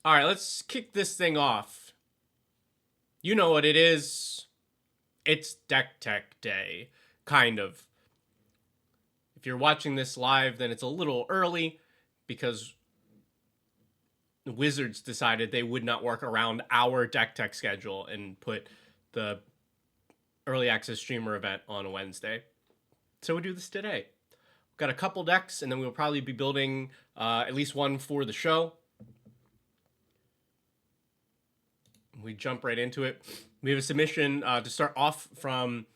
All right, let's kick this thing off. You know what it is. It's Deck Tech Day, kind of. If you're watching this live, then it's a little early because the Wizards decided they would not work around our Deck Tech schedule and put the early access streamer event on a Wednesday. So we do this today. We've got a couple decks, and then we'll probably be building at least one for the show. We jump right into it. We have a submission to start off from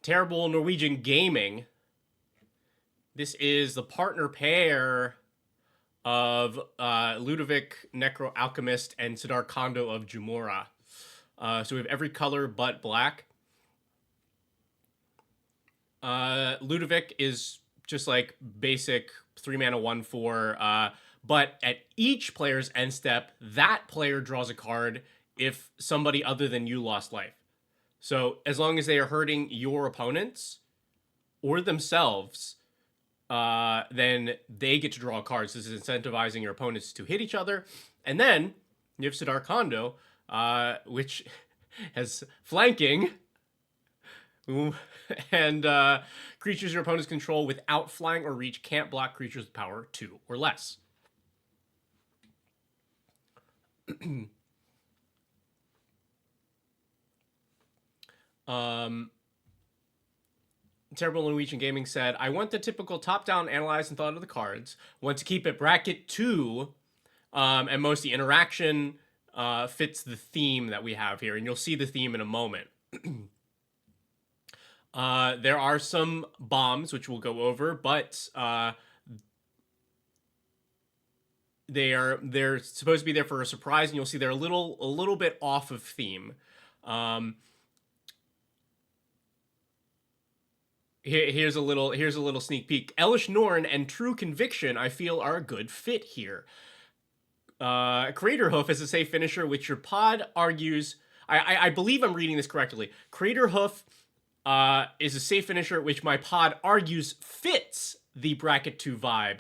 Terrible Norwegian Gaming. This is the partner pair of Ludovic, Necro Alchemist, and Sidar Kondo of Jumora. So we have every color but black. Ludovic is just like basic 3-mana 1/4, but at each player's end step, that player draws a card if somebody other than you lost life. So as long as they are hurting your opponents or themselves, then they get to draw cards. This is incentivizing your opponents to hit each other. And then you have Sidar Kondo, which has flanking, and creatures your opponents control without flying or reach can't block creatures with power 2 or less. Terrible Norwegian Gaming said, I want the typical top-down analyze and thought of the cards. Want to keep it bracket 2, and most of the interaction fits the theme that we have here, and you'll see the theme in a moment. There are some bombs, which we'll go over, but they're supposed to be there for a surprise, and you'll see they're a little bit off of theme. Here's a little sneak peek. Elish Norn and True Conviction, I feel, are a good fit here. Craterhoof is a safe finisher, which your pod argues. I believe I'm reading this correctly. Craterhoof is a safe finisher, which my pod argues fits the bracket 2 vibe.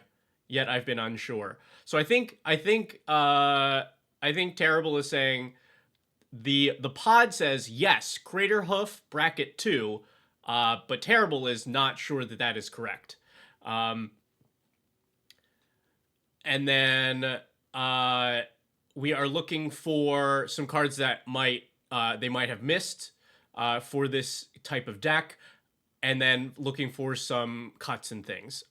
Yet I've been unsure. So I think Terrible is saying the pod says yes, Craterhoof bracket 2. But Terrible is not sure that that is correct. And then we are looking for some cards that they might have missed for this type of deck, and then looking for some cuts and things.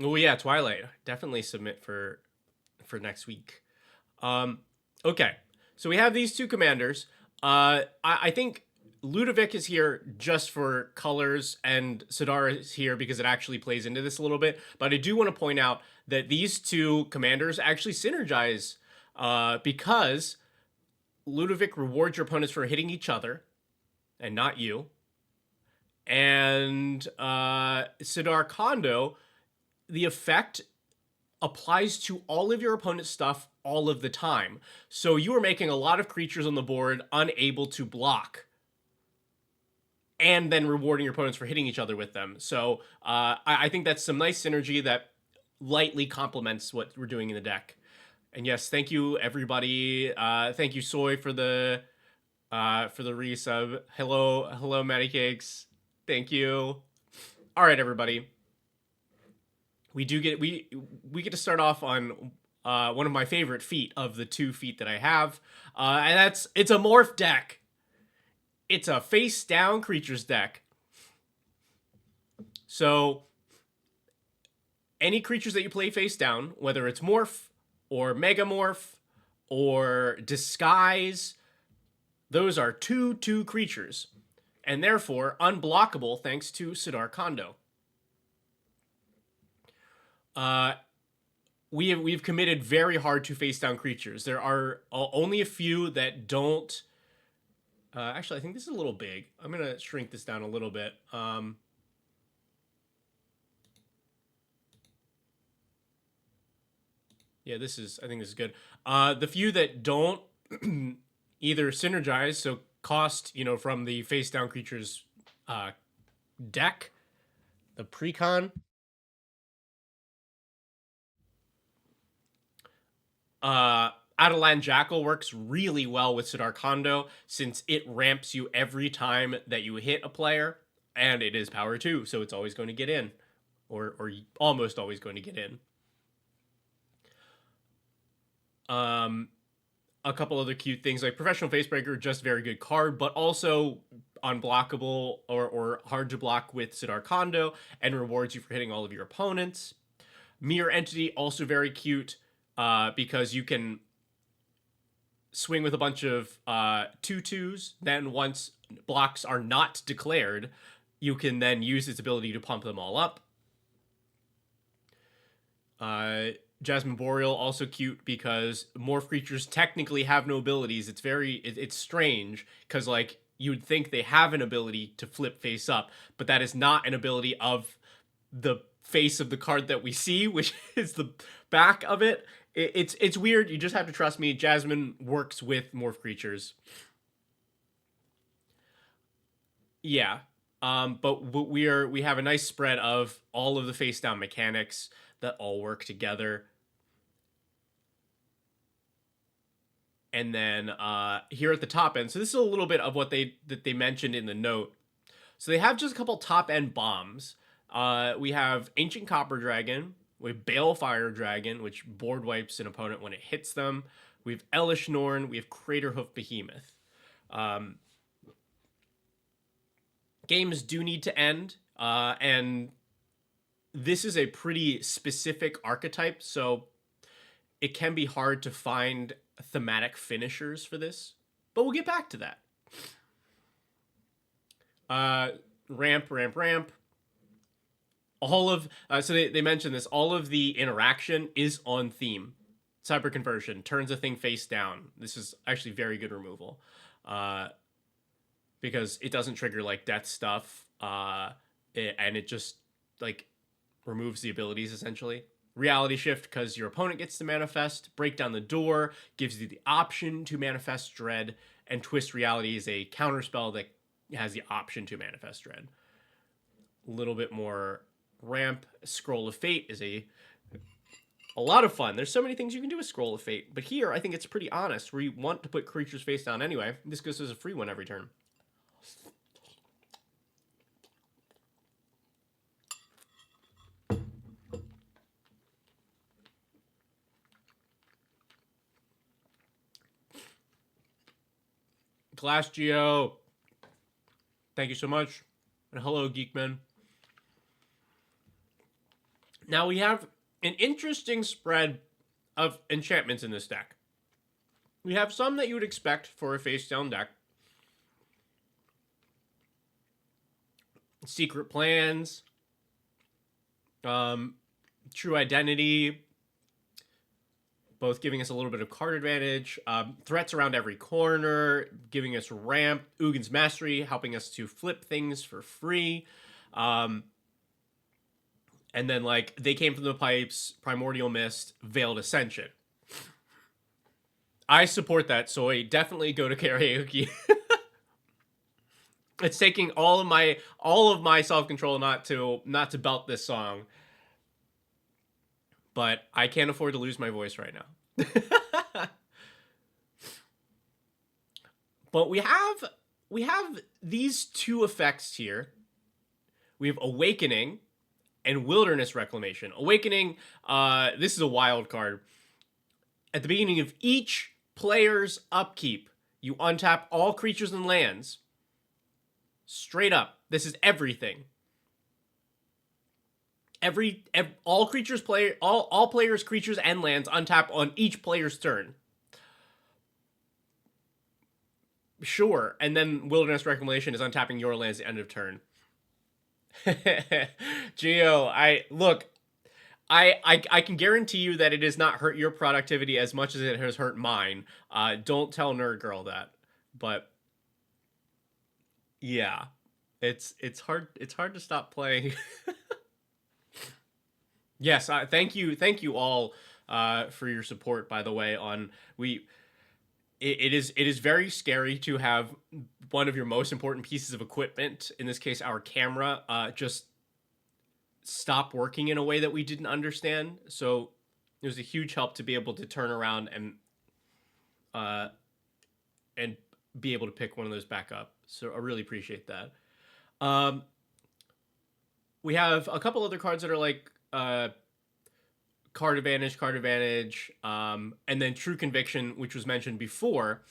Oh yeah, Twilight. Definitely submit for next week. Okay. So we have these two commanders. I think Ludovic is here just for colors, and Sidar is here because it actually plays into this a little bit. But I do want to point out that these two commanders actually synergize because Ludovic rewards your opponents for hitting each other and not you. And Sidar Kondo, the effect applies to all of your opponent's stuff all of the time. So you are making a lot of creatures on the board unable to block, and then rewarding your opponents for hitting each other with them. So I think that's some nice synergy that lightly complements what we're doing in the deck. And yes, thank you everybody. Thank you Soy for the resub. Hello Matty Cakes. Thank you. All right, everybody. We get to start off on one of my favorite feat of the 2 feat that I have, and it's a morph deck. It's a face down creatures deck. So any creatures that you play face down, whether it's morph or megamorph or disguise, those are 2/2 creatures, and therefore unblockable thanks to Sidar Kondo. We've committed very hard to face down creatures. There are only a few that don't. Actually, I think this is a little big. I'm gonna shrink this down a little bit. Yeah, I think this is good. The few that don't either synergize, so cost, from the face down creatures deck, the precon. Adelan Jackal works really well with Sidar Kondo since it ramps you every time that you hit a player, and it is power 2, so it's always going to get in, or almost always going to get in. A couple other cute things like Professional Facebreaker, just very good card, but also unblockable or hard to block with Sidar Kondo and rewards you for hitting all of your opponents. Mirror Entity, also very cute because you can swing with a bunch of 2/2s. Then once blocks are not declared, you can then use its ability to pump them all up. Jasmine Boreal, also cute because morph creatures technically have no abilities. It's strange because like you would think they have an ability to flip face up, but that is not an ability of the face of the card that we see, which is the back of it. It's weird. You just have to trust me. Jasmine works with morph creatures. Yeah. But we have a nice spread of all of the face down mechanics that all work together. And then here at the top end, so this is a little bit of what they mentioned in the note. So they have just a couple top end bombs. We have Ancient Copper Dragon. We have Balefire Dragon, which board wipes an opponent when it hits them. We have Elish Norn. We have Craterhoof Behemoth. Games do need to end, and this is a pretty specific archetype, so it can be hard to find thematic finishers for this, but we'll get back to that. Ramp. All of so they mentioned this. All of the interaction is on theme. Cyber Conversion turns a thing face down. This is actually very good removal, because it doesn't trigger like death stuff, and it just like removes the abilities essentially. Reality Shift because your opponent gets to manifest. Break Down the Door gives you the option to manifest Dread, and Twist Reality is a counterspell that has the option to manifest Dread. A little bit more ramp. Scroll of Fate is a lot of fun. There's so many things you can do with Scroll of Fate, but here I think it's pretty honest. Where you want to put creatures face down anyway. This goes as a free one every turn. Glass Geo, thank you so much. And hello, Geekman. Now we have an interesting spread of enchantments in this deck. We have some that you would expect for a face-down deck. Secret Plans, True Identity, both giving us a little bit of card advantage. Threats Around Every Corner, giving us ramp. Ugin's Mastery, helping us to flip things for free. And then, like, They Came From the Pipes, Primordial Mist, Veiled Ascension. I support that, so I definitely go to karaoke. It's taking all of my self-control not to belt this song. But I can't afford to lose my voice right now. But we have these two effects here. We have Awakening and Wilderness Reclamation. Awakening, this is a wild card. At the beginning of each player's upkeep, you untap all creatures and lands. Straight up. This is everything. All players, creatures, and lands untap on each player's turn. Sure, and then Wilderness Reclamation is untapping your lands at the end of turn. Geo, I can guarantee you that it has not hurt your productivity as much as it has hurt mine. Don't tell Nerd Girl that, but yeah, it's hard to stop playing. Yes, thank you all for your support. By the way, it is very scary to have one of your most important pieces of equipment, in this case our camera, just stop working in a way that we didn't understand. So It was a huge help to be able to turn around and be able to pick one of those back up. So I really appreciate that. We have a couple other cards that are like card advantage, and then True Conviction, which was mentioned before.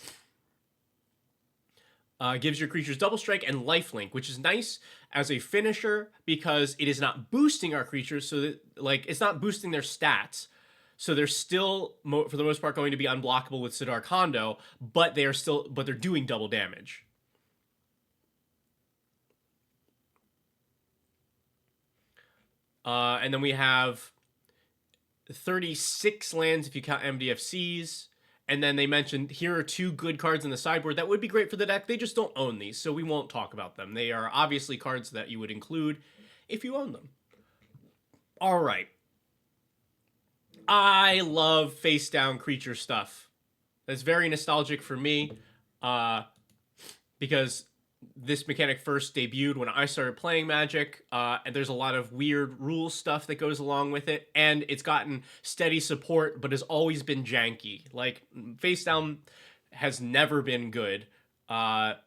Gives your creatures double strike and lifelink, which is nice as a finisher because it is not boosting our creatures, so that like it's not boosting their stats. So they're still, for the most part, going to be unblockable with Sidar Kondo, but they're doing double damage. And then we have 36 lands if you count MDFCs. And then they mentioned here are 2 good cards in the sideboard that would be great for the deck. They just don't own these, so we won't talk about them. They are obviously cards that you would include if you own them. All right. I love face down creature stuff. That's very nostalgic for me because this mechanic first debuted when I started playing Magic, and there's a lot of weird rule stuff that goes along with it, and it's gotten steady support, but has always been janky. Like, face down has never been good. Like,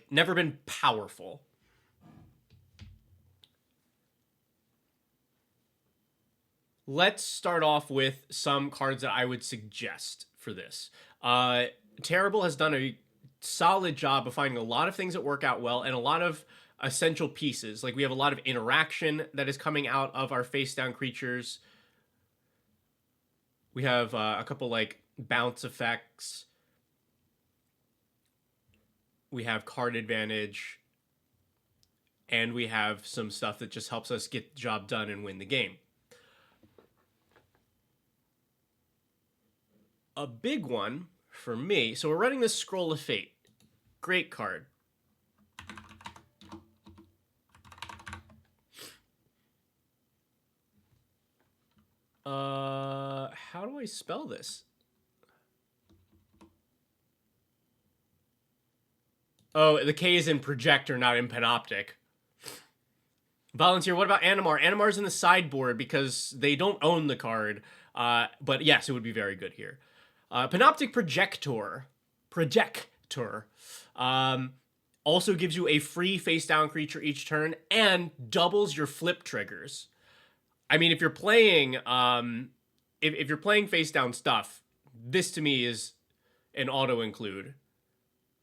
never been powerful. Let's start off with some cards that I would suggest for this. Terrible has done a solid job of finding a lot of things that work out well and a lot of essential pieces. Like we have a lot of interaction that is coming out of our face down creatures. We have a couple like bounce effects. We have card advantage. And we have some stuff that just helps us get the job done and win the game. A big one for me, so we're running this Scroll of Fate. Great card. How do I spell this? Oh, the K is in projector, not in panoptic. Volunteer, what about Animar? Animar's in the sideboard because they don't own the card. But yes, it would be very good here. Panoptic Projector. Also gives you a free face down creature each turn and doubles your flip triggers. I mean, if you're playing if you're playing face down stuff, this to me is an auto include.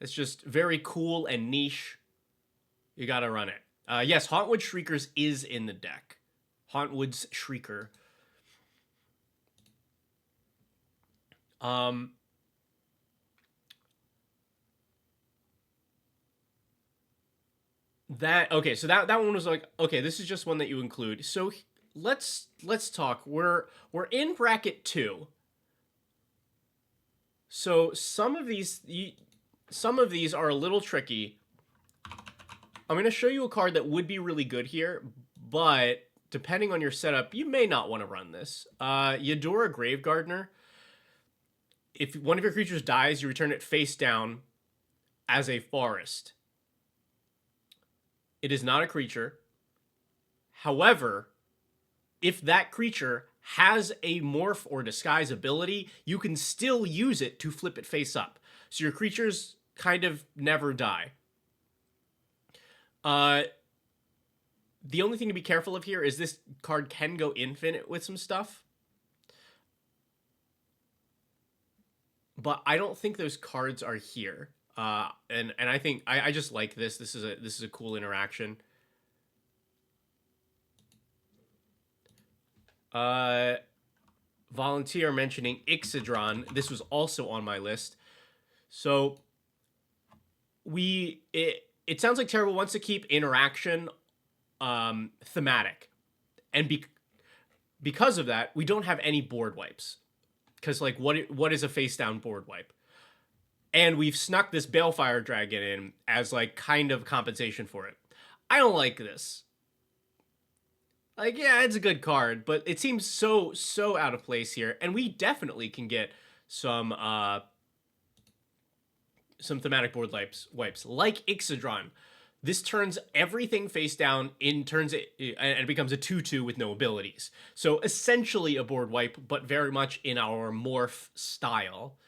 It's just very cool and niche. You gotta run it. Yes, Hauntwood Shriekers is in the deck. Hauntwood's Shrieker. Okay, so that one was like, okay, this is just one that you include. So let's talk. We're in bracket 2. So some of these are a little tricky. I'm going to show you a card that would be really good here, but depending on your setup, you may not want to run this. Eudora Gravegardener. If one of your creatures dies, you return it face down as a forest. It is not a creature. However, if that creature has a morph or disguise ability, you can still use it to flip it face up. So your creatures kind of never die. The only thing to be careful of here is this card can go infinite with some stuff. But I don't think those cards are here. And I think I just like this. This is a cool interaction. Volunteer mentioning Ixodron. This was also on my list. So it sounds like Terrible wants to keep interaction thematic. And because of that, we don't have any board wipes. Because like what is a face down board wipe? And we've snuck this Balefire Dragon in as like kind of compensation for it. I don't like this. Like, yeah, it's a good card, but it seems so out of place here. And we definitely can get some thematic board wipes like Ixodron. This turns everything face down and it becomes a 2/2 with no abilities. So essentially a board wipe, but very much in our morph style.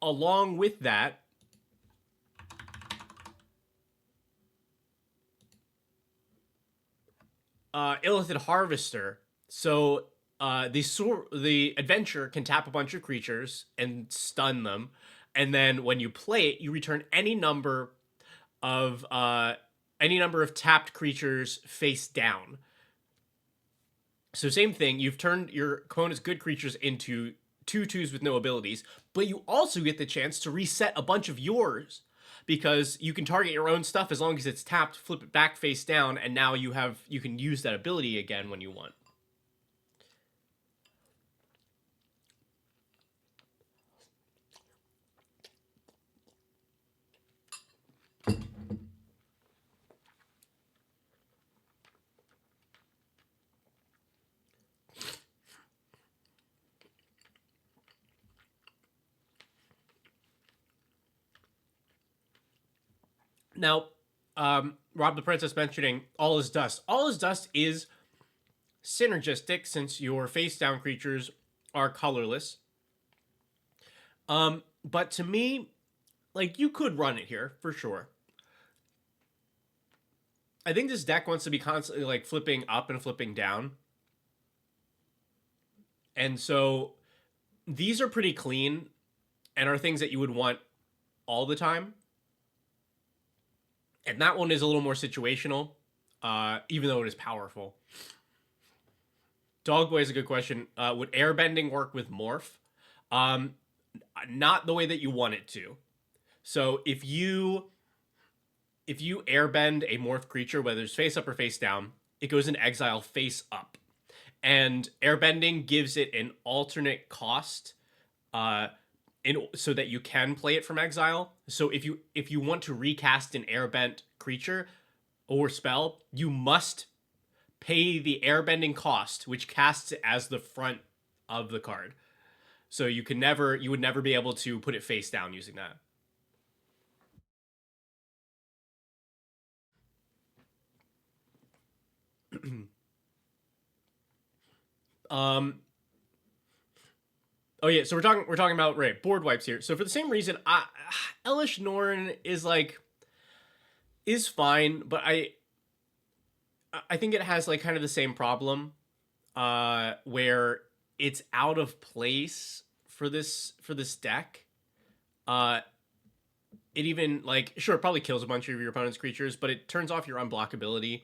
Along with that, Illithid Harvester. So the adventure can tap a bunch of creatures and stun them, and then when you play it, you return any number of tapped creatures face down. So same thing, you've turned your opponent's good creatures into 2/2s with no abilities, but you also get the chance to reset a bunch of yours because you can target your own stuff as long as it's tapped, flip it back face down, and now you can use that ability again when you want. Now, Rob the Princess mentioning All Is Dust. All Is Dust is synergistic since your face down creatures are colorless. But to me, like, you could run it here for sure. I think this deck wants to be constantly like flipping up and flipping down. And so these are pretty clean and are things that you would want all the time. And that one is a little more situational, even though it is powerful. Dogboy is a good question. Would airbending work with morph? Not the way that you want it to. So if you airbend a morph creature, whether it's face up or face down, it goes in exile face up. And airbending gives it an alternate cost so that you can play it from exile. So if you want to recast an airbent creature or spell, you must pay the airbending cost, which casts it as the front of the card. So you would never be able to put it face down using that. Oh yeah, so we're talking about board wipes here. So for the same reason, Elish Norn is fine, but I think it has like kind of the same problem, where it's out of place for this deck. It even like sure it probably kills a bunch of your opponent's creatures, but it turns off your unblockability.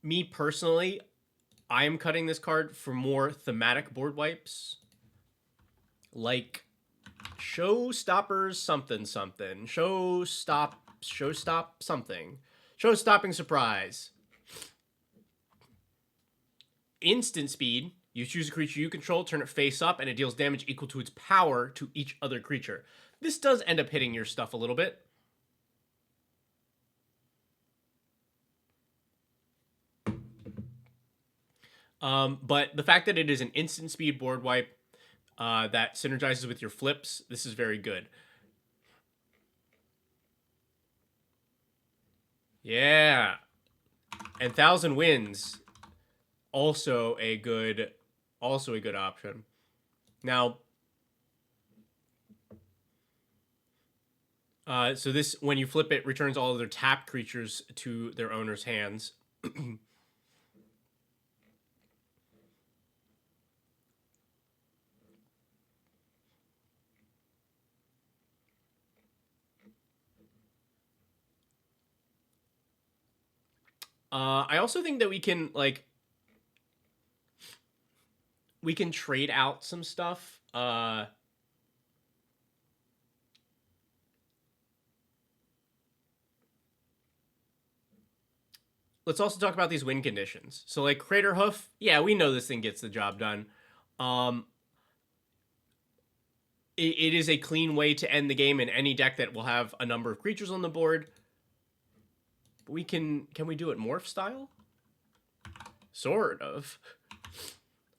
Me personally, I am cutting this card for more thematic board wipes, like Showstoppers something something, Showstop something, Show-stopping surprise. Instant speed. You choose a creature you control, turn it face up, and it deals damage equal to its power to each other creature. This does end up hitting your stuff a little bit. But the fact that it is an instant speed board wipe that synergizes with your flips, this is very good. Yeah. And Thousand Winds, also a good option. Now, so this, when you flip it, returns all of their tapped creatures to their owner's hands. I also think that we can trade out some stuff. Let's also talk about these win conditions. So like Crater Hoof, yeah, we know this thing gets the job done. It is a clean way to end the game in any deck that will have a number of creatures on the board. But can we do it morph style? Sort of.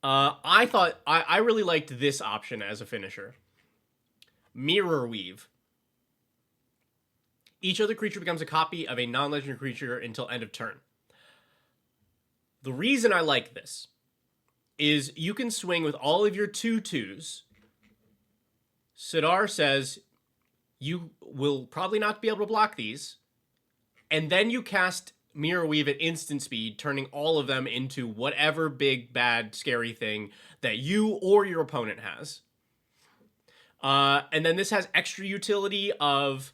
I really liked this option as a finisher. Mirror Weave. Each other creature becomes a copy of a non-legendary creature until end of turn. The reason I like this is you can swing with all of your 2/2s. Sidar says you will probably not be able to block these. And then you cast Mirror Weave at instant speed, turning all of them into whatever big, bad, scary thing that you or your opponent has. And then this has extra utility of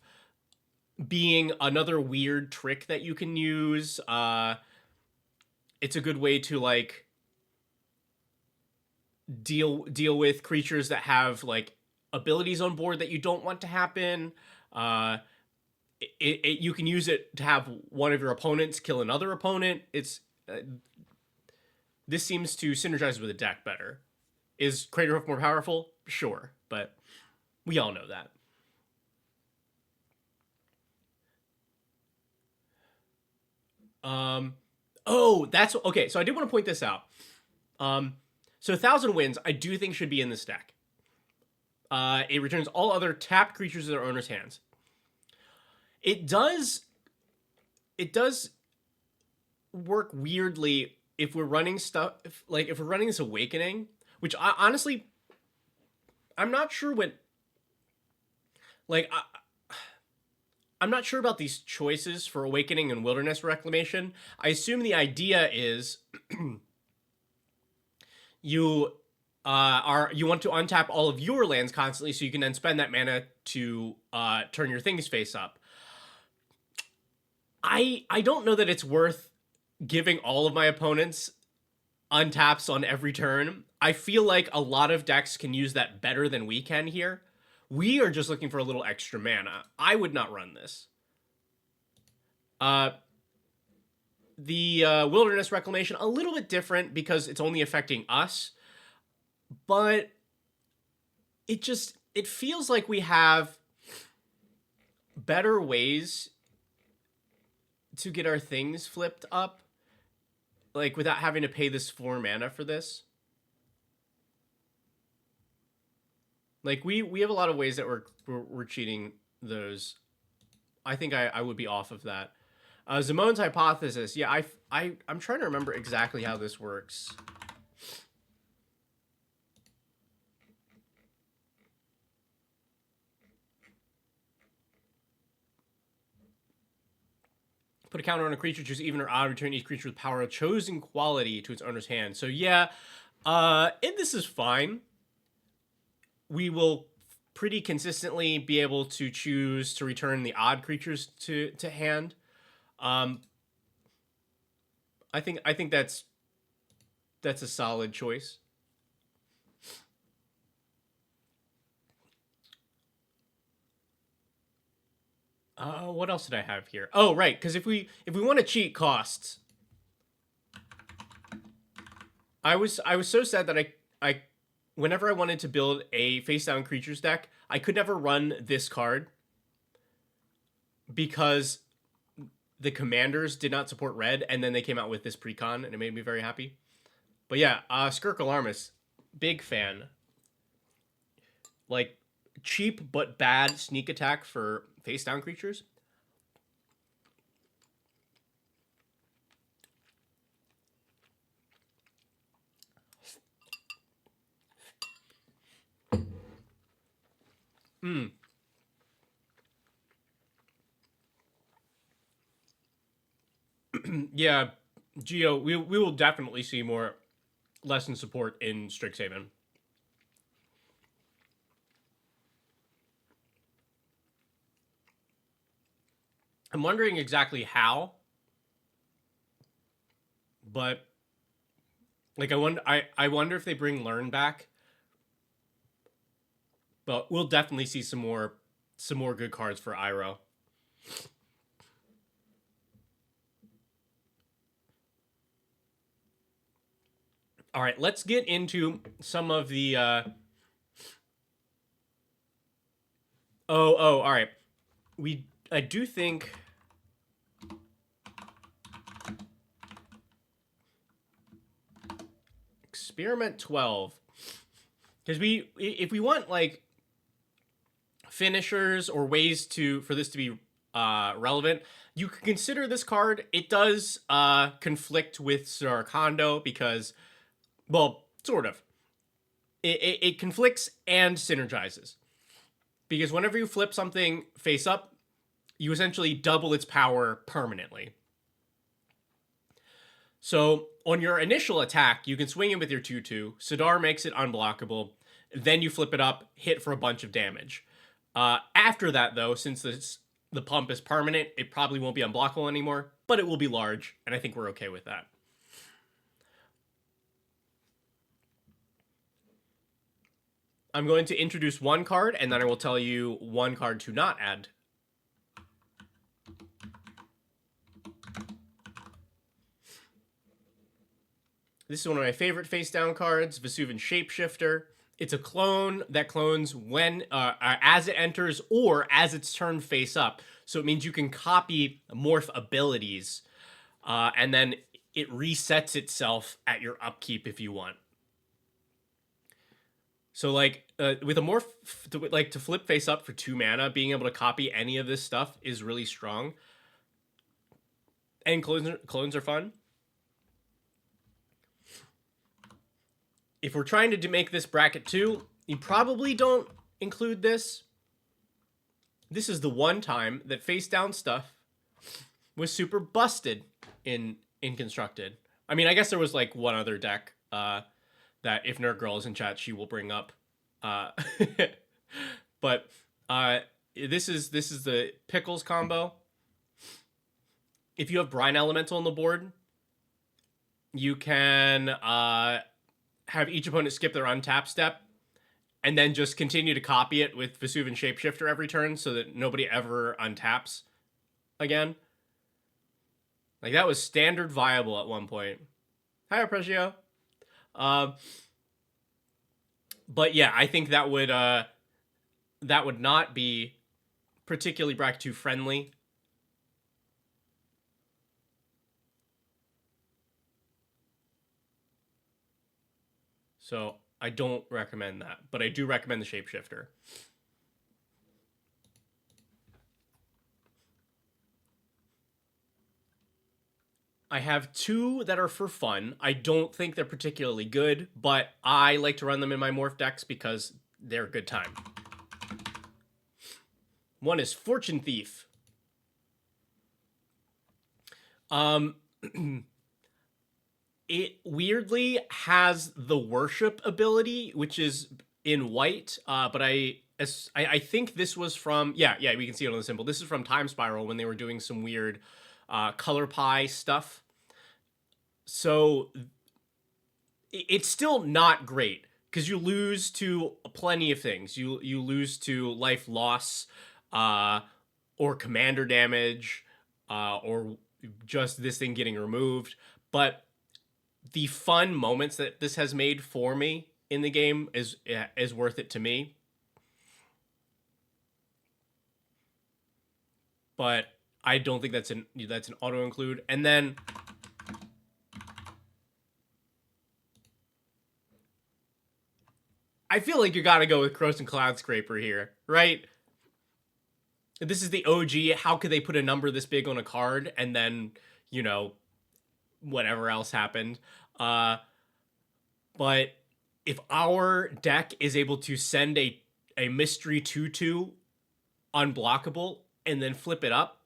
being another weird trick that you can use. It's a good way to like deal with creatures that have like abilities on board that you don't want to happen. You can use it to have one of your opponents kill another opponent. It's this seems to synergize with the deck better. Is Craterhoof more powerful? Sure, but we all know that. Oh, that's okay. So I did want to point this out. So 1,000 Winds, I do think should be in this deck. It returns all other tapped creatures to their owner's hands. It does work weirdly if we're running stuff like if we're running this Awakening, which I honestly I'm not sure what like I'm not sure about these choices for Awakening and Wilderness Reclamation. I assume the idea is you want to untap all of your lands constantly so you can then spend that mana to turn your things face up. I don't know that it's worth giving all of my opponents untaps on every turn. I feel like a lot of decks can use that better than we can here. We are just looking for a little extra mana. I would not run this. The Wilderness Reclamation, a little bit different because it's only affecting us. But it feels like we have better ways to get our things flipped up. Like, without having to pay this 4 mana for this. Like, we have a lot of ways that we're cheating those. I think I would be off of that. Zamon's Hypothesis. Yeah, I'm trying to remember exactly how this works. Put a counter on a creature, choose even or odd, return each creature with power of chosen quality to its owner's hand. So yeah, and this is fine. We will pretty consistently be able to choose to return the odd creatures to hand. I think that's a solid choice. What else did I have here? Oh, right, because if we want to cheat costs, I was so sad that I whenever I wanted to build a face down creatures deck, I could never run this card because the commanders did not support red, and then they came out with this precon, and it made me very happy. But yeah, Skirk Alarmus, big fan. Like, cheap but bad sneak attack for face down creatures. Yeah, Geo, we will definitely see more lesson support in Strixhaven. I'm wondering exactly how, but like I wonder if they bring Learn back. But we'll definitely see some more good cards for Iroh. All right, let's get into some of the all right. I do think Spearmint 12. Because if we want like finishers or ways for this to be relevant, you could consider this card. It does conflict with Sidar Kondo because, well, sort of. It conflicts and synergizes. Because whenever you flip something face up, you essentially double its power permanently. So on your initial attack, you can swing in with your 2/2. Sidar makes it unblockable. Then you flip it up, hit for a bunch of damage. After that, though, since the pump is permanent, it probably won't be unblockable anymore, but it will be large, and I think we're okay with that. I'm going to introduce one card, and then I will tell you one card to not add. This is one of my favorite face-down cards, Vesuvian Shapeshifter. It's a clone that clones when as it enters or as it's turned face up. So it means you can copy morph abilities, and then it resets itself at your upkeep if you want. So like with a morph to flip face up for 2 mana, being able to copy any of this stuff is really strong. And clones are fun. If we're trying to make this bracket 2, you probably don't include this. This is the one time that face down stuff was super busted in Constructed. I mean, I guess there was like one other deck that if Nerd Girl is in chat, she will bring up. But this is the Pickles combo. If you have Brine Elemental on the board, you can have each opponent skip their untap step, and then just continue to copy it with Vesuvian Shapeshifter every turn so that nobody ever untaps again. Like, that was standard viable at one point. Hi, Arpeggio. But yeah, I think that would not be particularly bracket 2 friendly. So I don't recommend that, but I do recommend the Shapeshifter. I have 2 that are for fun. I don't think they're particularly good, but I like to run them in my morph decks because they're a good time. One is Fortune Thief. It weirdly has the worship ability, which is in white, but I think this was from, yeah, we can see it on the symbol. This is from Time Spiral when they were doing some weird color pie stuff. So it's still not great because you lose to plenty of things. You lose to life loss, or commander damage, or just this thing getting removed. But the fun moments that this has made for me in the game is worth it to me. But I don't think that's an auto include. And then I feel like you got to go with Croson Cloud Scraper here, right? This is the OG. How could they put a number this big on a card and then, you know, whatever else happened? But if our deck is able to send a mystery 2/2 unblockable and then flip it up,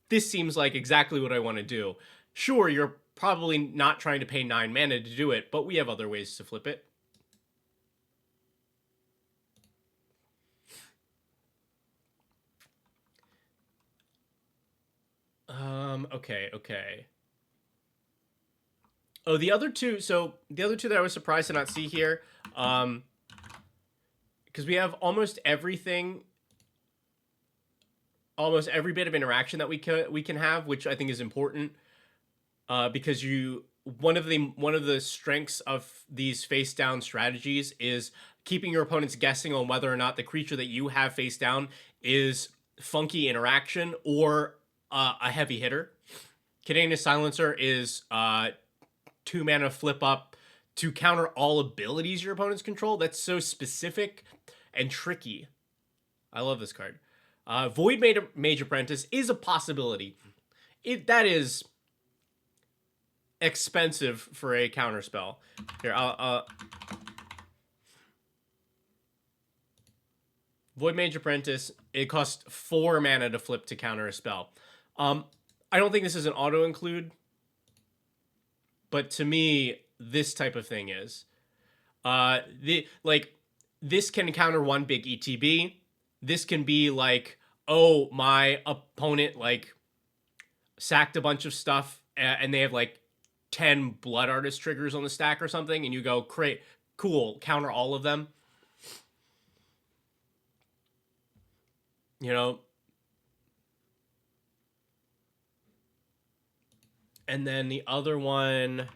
this seems like exactly what I want to do. Sure, you're probably not trying to pay 9 mana to do it, but we have other ways to flip it. Okay. Oh, the other two that I was surprised to not see here, because we have almost everything, almost every bit of interaction that we can have, which I think is important, because one of the strengths of these face down strategies is keeping your opponents guessing on whether or not the creature that you have face down is funky interaction or a heavy hitter. Cadenus Silencer is 2 mana flip up to counter all abilities your opponents control. That's so specific and tricky. I love this card. Void Mage Apprentice is a possibility. That is expensive for a counterspell. Here, Void Mage Apprentice, it costs 4 mana to flip to counter a spell. I don't think this is an auto-include, but to me, this type of thing is. This can counter one big ETB. This can be like, oh, my opponent, like, sacked a bunch of stuff, and they have, like, 10 Blood Artist triggers on the stack or something, and you go, great, cool, counter all of them. You know? And then the other one...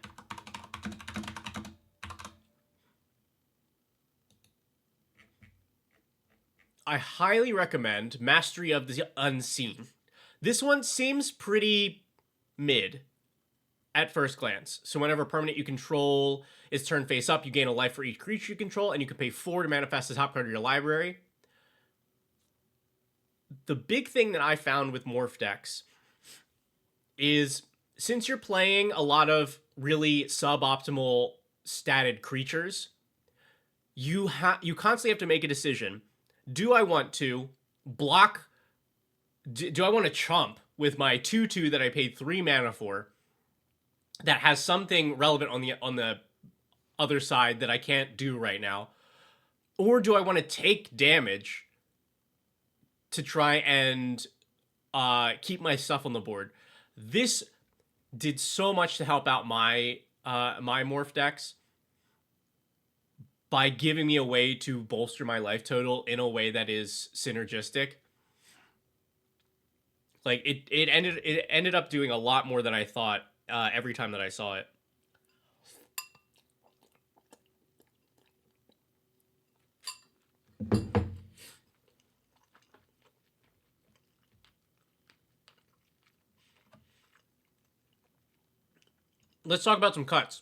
I highly recommend Mastery of the Unseen. This one seems pretty mid at first glance. So whenever permanent you control is turned face up, you gain a life for each creature you control, and you can pay 4 to manifest the top card of your library. The big thing that I found with Morph decks is, since you're playing a lot of really suboptimal statted creatures, you constantly have to make a decision. Do I want to block? Do I want to chump with my 2/2 that I paid 3 mana for, that has something relevant on the other side that I can't do right now? Or do I want to take damage to try and keep my stuff on the board? This did so much to help out my my Morph decks by giving me a way to bolster my life total in a way that is synergistic. Like, it ended up doing a lot more than I thought every time that I saw it. Let's talk about some cuts.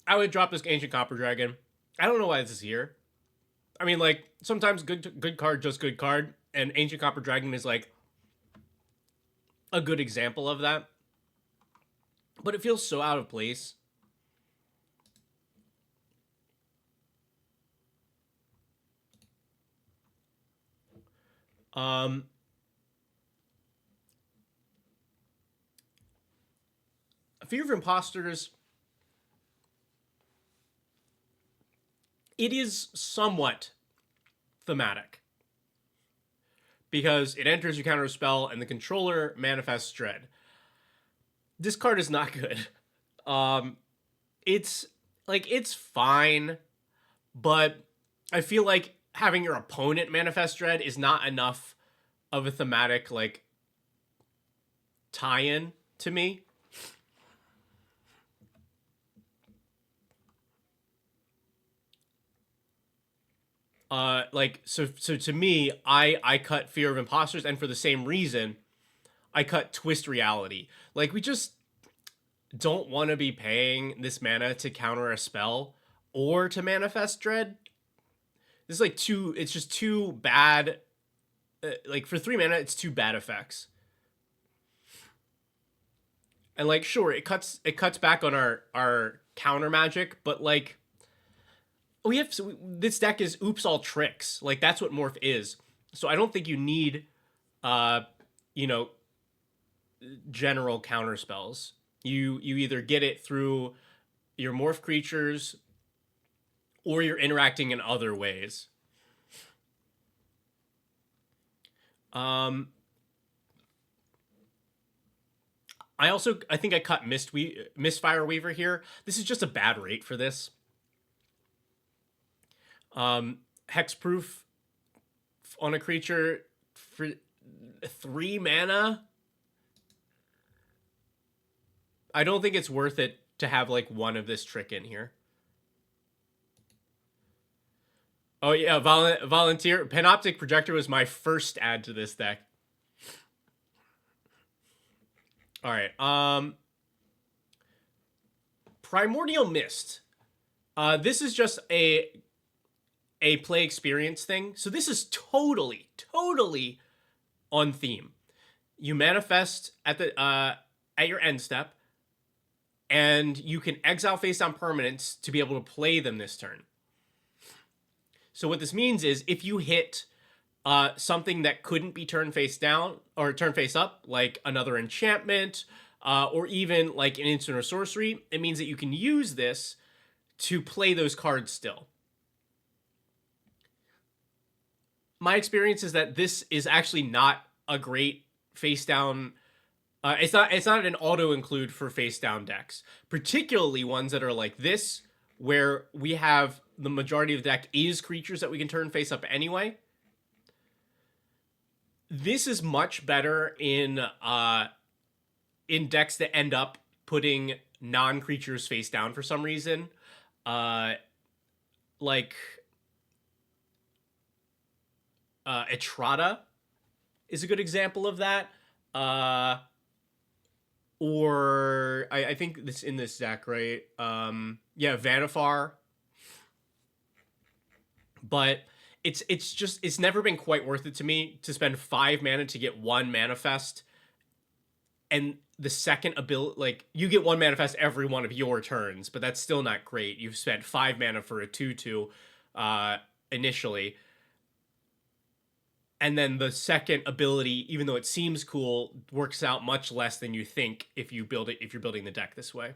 I would drop this Ancient Copper Dragon. I don't know why this is here. I mean, like, sometimes good card, just good card, and Ancient Copper Dragon is, like, a good example of that. But it feels so out of place. Fear of Imposters, it is somewhat thematic, because it enters your counter spell and the controller manifests dread. This card is not good. It's fine, but I feel like having your opponent manifest dread is not enough of a thematic, like, tie-in to me. So to me, I cut Fear of Imposters, and for the same reason, I cut Twist Reality. Like, we just don't want to be paying this mana to counter a spell or to manifest dread. This is like it's just too bad. Like, for 3 mana, it's too bad effects. And, like, sure, it cuts back on our counter magic, but, like, this deck is oops all tricks. Like, that's what Morph is. So I don't think you need general counter spells. You either get it through your Morph creatures or you're interacting in other ways. I think I cut Mistfire Weaver here. This is just a bad rate for this. Hexproof on a creature for 3 mana. I don't think it's worth it to have, like, one of this trick in here. Oh yeah, volunteer. Panoptic Projector was my first add to this deck. All right. Primordial Mist. This is just a play experience thing. So this is totally on theme. You manifest at your end step, and you can exile face down permanents to be able to play them this turn. So what this means is if you hit something that couldn't be turn face down or turn face up, like another enchantment, or even like an instant or sorcery, it means that you can use this to play those cards still. My experience is that this is actually not a great face down. It's not an auto include for face down decks, particularly ones that are like this, where we have the majority of the deck is creatures that we can turn face up anyway. This is much better in decks that end up putting non-creatures face down for some reason. Like Etrata is a good example of that. Or I think this in this deck, right? Yeah, Vanifar. But it's never been quite worth it to me to spend 5 mana to get 1 manifest, and the second ability, like, you get 1 manifest every one of your turns, but that's still not great. You've spent 5 mana for a 2/2 initially, and then the second ability, even though it seems cool, works out much less than you think if you're building the deck this way.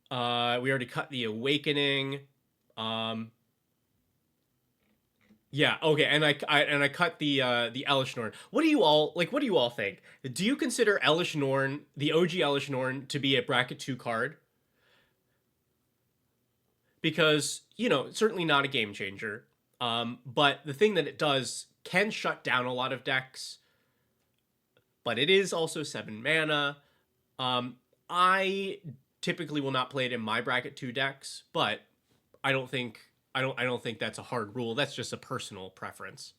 We already cut the Awakening. Yeah, okay, and I cut the Elish Norn. What do you all think? Do you consider Elish Norn, the OG Elish Norn, to be a bracket 2 card? Because, certainly not a game changer. But the thing that it does can shut down a lot of decks. But it is also 7 mana. I typically will not play it in my bracket 2 decks, but I don't think that's a hard rule. That's just a personal preference.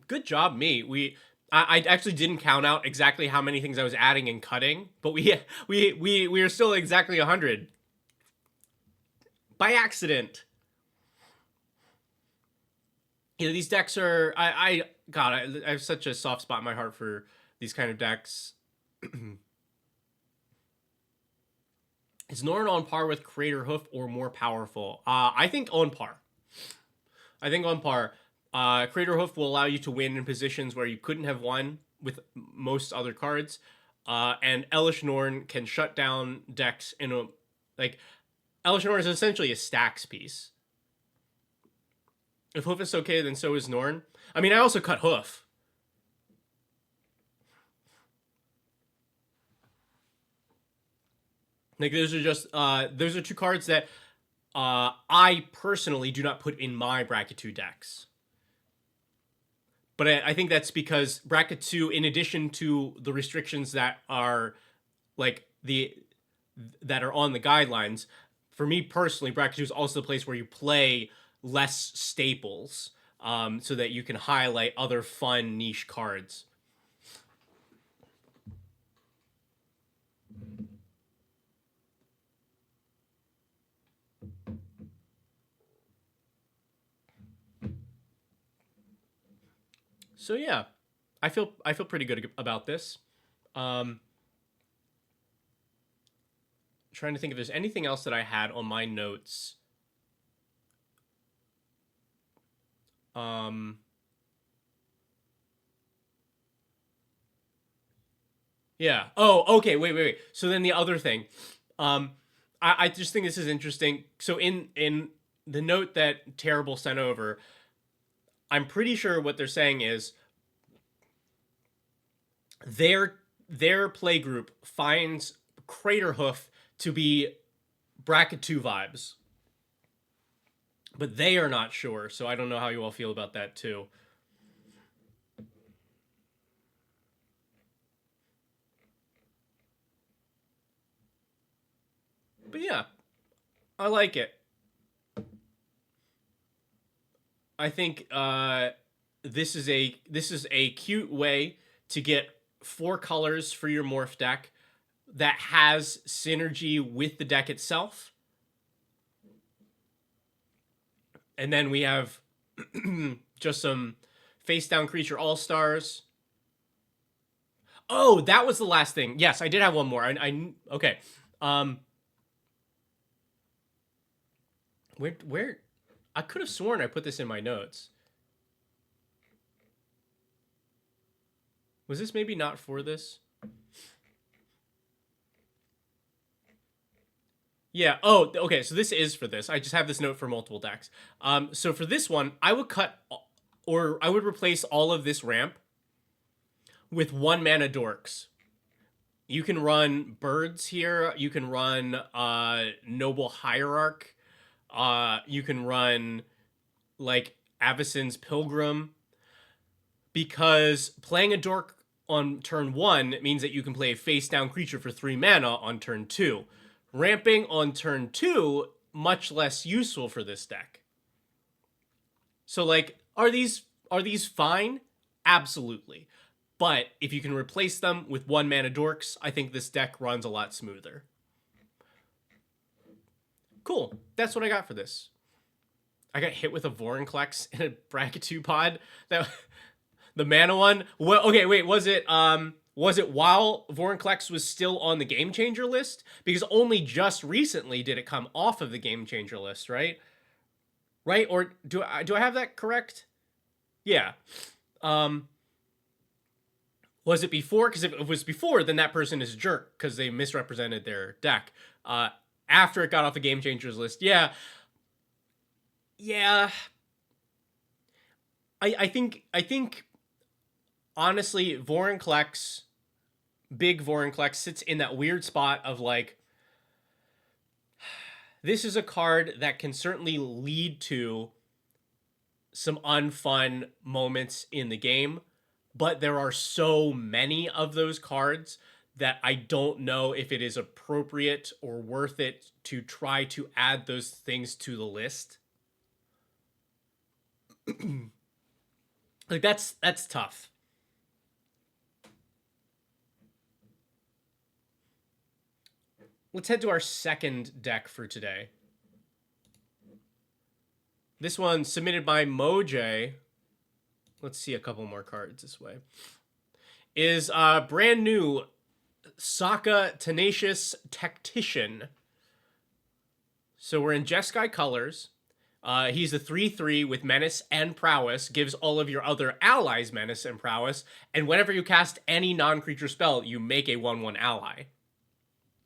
Good job, me. I actually didn't count out exactly how many things I was adding and cutting, but we are still exactly 100 by accident. These decks are God, I have such a soft spot in my heart for these kind of decks. Is Norn on par with Crater Hoof or more powerful? I think on par. Crater Hoof will allow you to win in positions where you couldn't have won with most other cards. And Elish Norn can shut down decks in a, like, Elish Norn is essentially a stacks piece. If Hoof is okay, then so is Norn. I mean, I also cut Hoof. Like, those are 2 cards that I personally do not put in my bracket 2 decks. But I think that's because bracket 2, in addition to the restrictions that are like that are on the guidelines, for me personally, bracket 2 is also the place where you play less staples, so that you can highlight other fun niche cards. So yeah, I feel pretty good about this. Trying to think if there's anything else that I had on my notes. Yeah. Oh, okay. Wait. So then the other thing, I just think this is interesting. So in the note that Terrible sent over, I'm pretty sure what they're saying is their play group finds Crater Hoof to be bracket 2 vibes. but they are not sure. So I don't know how you all feel about that too. But yeah, I like it. I think this is a cute way to get 4 colors for your morph deck that has synergy with the deck itself. And then we have just some face down creature all stars. Oh, that was the last thing. Yes, I did have one more. I okay. Um, where I could have sworn I put this in my notes. Was this maybe not for this? Yeah. Oh, okay. So this is for this. I just have this note for multiple decks. So for this one, I would cut or I would replace all of this ramp with 1 mana dorks. You can run birds here. You can run noble hierarch. You can run like Avacyn's Pilgrim, because playing a dork on turn 1 means that you can play a face down creature for 3 mana on turn 2. Ramping on turn 2, much less useful for this deck. So like, are these fine? Absolutely. But if you can replace them with 1 mana dorks, I think this deck runs a lot smoother. Cool. That's what I got for this. I got hit with a Vorinclex in a Bracket 2 pod. That the mana one. Well, okay, wait, was it while Vorinclex was still on the Game Changer list? Because only just recently did it come off of the Game Changer list, right? Right? Or do I have that correct? Yeah. Um was it before? Because if it was before, then that person is a jerk because they misrepresented their deck. After it got off the Game Changers list, yeah, yeah. I think honestly, Vorinclex, big Vorinclex, sits in that weird spot of like, this is a card that can certainly lead to some unfun moments in the game, but there are so many of those cards that I don't know if it is appropriate or worth it to try to add those things to the list. Like that's tough. Let's head to our second deck for today. This one submitted by Moj. Let's see a couple more cards this way. Is brand new Sokka Tenacious Tactician. So we're in Jeskai colors. He's a 3/3 with menace and prowess, gives all of your other allies menace and prowess, and whenever you cast any non-creature spell, you make a 1/1 ally.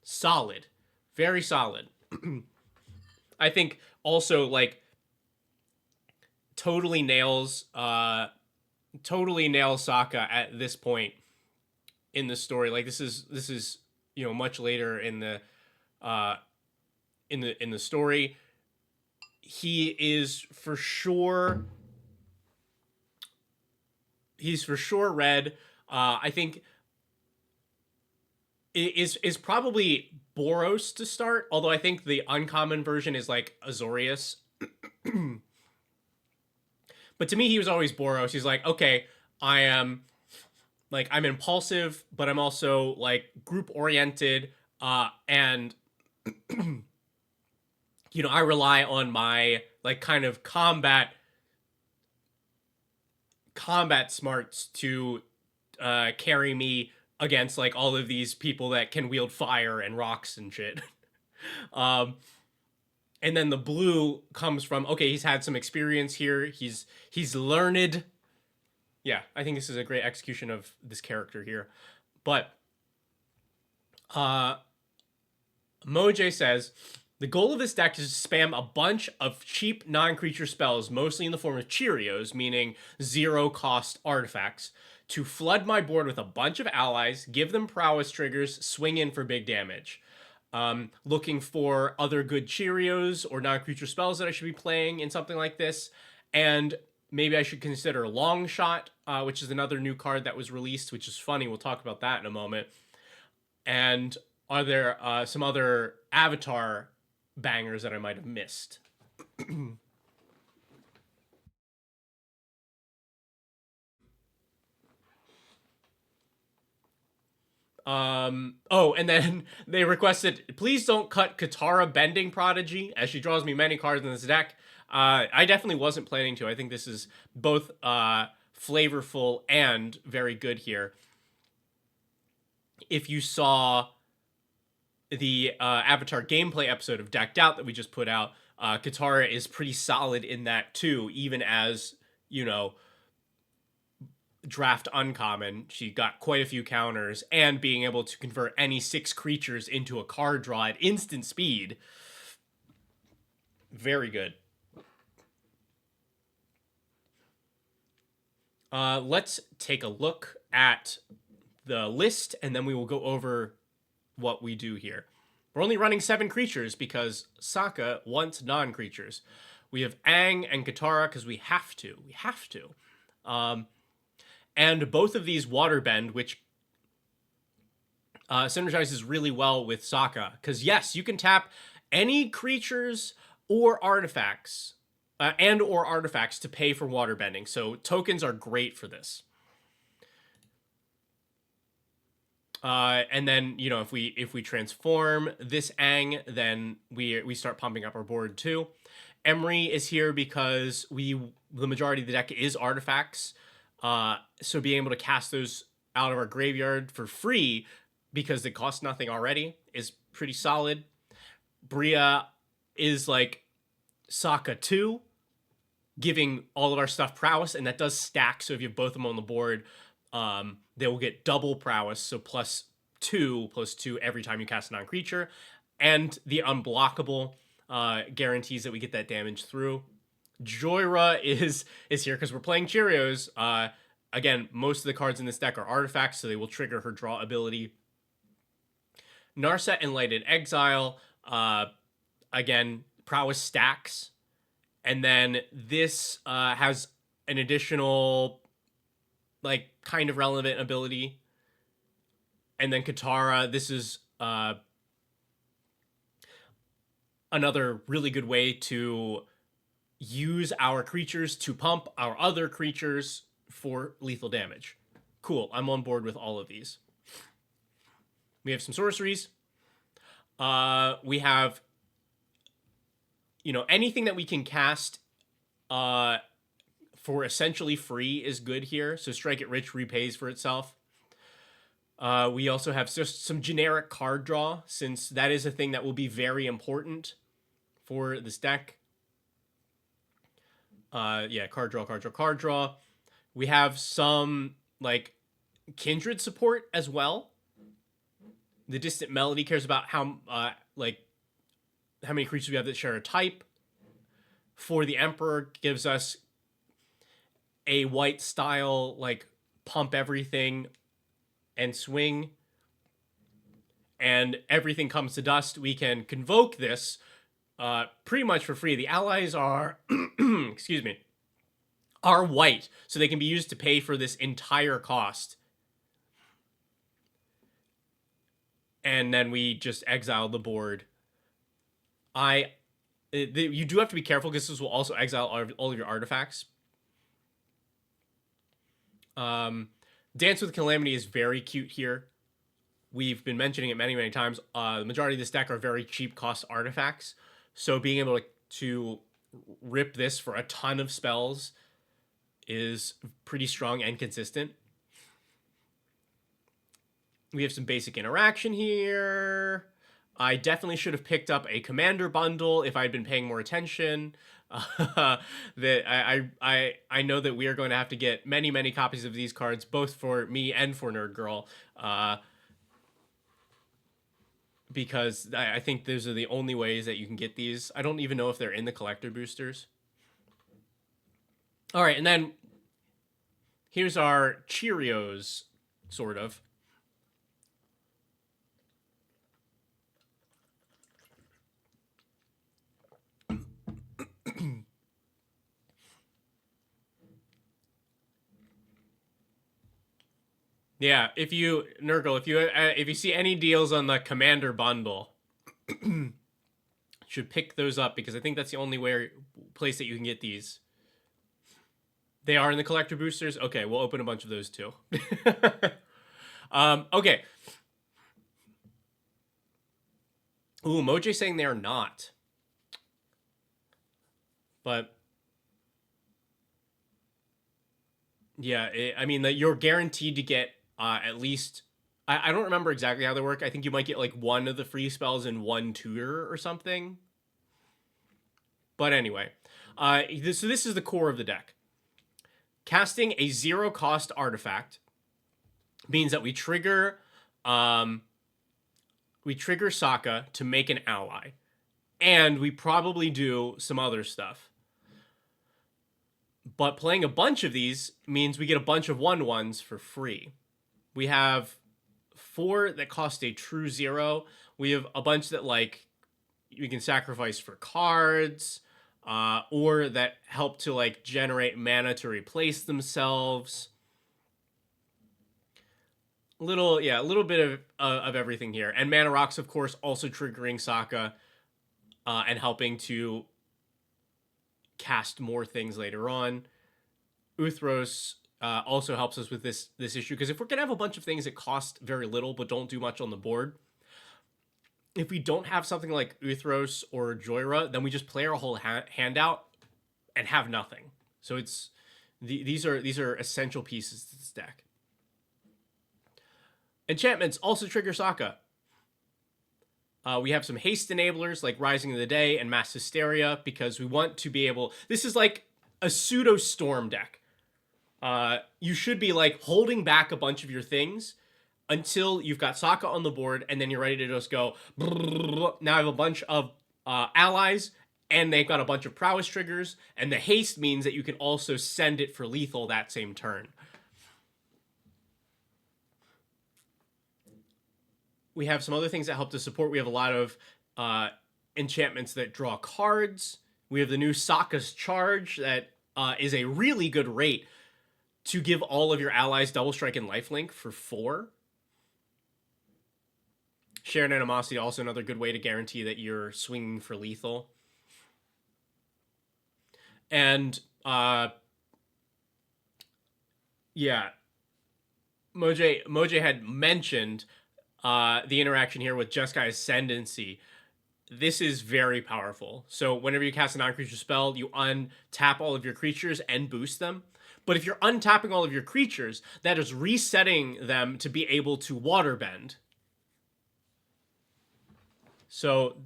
Solid. Very solid. I think also like totally nails Sokka at this point in the story. Like this is much later in the in the story. He is for sure red. I think is probably Boros to start, although I think the uncommon version is like Azorius. But to me, he was always Boros. He's like, okay, I'm impulsive, but I'm also like group oriented, and I rely on my like kind of combat smarts to carry me against like all of these people that can wield fire and rocks and shit. And then the blue comes from, okay, he's had some experience here. He's learned. Yeah, I think this is a great execution of this character here. But Moj says, the goal of this deck is to spam a bunch of cheap non-creature spells, mostly in the form of Cheerios, meaning zero-cost artifacts, to flood my board with a bunch of allies, give them prowess triggers, swing in for big damage. looking for other good Cheerios or non-creature spells that I should be playing in something like this. And maybe I should consider Long Shot, which is another new card that was released, which is funny. We'll talk about that in a moment. And are there some other Avatar bangers that I might have missed? Oh, and then they requested, please don't cut Katara Bending Prodigy, as she draws me many cards in this deck. I definitely wasn't planning to. I think this is both flavorful and very good here. If you saw the Avatar gameplay episode of Decked Out that we just put out, Katara is pretty solid in that too, even as, you know, draft uncommon. She got quite a few counters, and being able to convert any 6 creatures into a card draw at instant speed. Very good. Let's take a look at the list, and then we will go over what we do here. We're only running 7 creatures because Sokka wants non-creatures. We have Aang and Katara because we have to. We have to. And both of these Waterbend, which synergizes really well with Sokka. Because yes, you can tap any creatures or artifacts, and or artifacts to pay for Waterbending. So tokens are great for this. And then, you know, if we transform this Aang, then we start pumping up our board too. Emery is here because the majority of the deck is artifacts. So being able to cast those out of our graveyard for free because they cost nothing already is pretty solid. Bria is like Sokka 2, giving all of our stuff prowess, and that does stack. So if you have both of them on the board, they will get double prowess, so +2/+2 every time you cast a non-creature. And the unblockable guarantees that we get that damage through. Joyra is here because we're playing Cheerios. Again, most of the cards in this deck are artifacts, so they will trigger her draw ability. Narset Enlightened Exile. Again, prowess stacks. And then this has an additional, like, kind of relevant ability. And then Katara, this is another really good way to use our creatures to pump our other creatures for lethal damage. Cool, I'm on board with all of these. We have some sorceries. We have, you know, anything that we can cast for essentially free is good here. So Strike It Rich repays for itself. We also have just some generic card draw, since that is a thing that will be very important for this deck. Yeah, card draw. We have some, like, Kindred support as well. The Distant Melody cares about how many creatures we have that share a type. For the Emperor, gives us a white style, like, pump everything and swing. And everything comes to dust. We can convoke this pretty much for free. The allies are, excuse me, are white, so they can be used to pay for this entire cost. And then we just exile the board. You do have to be careful because this will also exile all of your artifacts. Dance with Calamity is very cute here. We've been mentioning it many, many times. The majority of this deck are very cheap cost artifacts. So being able to rip this for a ton of spells is pretty strong and consistent. We have some basic interaction here. I definitely should have picked up a commander bundle if I'd been paying more attention. That I know that we are going to have to get many, many copies of these cards, both for me and for Nerd Girl. Because I think those are the only ways that you can get these. I don't even know if they're in the collector boosters. All right, and then here's our Cheerios, sort of. Yeah, if you Nurgle, if you see any deals on the Commander bundle, should pick those up because I think that's the only place that you can get these. They are in the collector boosters. Okay, we'll open a bunch of those too. Okay. Ooh, Moj saying they are not, but yeah, I mean that you're guaranteed to get at least. I don't remember exactly how they work. I think you might get like one of the free spells in one tutor or something. But anyway, so this is the core of the deck. Casting a 0-cost artifact means that we trigger Sokka to make an ally, and we probably do some other stuff. But playing a bunch of these means we get a bunch of 1/1s for free. We have 4 that cost a true 0. We have a bunch that like you can sacrifice for cards, or that help to like generate mana to replace themselves. A little bit of everything here. And Mana Rocks, of course, also triggering Sokka and helping to cast more things later on. Uthros also helps us with this issue, because if we're going to have a bunch of things that cost very little but don't do much on the board, if we don't have something like Uthros or Joyra, then we just play our whole hand out and have nothing. So it's these are essential pieces to this deck. Enchantments also trigger Sokka. We have some haste enablers like Rising of the Day and Mass Hysteria, because we want to be able... This is like a pseudo Storm deck. You should be like holding back a bunch of your things until you've got Sokka on the board, and then you're ready to just go... Now I have a bunch of allies, and they've got a bunch of prowess triggers, and the haste means that you can also send it for lethal that same turn. We have some other things that help to support. We have a lot of enchantments that draw cards. We have the new Sokka's Charge that is a really good rate to give all of your allies Double Strike and Lifelink for 4. Shared Animosity, also another good way to guarantee that you're swinging for lethal. And yeah, Moj had mentioned the interaction here with Jeskai Ascendancy. This is very powerful. So whenever you cast a non-creature spell, you untap all of your creatures and boost them. But if you're untapping all of your creatures, that is resetting them to be able to waterbend. So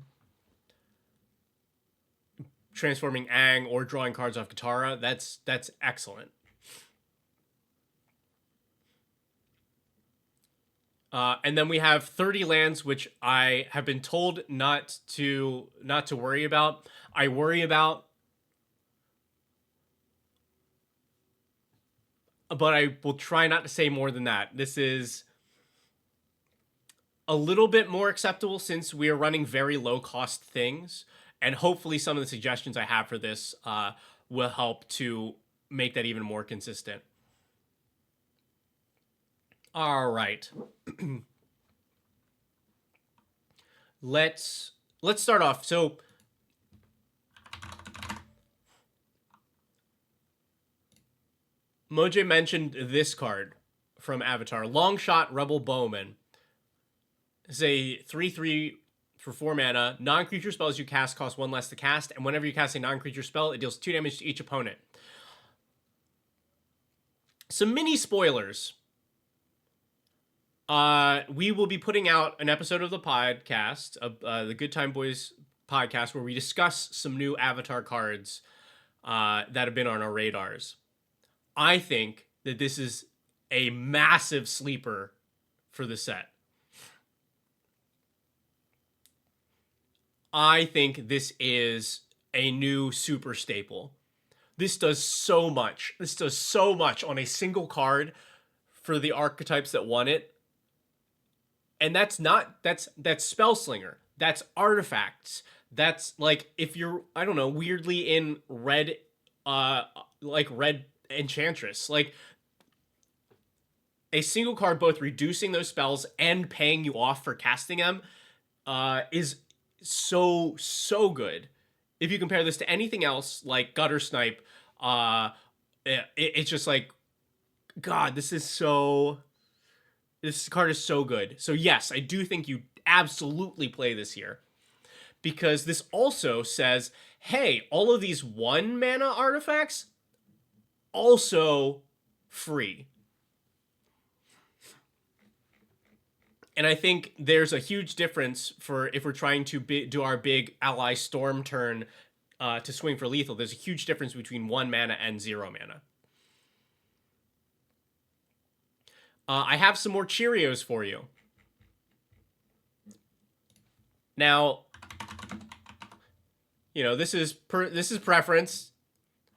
transforming Aang or drawing cards off Katara, that's excellent. And then we have 30 lands, which I have been told not to worry about. I worry about, but I will try not to say more than that. This is a little bit more acceptable since we are running very low-cost things, and hopefully some of the suggestions I have for this will help to make that even more consistent. All right. Let's start off. So Moj mentioned this card from Avatar, Longshot Rebel Bowman. It's a 3/3 for 4 mana. Non-creature spells you cast cost 1 less to cast, and whenever you cast a non-creature spell, it deals 2 damage to each opponent. Some mini spoilers. We will be putting out an episode of the podcast, the Good Time Boys podcast, where we discuss some new Avatar cards that have been on our radars. I think that this is a massive sleeper for the set. I think this is a new super staple. This does so much. This does so much on a single card for the archetypes that want it. And that's Spellslinger. That's artifacts. That's like if you're, I don't know, weirdly in red, like red Enchantress. Like a single card both reducing those spells and paying you off for casting them is so good. If you compare this to anything else like Gutter Snipe, it's just like, God, this card is so good. So yes, I do think you absolutely play this here, because this also says, hey, all of these 1 mana artifacts also free. And I think there's a huge difference for if we're trying to do our big ally storm turn to swing for lethal. There's a huge difference between 1 mana and 0 mana. I have some more Cheerios for you. Now, you know, this is preference.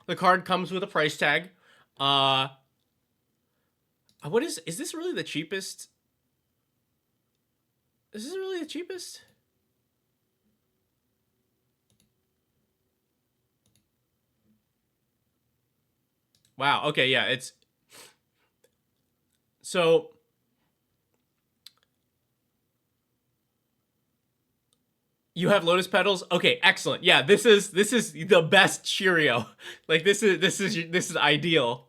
The card comes with a price tag. What is this really the cheapest? Is this really the cheapest? Wow, okay, yeah, it's... So... You have lotus petals? Okay, excellent. Yeah, this is the best Cheerio. Like, this is ideal.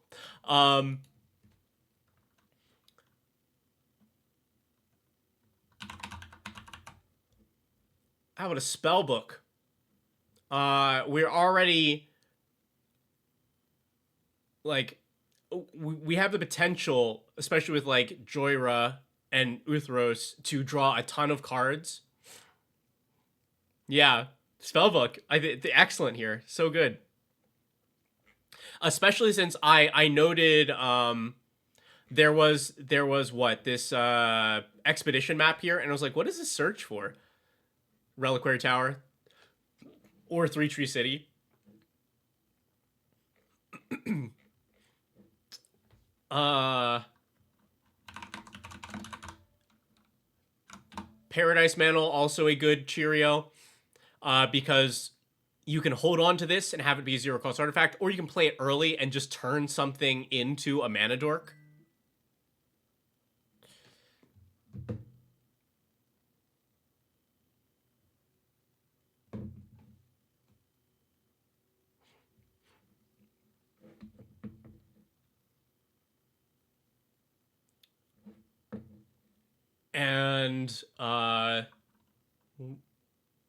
How about a spell book? We're already, like, we have the potential, especially with like Joyra and Uthros, to draw a ton of cards. Yeah, spellbook. I think excellent here. So good. Especially since I noted there was what, this expedition map here, and I was like, what is this search for? Reliquary Tower or Three Tree City. Paradise Mantle, also a good Cheerio, because you can hold on to this and have it be a 0-cost artifact, or you can play it early and just turn something into a mana dork. And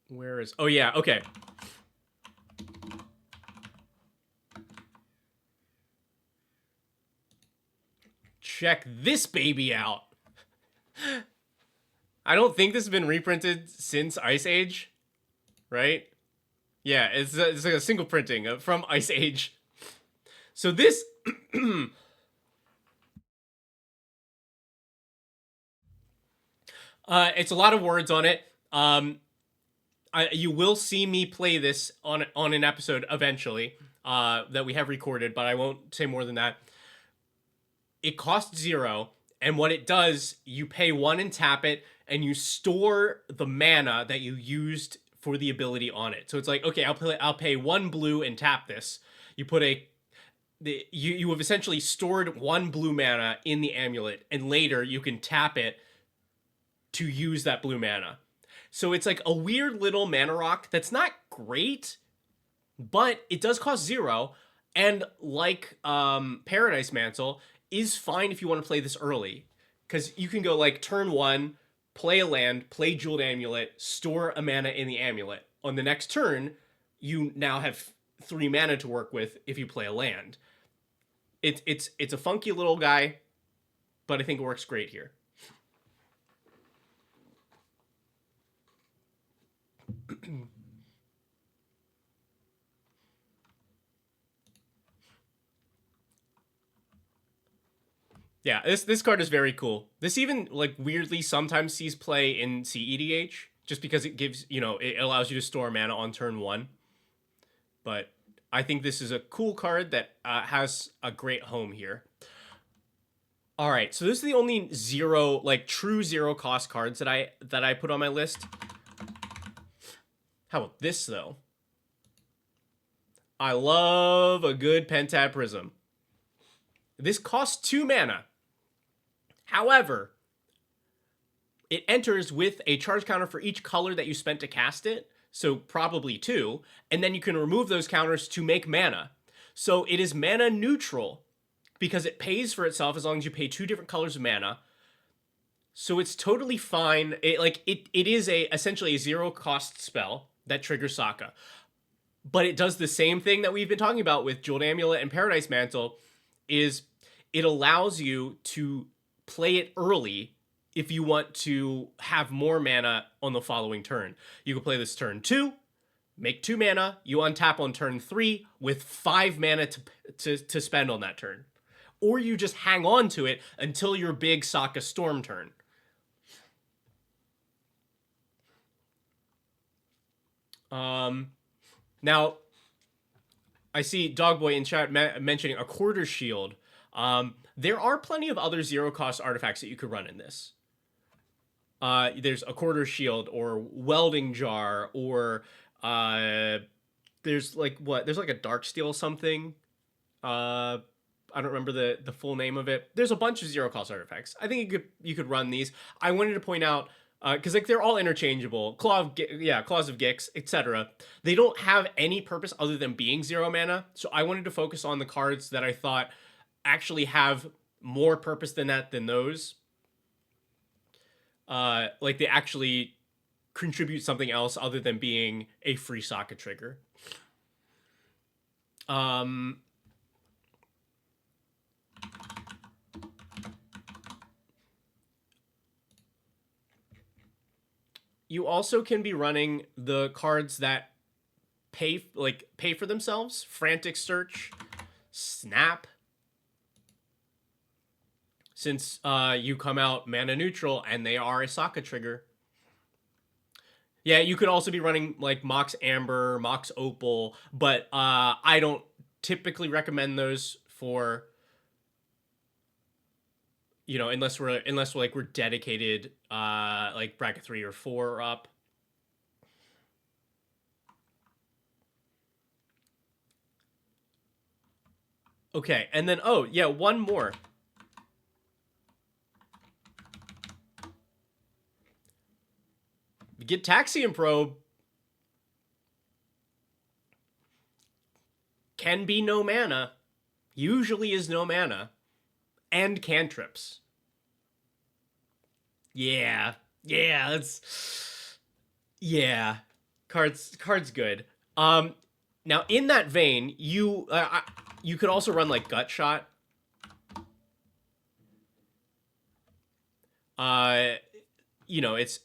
where is... Oh yeah, okay. Check this baby out. I don't think this has been reprinted since Ice Age, right? Yeah, it's like a single printing from Ice Age. So this... it's a lot of words on it. You will see me play this on an episode eventually that we have recorded, but I won't say more than that. It costs 0, and what it does, you pay 1 and tap it, and you store the mana that you used for the ability on it. So it's like, okay, I'll pay 1 blue and tap this. You put you have essentially stored 1 blue mana in the amulet, and later you can tap it to use that blue mana. So it's like a weird little mana rock that's not great, but it does cost 0, and like Paradise Mantle, is fine if you want to play this early, because you can go like turn 1, play a land, play Jeweled Amulet, store a mana in the amulet. On the next turn, you now have 3 mana to work with if you play a land. It's a funky little guy, but I think it works great here. Yeah, this card is very cool. This even, like, weirdly sometimes sees play in CEDH, just because it gives, you know, it allows you to store mana on turn 1. But I think this is a cool card that has a great home here. All right, so this is the only true 0-cost cards that I put on my list. How about this, though? I love a good Pentad Prism. This costs 2 mana. However, it enters with a charge counter for each color that you spent to cast it, so probably 2, and then you can remove those counters to make mana. So it is mana neutral because it pays for itself as long as you pay 2 different colors of mana. So it's totally fine. It is essentially a 0 cost spell that triggers Sokka. But it does the same thing that we've been talking about with Jeweled Amulet and Paradise Mantle, is it allows you to play it early if you want to have more mana on the following turn. You can play this turn 2, make 2 mana, you untap on turn 3 with 5 mana to spend on that turn. Or you just hang on to it until your big Sokka Storm turn. Now, I see Dogboy in chat mentioning a quarter shield. There are plenty of other 0 cost artifacts that you could run in this. There's a quarter shield or welding jar, or there's like a dark steel something. I don't remember the full name of it. There's a bunch of 0 cost artifacts. I think you could run these. I wanted to point out, because like they're all interchangeable. Claws of Gix, etc. They don't have any purpose other than being 0 mana. So I wanted to focus on the cards that I thought actually have more purpose than those. Like they actually contribute something else other than being a free Sokka trigger. You also can be running the cards that pay for themselves. Frantic Search, Snap. Since you come out mana neutral and they are a Sokka trigger. Yeah, you could also be running like Mox Amber, Mox Opal, but I don't typically recommend those for, unless we're dedicated like bracket 3 or 4 or up. Okay, and then one more. Get Taxium Probe. Can be no mana. Usually is no mana. And cantrips. Yeah. Card's good. Now in that vein, you could also run like Gut Shot. It's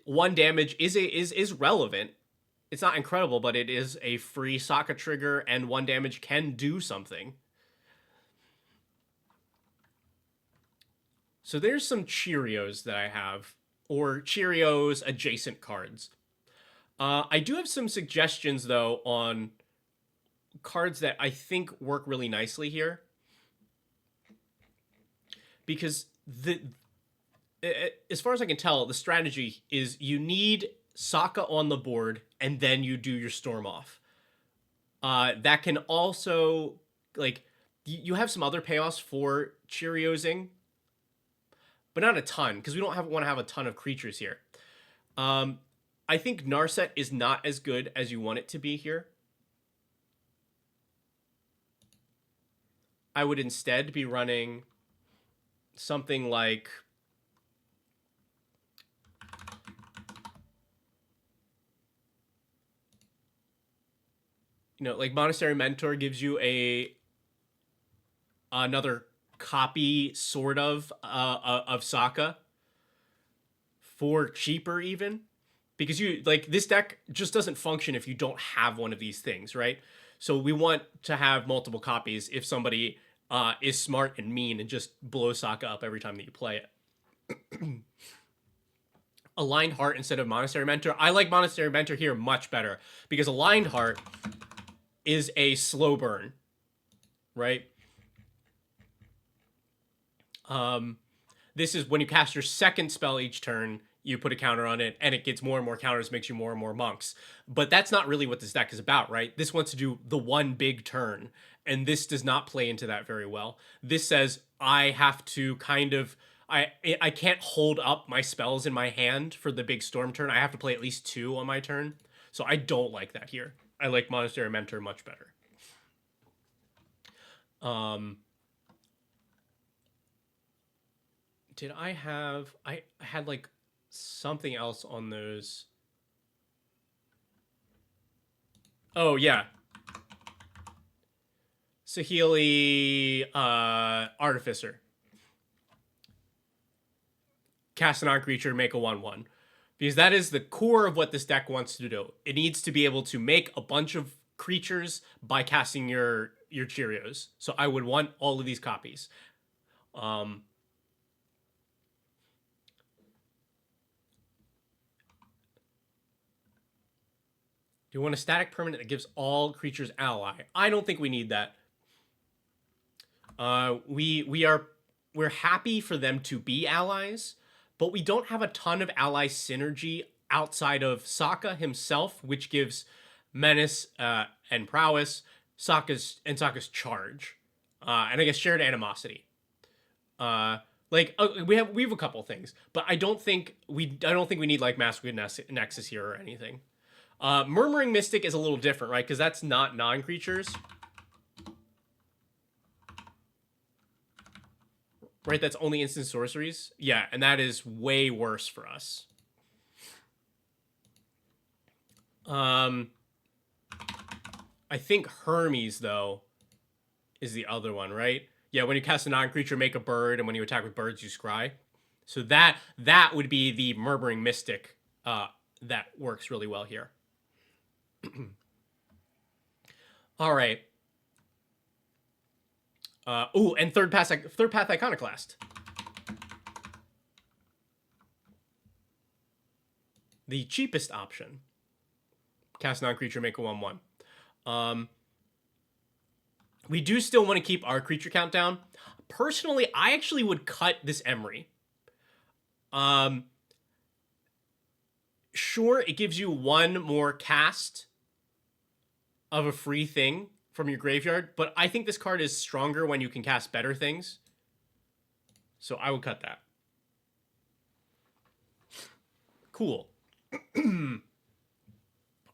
1 damage is relevant. It's not incredible, but it is a free Sokka trigger, and 1 damage can do something. So there's some Cheerios that I have, or Cheerios adjacent cards. I do have some suggestions, though, on cards that I think work really nicely here. Because as far as I can tell, the strategy is you need Sokka on the board, and then you do your Storm off. That can also, like, you have some other payoffs for Cheeriosing, but not a ton, because we don't want to have a ton of creatures here. I think Narset is not as good as you want it to be here. I would instead be running something like, like Monastery Mentor gives you another copy, sort of Sokka for cheaper even, because this deck just doesn't function if you don't have one of these things, right? So we want to have multiple copies if somebody is smart and mean and just blows Sokka up every time that you play it. Aligned Heart instead of Monastery Mentor. I like Monastery Mentor here much better, because Aligned Heart is a slow burn, right? This is when you cast your second spell each turn, you put a counter on it, and it gets more and more counters, makes you more and more monks. But that's not really what this deck is about, right? This wants to do the one big turn, and this does not play into that very well. This says I have to kind of I can't hold up my spells in my hand for the big storm turn. I have to play at least 2 on my turn. So I don't like that here. I like Monastery Mentor much better. Did I have... I had like something else on those. Oh, yeah. Saheeli Artificer. Cast a non-creature, make a 1/1. Because that is the core of what this deck wants to do. It needs to be able to make a bunch of creatures by casting your Cheerios. So I would want all of these copies. Do you want a static permanent that gives all creatures ally? I don't think we need that. We're happy for them to be allies, but we don't have a ton of ally synergy outside of Sokka himself, which gives menace and prowess, Sokka's charge, and I guess shared animosity. We have a couple things, but I don't think we need like Master Nexus here or anything. Murmuring Mystic is a little different, right? Because that's not non-creatures. Right, that's only instant sorceries. Yeah, and that is way worse for us. I think Hermes, though, is the other one, right? Yeah, when you cast a non-creature, make a bird, and when you attack with birds, you scry. So that would be the Murmuring Mystic that works really well here. All right. And third path Iconoclast. The cheapest option. Cast non-creature, make a 1/1. We do still want to keep our creature count down. Personally, I actually would cut this Emery. Sure, it gives you 1 more cast of a free thing from your graveyard, but I think this card is stronger when you can cast better things. So I would cut that. Cool.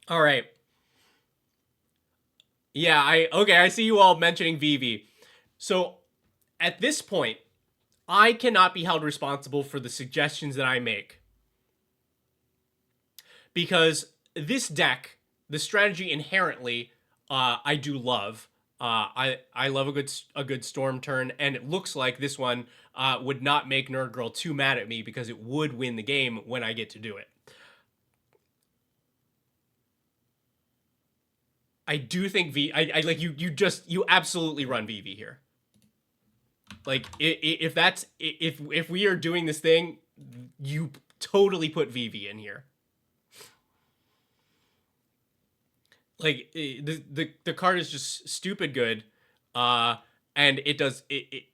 All right. Yeah, I see you all mentioning Vivi. So at this point, I cannot be held responsible for the suggestions that I make. Because this deck, the strategy inherently, I do love. I love a good storm turn, and it looks like this one would not make Nerd Girl too mad at me because it would win the game when I get to do it. I do think I like you absolutely run Vivi here. Like if we are doing this thing, you totally put Vivi in here. Like the card is just stupid good, and it does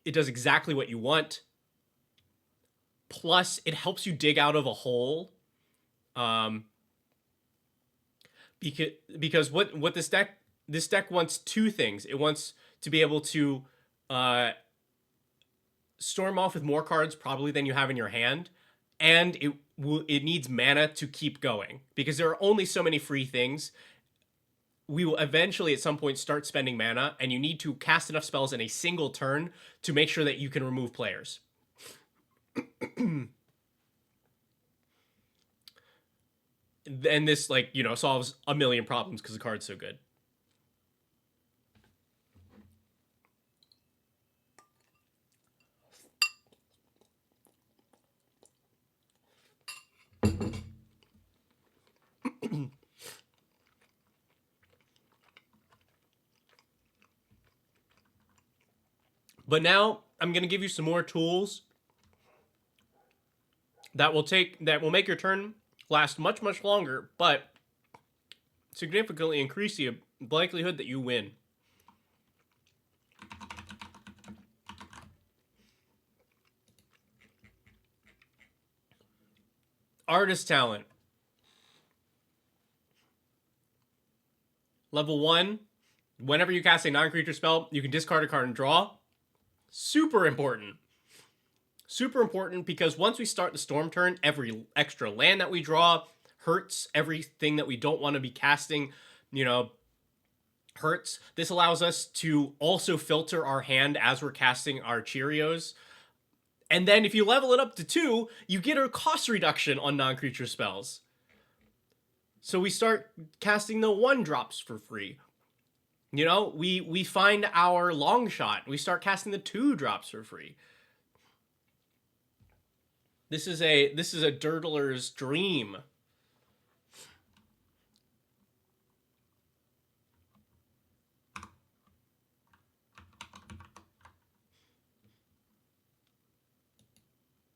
exactly what you want. Plus, it helps you dig out of a hole. Because what this deck wants 2 things. It wants to be able to storm off with more cards probably than you have in your hand, and it needs mana to keep going because there are only so many free things. We will eventually at some point start spending mana, and you need to cast enough spells in a single turn to make sure that you can remove players. And this, like, solves a million problems because the card's so good. But now I'm going to give you some more tools that will make your turn last much, much longer, but significantly increase the likelihood that you win. Artist talent. Level 1, whenever you cast a non-creature spell, you can discard a card and draw. Super important. Super important because once we start the storm turn, every extra land that we draw hurts. Everything that we don't want to be casting, hurts. This allows us to also filter our hand as we're casting our Cheerios. And then if you level it up to 2, you get a cost reduction on non-creature spells. So we start casting the 1-drops for free. We find our long shot. We start casting the 2-drops for free. This is a dirtler's dream.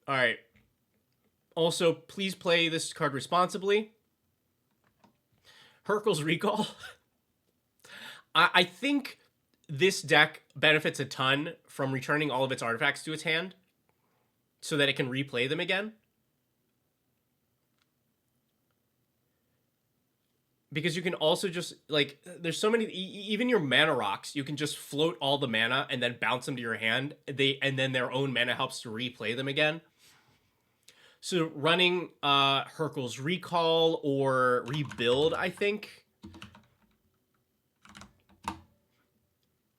All right. Also, please play this card responsibly. Hurkyl's Recall. I think this deck benefits a ton from returning all of its artifacts to its hand so that it can replay them again. Because you can also just, there's so many, even your mana rocks, you can just float all the mana and then bounce them to your hand. And then their own mana helps to replay them again. So running Hurkyl's Recall or Rebuild, I think.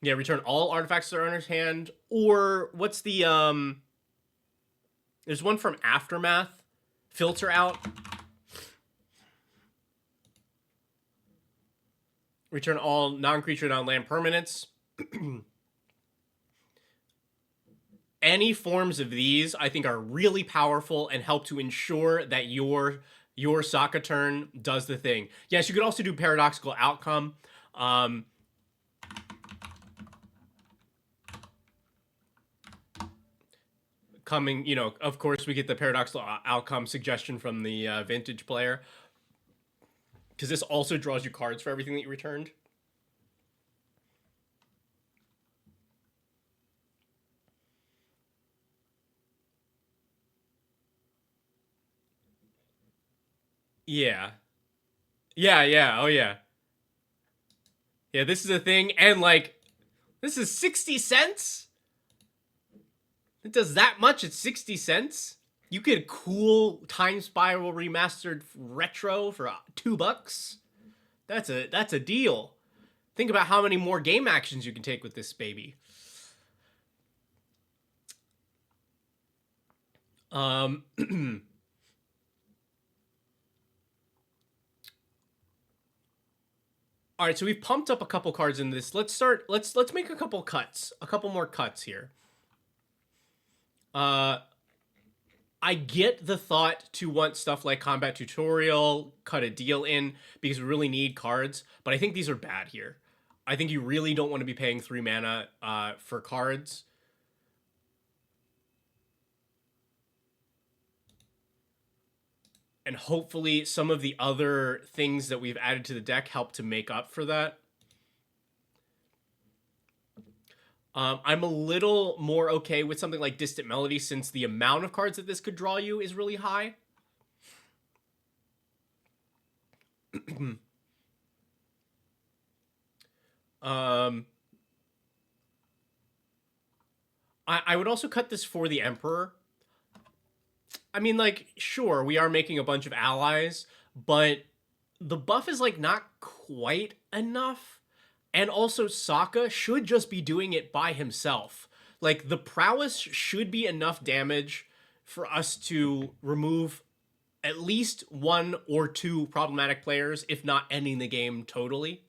Yeah, return all artifacts to their owner's hand. Or what's the there's one from Aftermath. Filter out. Return all non-creature, non-land permanents. Any forms of these, I think, are really powerful and help to ensure that your Sokka turn does the thing. Yes, you could also do Paradoxical Outcome. Coming, of course, we get the Paradoxical Outcome suggestion from the Vintage player. Because this also draws you cards for everything that you returned. Yeah. Yeah, oh yeah. Yeah, this is a thing, and this is 60 cents? It does that much at 60 cents? You get a cool Time Spiral Remastered Retro for $2. That's a deal. Think about how many more game actions you can take with this baby. All right, so we've pumped up a couple cards in this. Let's make a couple more cuts here. I get the thought to want stuff like Combat Tutorial, cut a deal in, because we really need cards, but I think these are bad here. I think you really don't want to be paying 3 mana for cards. And hopefully some of the other things that we've added to the deck help to make up for that. I'm a little more okay with something like Distant Melody since the amount of cards that this could draw you is really high. I would also cut this for the Emperor. I mean, sure, we are making a bunch of allies, but the buff is, not quite enough. And also, Sokka should just be doing it by himself. The prowess should be enough damage for us to remove at least 1 or 2 problematic players, if not ending the game totally.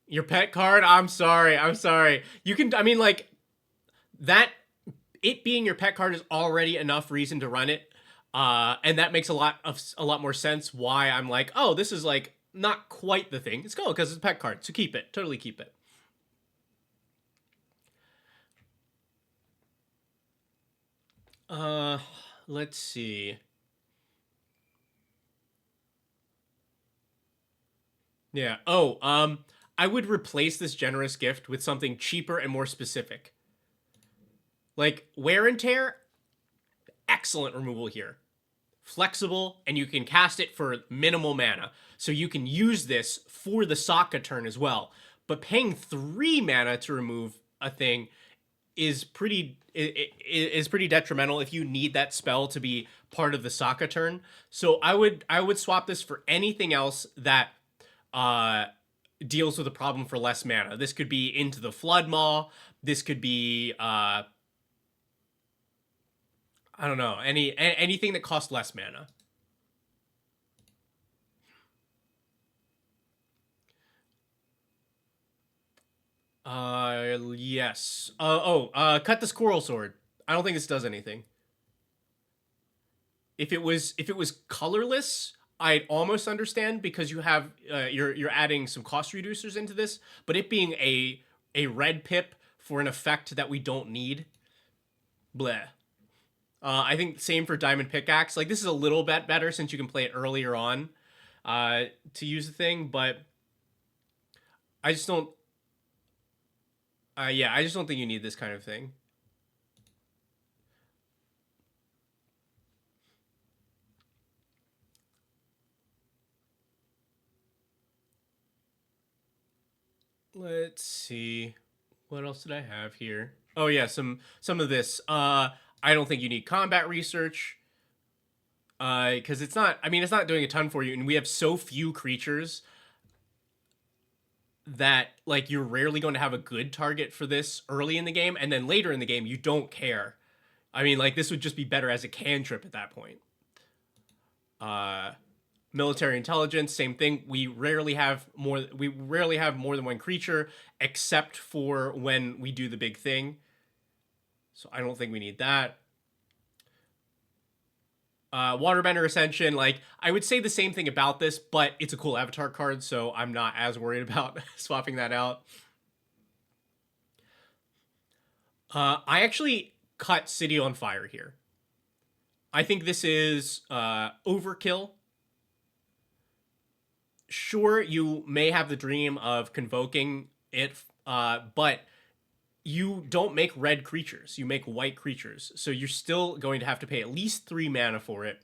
Your pet card? I'm sorry. You can, that, it being your pet card is already enough reason to run it. And that makes a lot more sense why I'm like, oh, this is not quite the thing. It's cool because it's a pet card. So keep it. Totally keep it. Let's see. Yeah. Oh, I would replace this generous gift with something cheaper and more specific. Like wear and tear, excellent removal here. Flexible, and you can cast it for minimal mana. So you can use this for the Sokka turn as well. But paying 3 mana to remove a thing is pretty detrimental if you need that spell to be part of the Sokka turn. So I would swap this for anything else that uh deals with a problem for less mana. This could be Into the Flood Maw. This could be I don't know, anything that costs less mana. Yes. Cut the Squirrel Sword. I don't think this does anything. If it was colorless, I'd almost understand because you have you're adding some cost reducers into this, but it being a red pip for an effect that we don't need, bleh. I think same for Diamond Pickaxe. Like this is a little bit better since you can play it earlier on to use the thing, but I just don't. Yeah, I just don't think you need this kind of thing. Let's see. What else did I have here? Oh yeah, some of this. I don't think you need combat research. Because it's not. I mean, it's not doing a ton for you, and we have so few creatures that like you're rarely going to have a good target for this early in the game, and then later in the game you don't care. I mean, like this would just be better as a cantrip at that point. Uh, Military intelligence, same thing. We rarely have more than one creature, except for when we do the big thing. So I don't think we need that. Waterbender Ascension, like I would say the same thing about this, but it's a cool avatar card, so I'm not as worried about swapping that out. I actually cut City on Fire here. I think this is overkill. Sure, you may have the dream of convoking it, but you don't make red creatures. You make white creatures. So you're still going to have to pay at least 3 mana for it.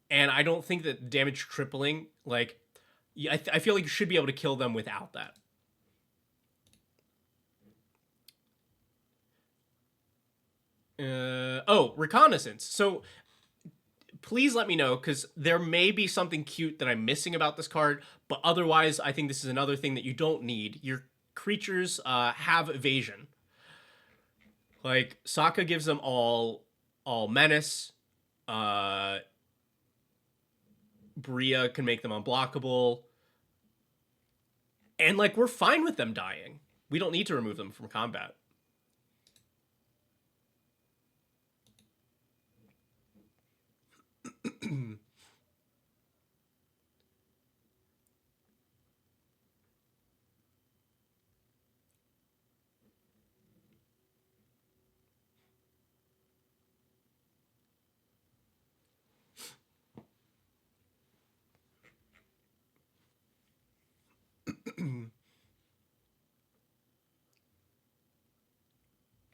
And I don't think that damage tripling, like, I feel like you should be able to kill them without that. Reconnaissance. So please let me know because there may be something cute that I'm missing about this card, but otherwise, I think this is another thing that you don't need. Your creatures have evasion. Like Sokka gives them all menace. Uh, Bria can make them unblockable, and like we're fine with them dying. We don't need to remove them from combat.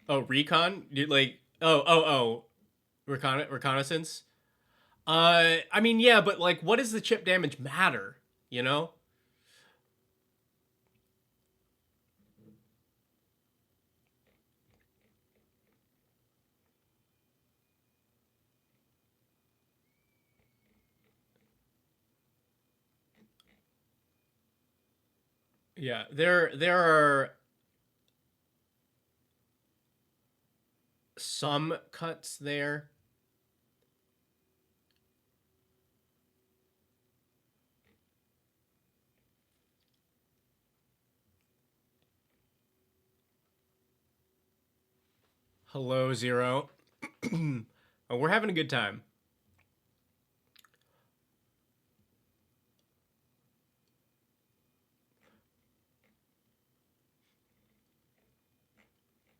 Oh, recon? You like reconnaissance? I mean, yeah, but like, what does the chip damage matter? You know? Yeah, there are some cuts there. Hello, Zero. Oh, we're having a good time.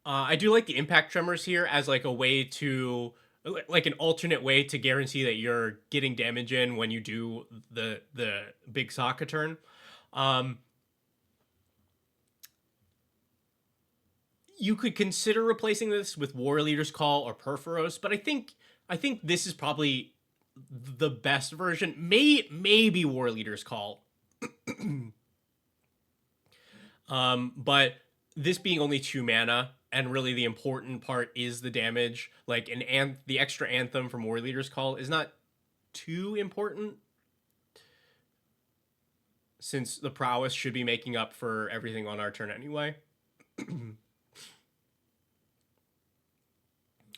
I do like the impact tremors here as like a way to like an alternate way to guarantee that you're getting damage in when you do the big Sokka turn. Um, you could consider replacing this with War Leader's Call or Perforos, but I think this is probably the best version. Maybe War Leader's Call. But this being only 2 mana, and really the important part is the damage. Like the extra anthem from War Leader's Call is not too important, since the prowess should be making up for everything on our turn anyway.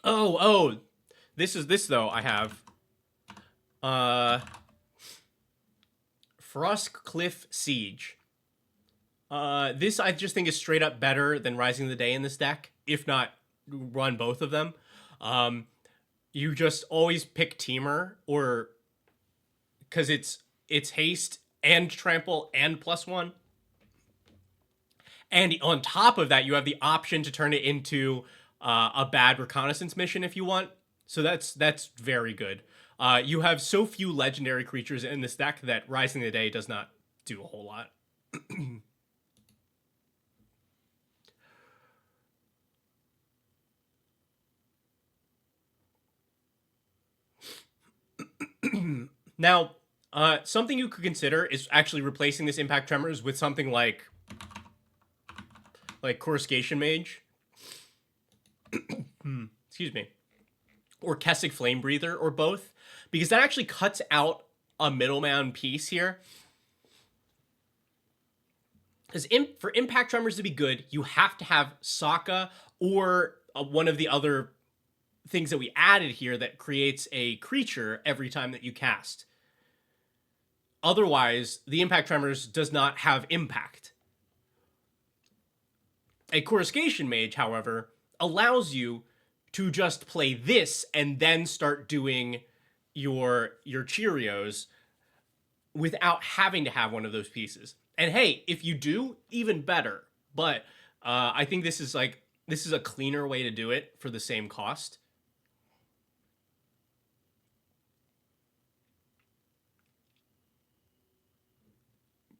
oh, this though I have Frost Cliff Siege. This I just think is straight up better than Rising the Day in this deck, if not run both of them. You just always pick Teamer, or because it's haste and trample and +1. And on top of that, you have the option to turn it into a bad reconnaissance mission if you want. So that's very good. You have so few legendary creatures in this deck that Rising the Day does not do a whole lot. Now, something you could consider is actually replacing this Impact Tremors with something like Coruscation Mage. Excuse me. Or Kessig Flame Breather, or both. Because that actually cuts out a middleman piece here. Because for Impact Tremors to be good, you have to have Sokka or one of the other things that we added here that creates a creature every time that you cast. Otherwise, the Impact Tremors does not have impact. A Coruscation Mage, however, allows you to just play this and then start doing your Cheerios without having to have one of those pieces. And hey, if you do, even better. But I think this is a cleaner way to do it for the same cost.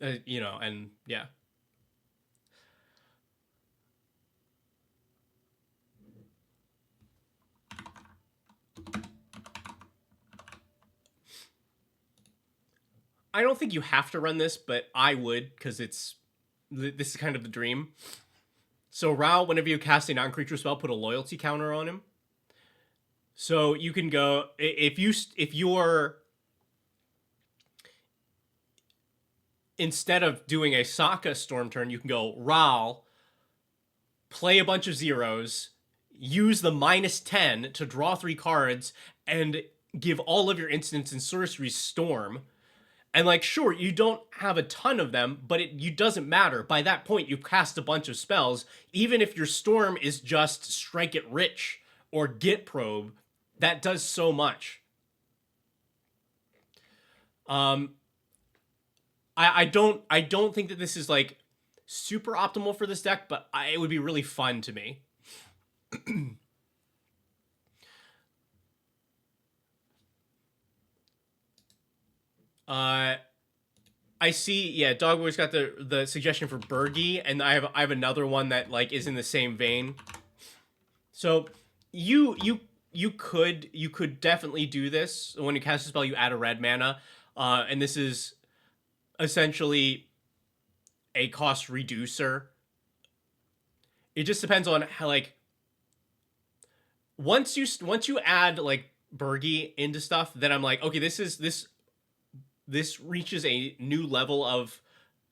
And yeah. I don't think you have to run this, but I would, because this is kind of the dream. So Rao, whenever you cast a non-creature spell, put a loyalty counter on him. So you can go, if you're instead of doing a Sokka Storm turn, you can go Rao, play a bunch of zeros, use the -10 to draw 3 cards, and give all of your instants and sorceries Storm. And sure, you don't have a ton of them, but it doesn't matter. By that point, you've cast a bunch of spells. Even if your Storm is just Strike It Rich or Git Probe, that does so much. I don't think that this is super optimal for this deck, but it would be really fun to me. I see. Yeah, Dogboy's got the suggestion for Bergie, and I have another one that is in the same vein. So you could definitely do this. When you cast a spell, you add a red mana, and this is essentially a cost reducer. It just depends on how once you add Bergie into stuff, then I'm okay, this reaches a new level of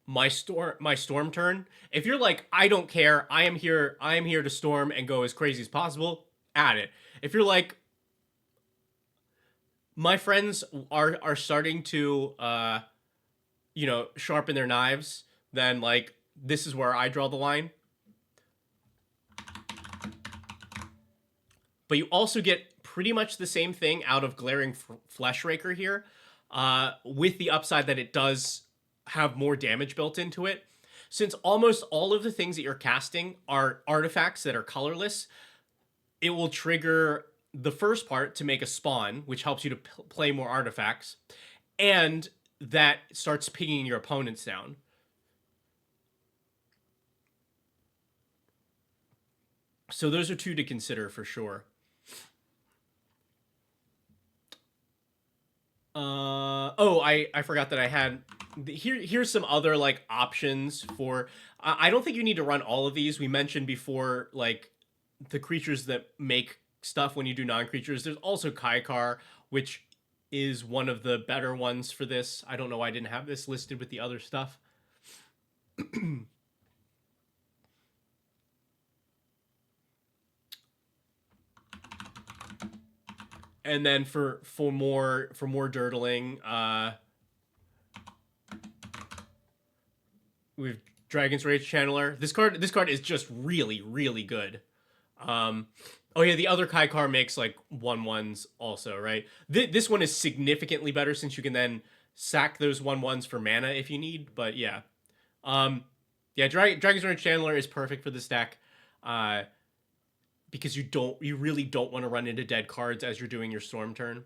my storm turn. If you're I don't care, I am here to storm and go as crazy as possible, add it. If you're my friends are starting to sharpen their knives, then this is where I draw the line. But you also get pretty much the same thing out of Glaring Fleshraker here, with the upside that it does have more damage built into it. Since almost all of the things that you're casting are artifacts that are colorless, it will trigger the first part to make a spawn, which helps you to play more artifacts, and that starts pinging your opponents down. So those are two to consider for sure. I forgot that I had here's some other like options for. I don't think you need to run all of these. We mentioned before like the creatures that make stuff when you do non-creatures. There's also Kaikar, which is one of the better ones for this. I don't know why I didn't have this listed with the other stuff. And then for more dirtling, we have Dragon's Rage Channeler. This card is just really good. Oh yeah, the other Kaikar makes like 1/1s also, right? This one is significantly better since you can then sack those 1/1s for mana if you need. But yeah, yeah, Dragon's Rage Channeler is perfect for this deck, because you really don't want to run into dead cards as you're doing your Storm turn.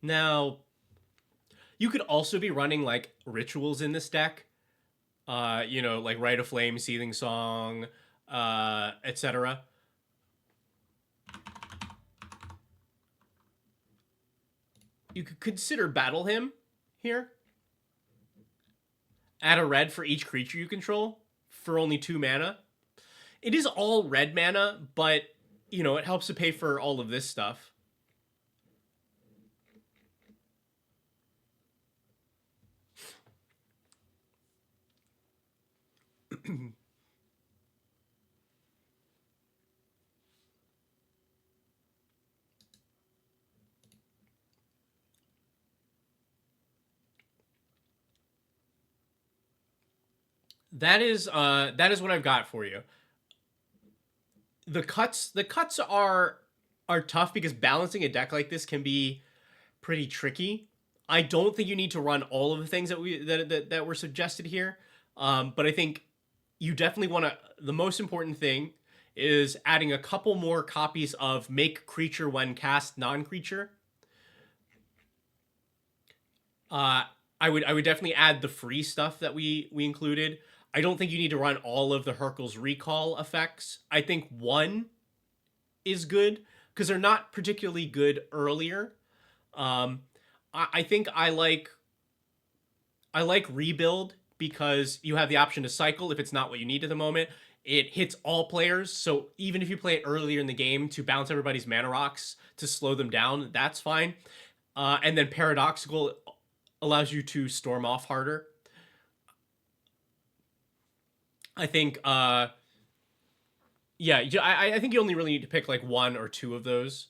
Now, you could also be running like rituals in this deck. Like Rite of Flame, Seething Song, etc. You could consider Battle Hymn here. Add a red for each creature you control for only 2 mana. It is all red mana, but it helps to pay for all of this stuff. That is what I've got for you. The cuts are tough because balancing a deck like this can be pretty tricky. I don't think you need to run all of the things that were suggested here, but I think you definitely want to. The most important thing is adding a couple more copies of Make Creature when cast non-creature. I would definitely add the free stuff that we included. I don't think you need to run all of the Hercule's recall effects. I think one is good because they're not particularly good earlier. I think I like rebuild because you have the option to cycle if it's not what you need at the moment. It hits all players, so even if you play it earlier in the game to bounce everybody's mana rocks to slow them down, that's fine. And then Paradoxical allows you to storm off harder. I think, yeah, I think you only really need to pick like 1 or 2 of those.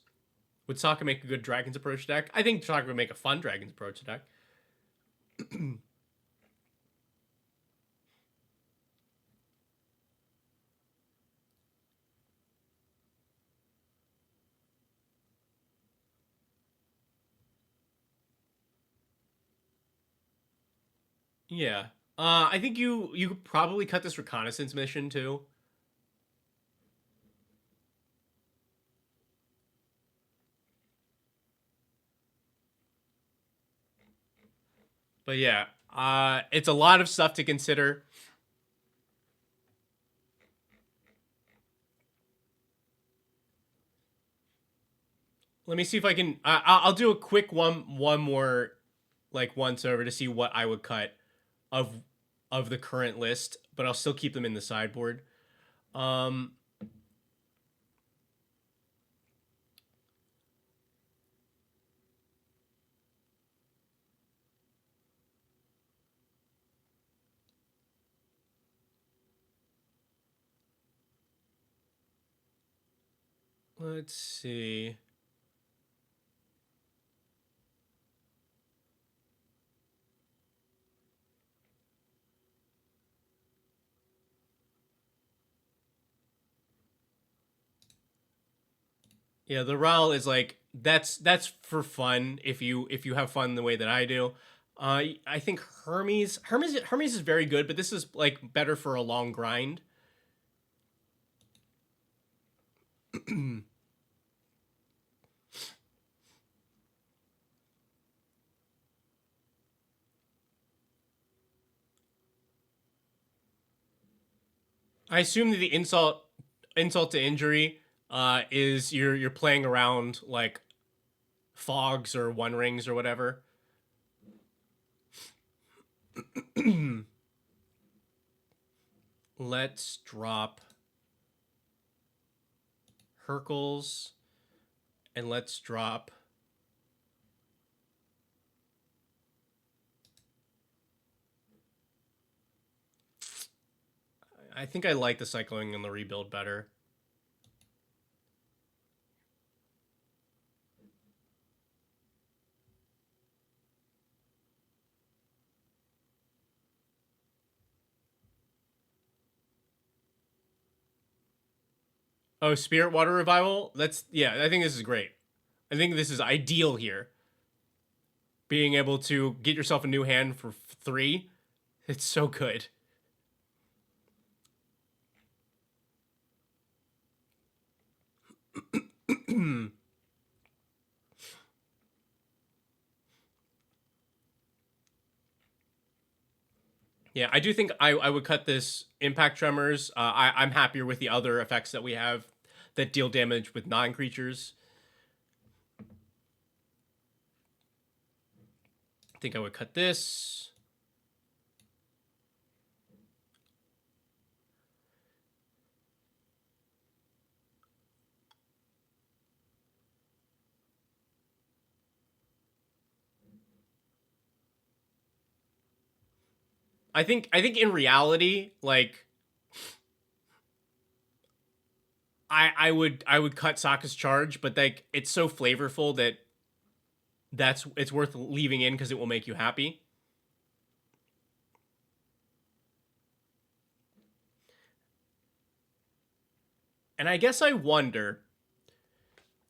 Would Sokka make a good Dragon's Approach deck? I think Sokka would make a fun Dragon's Approach deck. Yeah. I think you could probably cut this reconnaissance mission too. But yeah, it's a lot of stuff to consider. Let me see if I can. I'll do a quick one more, like once over to see what I would cut of the current list, but I'll still keep them in the sideboard. Let's see. Yeah, the RAL is like that's for fun if you have fun the way that I do. I think Hermes is very good, but this is like better for a long grind. I assume that the insult to injury is you're playing around like fogs or one rings or whatever. Let's drop Hercules and let's drop I think I like the cycling and the rebuild better. Oh, Spirit Water Revival? Yeah, I think this is great. I think this is ideal here. Being able to get yourself a new hand for 3, it's so good. Yeah, I do think I would cut this Impact Tremors. I'm happier with the other effects that we have that deal damage with non-creatures. I think I would cut this. I think in reality, like I would cut Sokka's charge, but like it's so flavorful that it's worth leaving in because it will make you happy. And I guess I wonder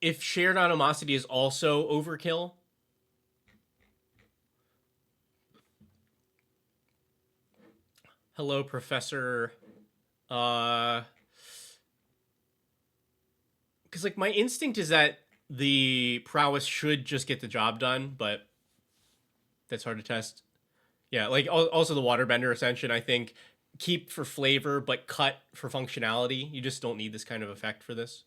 if shared animosity is also overkill. Hello, Professor. Because like my instinct is that the prowess should just get the job done, but that's hard to test. Yeah, like also the Waterbender Ascension, I think keep for flavor but cut for functionality. You just don't need this kind of effect for this.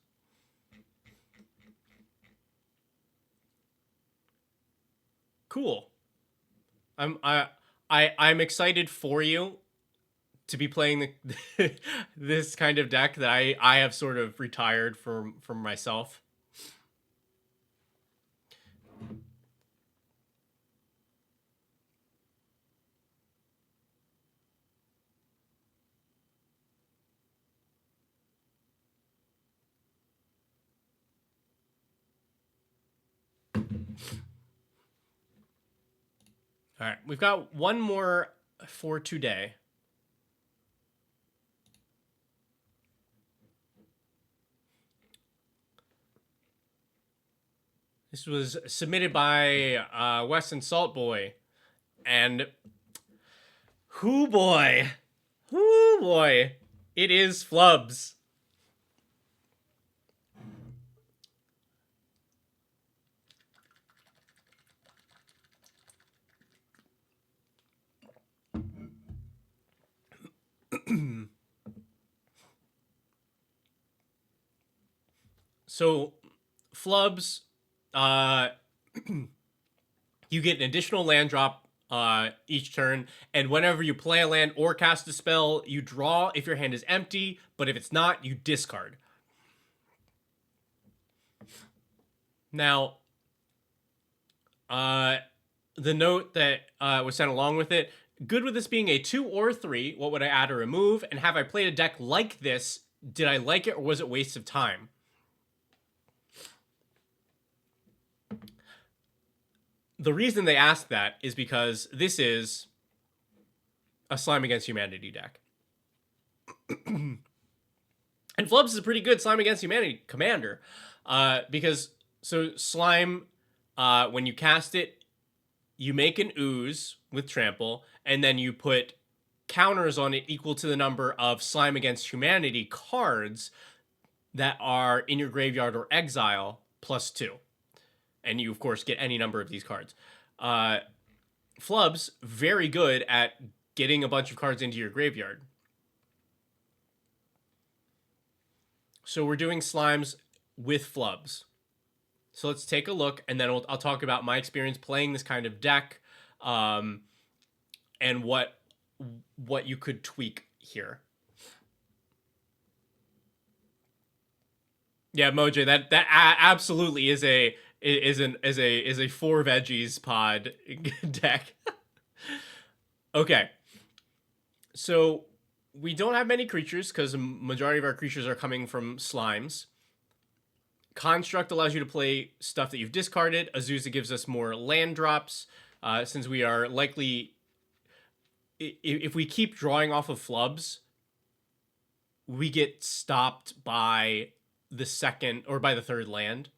Cool. I'm excited for you to be playing this kind of deck that I have sort of retired from myself. All right, we've got one more for today. This was submitted by Wes and Saltboy, and whoo boy, it is Flubs. So, Flubs, you get an additional land drop each turn, and whenever you play a land or cast a spell, you draw if your hand is empty, but if it's not, you discard. Now, the note that was sent along with it, good with this being a 2 or 3, what would I add or remove? And have I played a deck like this? Did I like it or was it a waste of time? The reason they ask that is because this is a Slime Against Humanity deck. And Flubs is a pretty good Slime Against Humanity commander. Because, so Slime, when you cast it, you make an ooze with trample, and then you put counters on it equal to the number of Slime Against Humanity cards that are in your graveyard or exile +2. And you, of course, get any number of these cards. Flubs, very good at getting a bunch of cards into your graveyard. So we're doing slimes with flubs. So let's take a look, and then I'll talk about my experience playing this kind of deck, and what you could tweak here. Yeah, Moj, that absolutely is a four veggies pod deck. Okay, so we don't have many creatures because the majority of our creatures are coming from slimes. Construct allows you to play stuff that you've discarded. Azusa gives us more land drops, since we are likely, if we keep drawing off of flubs, we get stopped by the second or by the third land.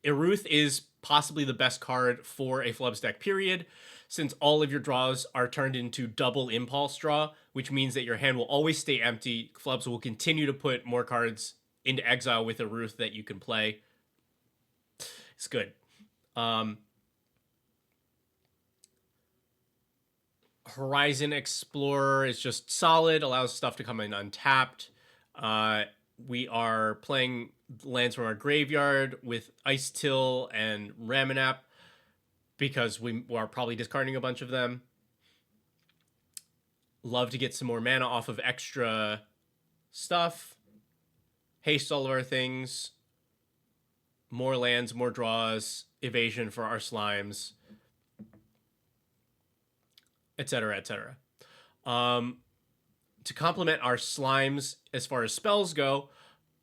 Iruth is possibly the best card for a flubs deck, period, since all of your draws are turned into double impulse draw, which means that your hand will always stay empty. Flubs will continue to put more cards into exile with Iruth that you can play. It's good. Horizon Explorer is just solid, allows stuff to come in untapped. We are playing lands from our graveyard with Ice Till and Ramanap because we are probably discarding a bunch of them. Love to get some more mana off of extra stuff. Haste all of our things. More lands, more draws, evasion for our slimes, etc., etc. To complement our slimes as far as spells go,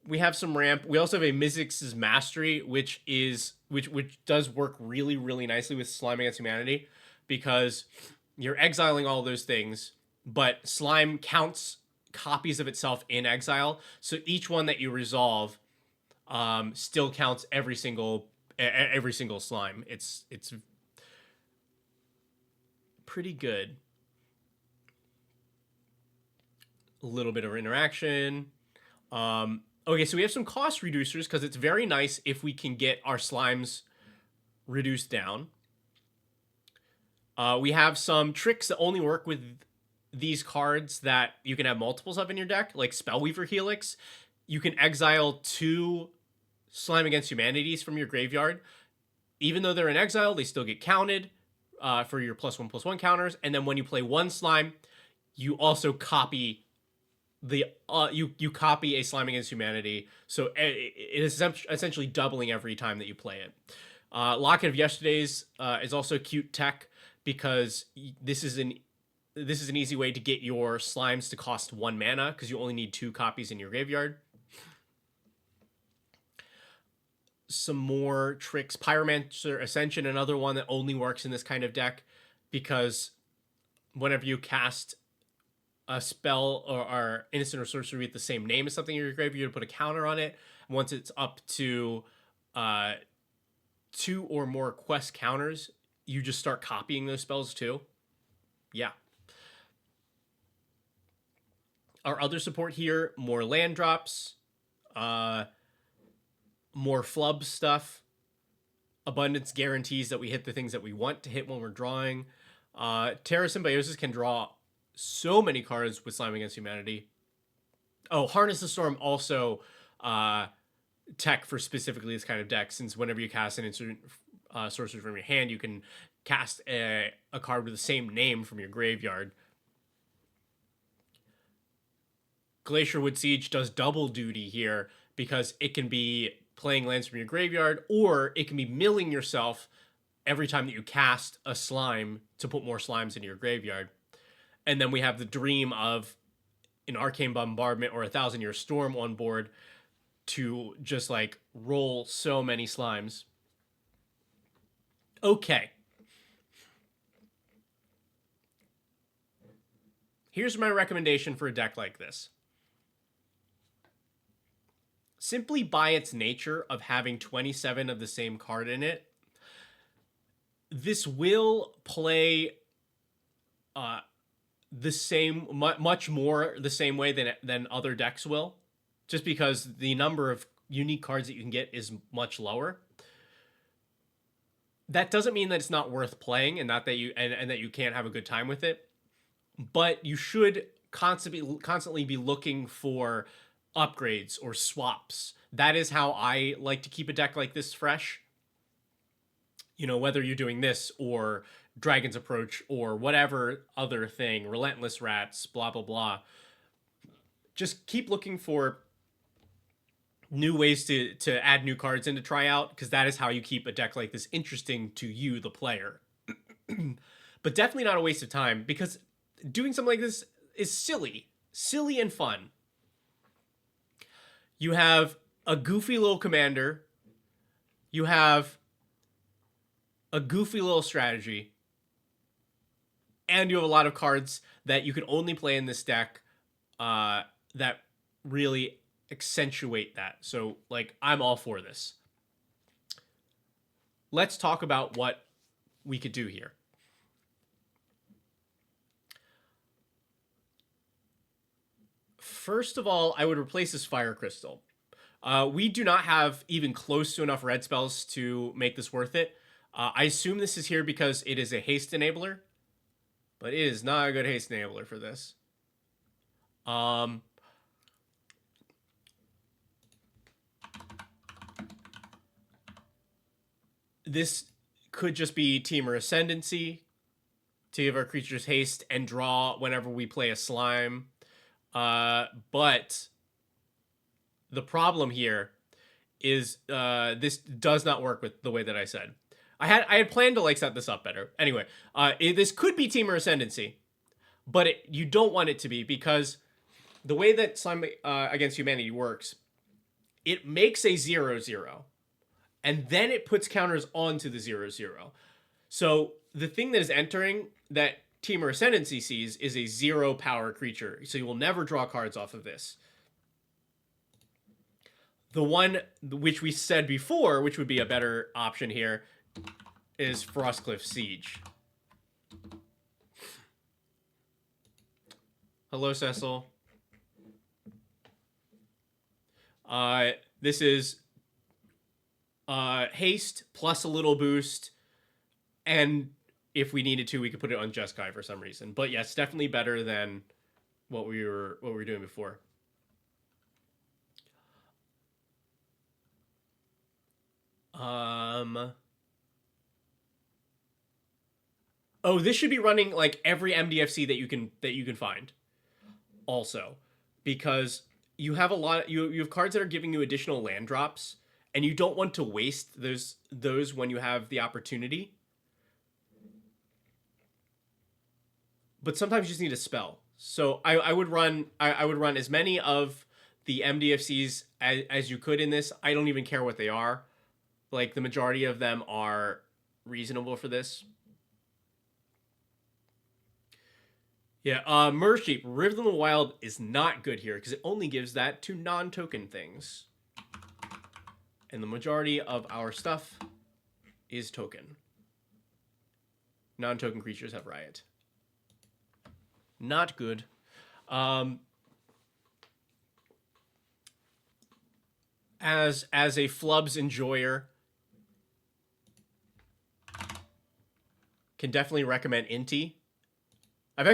we have some ramp. We also have a Mizzix's Mastery, which does work really, really nicely with Slime Against Humanity, because you're exiling all those things, but slime counts copies of itself in exile. So each one that you resolve still counts every single slime. It's pretty good. A little bit of interaction. Okay, so we have some cost reducers because it's very nice if we can get our slimes reduced down. We have some tricks that only work with these cards that you can have multiples of in your deck, like Spellweaver Helix. You can exile 2 Slime Against Humanities from your graveyard. Even though they're in exile, they still get counted for your +1/+1 counters. And then when you play 1 slime, you also copy you copy a Slime Against Humanity, so it is essentially doubling every time that you play it. Locket of Yesterdays is also cute tech because this is an easy way to get your slimes to cost 1 mana because you only need 2 copies in your graveyard. Some more tricks. Pyromancer Ascension, another one that only works in this kind of deck because whenever you cast a spell or instant or sorcery with the same name as something in your graveyard, you put a counter on it. Once it's up to 2 or more quest counters, you just start copying those spells too. Yeah. Our other support here, more land drops, more flub stuff, abundance guarantees that we hit the things that we want to hit when we're drawing. Terra Symbiosis can draw so many cards with Slime Against Humanity. Oh, Harness the Storm also tech for specifically this kind of deck, since whenever you cast an instant sorcery from your hand, you can cast a card with the same name from your graveyard. Glacierwood Siege does double duty here because it can be playing lands from your graveyard, or it can be milling yourself every time that you cast a slime to put more slimes into your graveyard. And then we have the dream of an Arcane Bombardment or a 1,000-Year Storm on board to just like roll so many slimes. Okay. Here's my recommendation for a deck like this. Simply by its nature of having 27 of the same card in it, this will play the same, much more the same way than other decks will, just because the number of unique cards that you can get is much lower. That doesn't mean that it's not worth playing, and not that you and that you can't have a good time with it. But you should constantly be looking for upgrades or swaps. That is how I like to keep a deck like this fresh. You know, whether you're doing this or Dragon's Approach or whatever other thing, Relentless Rats, blah blah blah. Just keep looking for new ways to add new cards in to try out, because that is how you keep a deck like this interesting to you, the player. But definitely not a waste of time, because doing something like this is silly and fun. You have a goofy little commander, you have a goofy little strategy, and you have a lot of cards that you can only play in this deck that really accentuate that. So, like, I'm all for this. Let's talk about what we could do here. First of all, I would replace this Fire Crystal. We do not have even close to enough red spells to make this worth it. I assume this is here because it is a haste enabler, but it is not a good haste enabler for this. This could just be Temur Ascendancy to give our creatures haste and draw whenever we play a slime. But the problem here is this does not work with the way that I said. I had planned to like set this up better. Anyway, this could be Temur Ascendancy, but you don't want it to be, because the way that Slime Against Humanity works, it makes a 0/0, and then it puts counters onto the 0/0. So the thing that is entering that Temur Ascendancy sees is a 0 power creature, so you will never draw cards off of this. The one which we said before, which would be a better option here, is Frostcliff Siege. Hello, Cecil. This is haste plus a little boost, and if we needed to, we could put it on Jeskai for some reason. But yes, definitely better than what we were doing before. Oh, this should be running like every MDFC that you can find. Also, because you have a lot, you have cards that are giving you additional land drops, and you don't want to waste those when you have the opportunity. But sometimes you just need a spell. So I would run as many of the MDFCs as you could in this. I don't even care what they are. Like, the majority of them are reasonable for this. Yeah, Mersheep, Rift in the Wild is not good here because it only gives that to non-token things. And the majority of our stuff is token. Non-token creatures have Riot. Not good. As a Flubs enjoyer, can definitely recommend Inti. I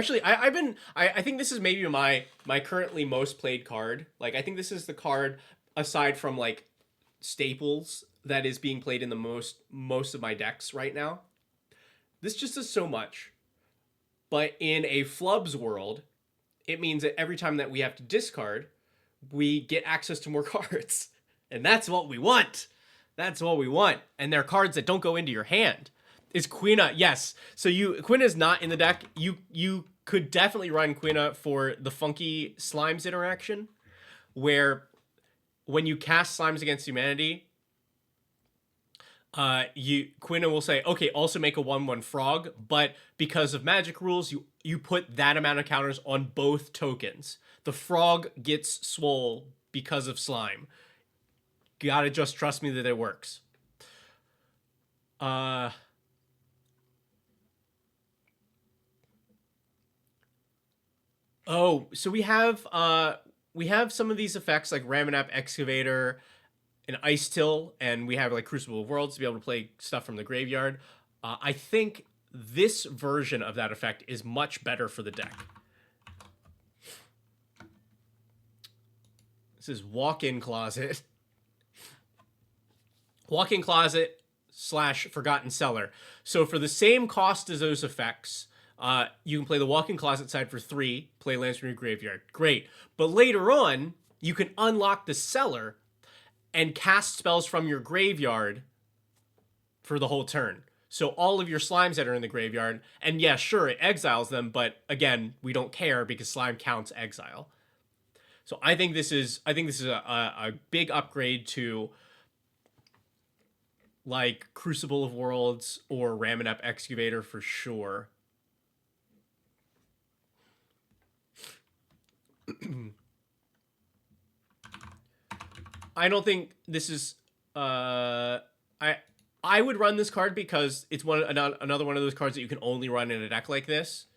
think this is maybe my currently most played card. Like, I think this is the card, aside from like staples, that is being played in the most of my decks right now. This just does so much. But in a Flubs world, it means that every time that we have to discard, we get access to more cards. And that's what we want. That's what we want. And they're cards that don't go into your hand. Is Quina, yes. So Quina's not in the deck. You could definitely run Quina for the funky Slimes interaction, where when you cast Slimes Against Humanity, Quina will say, okay, also make a 1/1 frog, but because of magic rules, you put that amount of counters on both tokens. The frog gets swole because of slime. You gotta just trust me that it works. Oh, so we have some of these effects like Ramanap Excavator and Ice Till, and we have like Crucible of Worlds to be able to play stuff from the graveyard. I think this version of that effect is much better for the deck. This is Walk-in Closet. Walk-in Closet / Forgotten Cellar. So for the same cost as those effects, you can play the Walk-in Closet side for 3, play lands from your graveyard. Great. But later on, you can unlock the Cellar and cast spells from your graveyard for the whole turn. So all of your slimes that are in the graveyard, and yeah, sure, it exiles them, but again, we don't care because slime counts exile. So I think this is a big upgrade to like Crucible of Worlds or Ramanap Excavator for sure. I don't think this is I would run this card because it's another one of those cards that you can only run in a deck like this.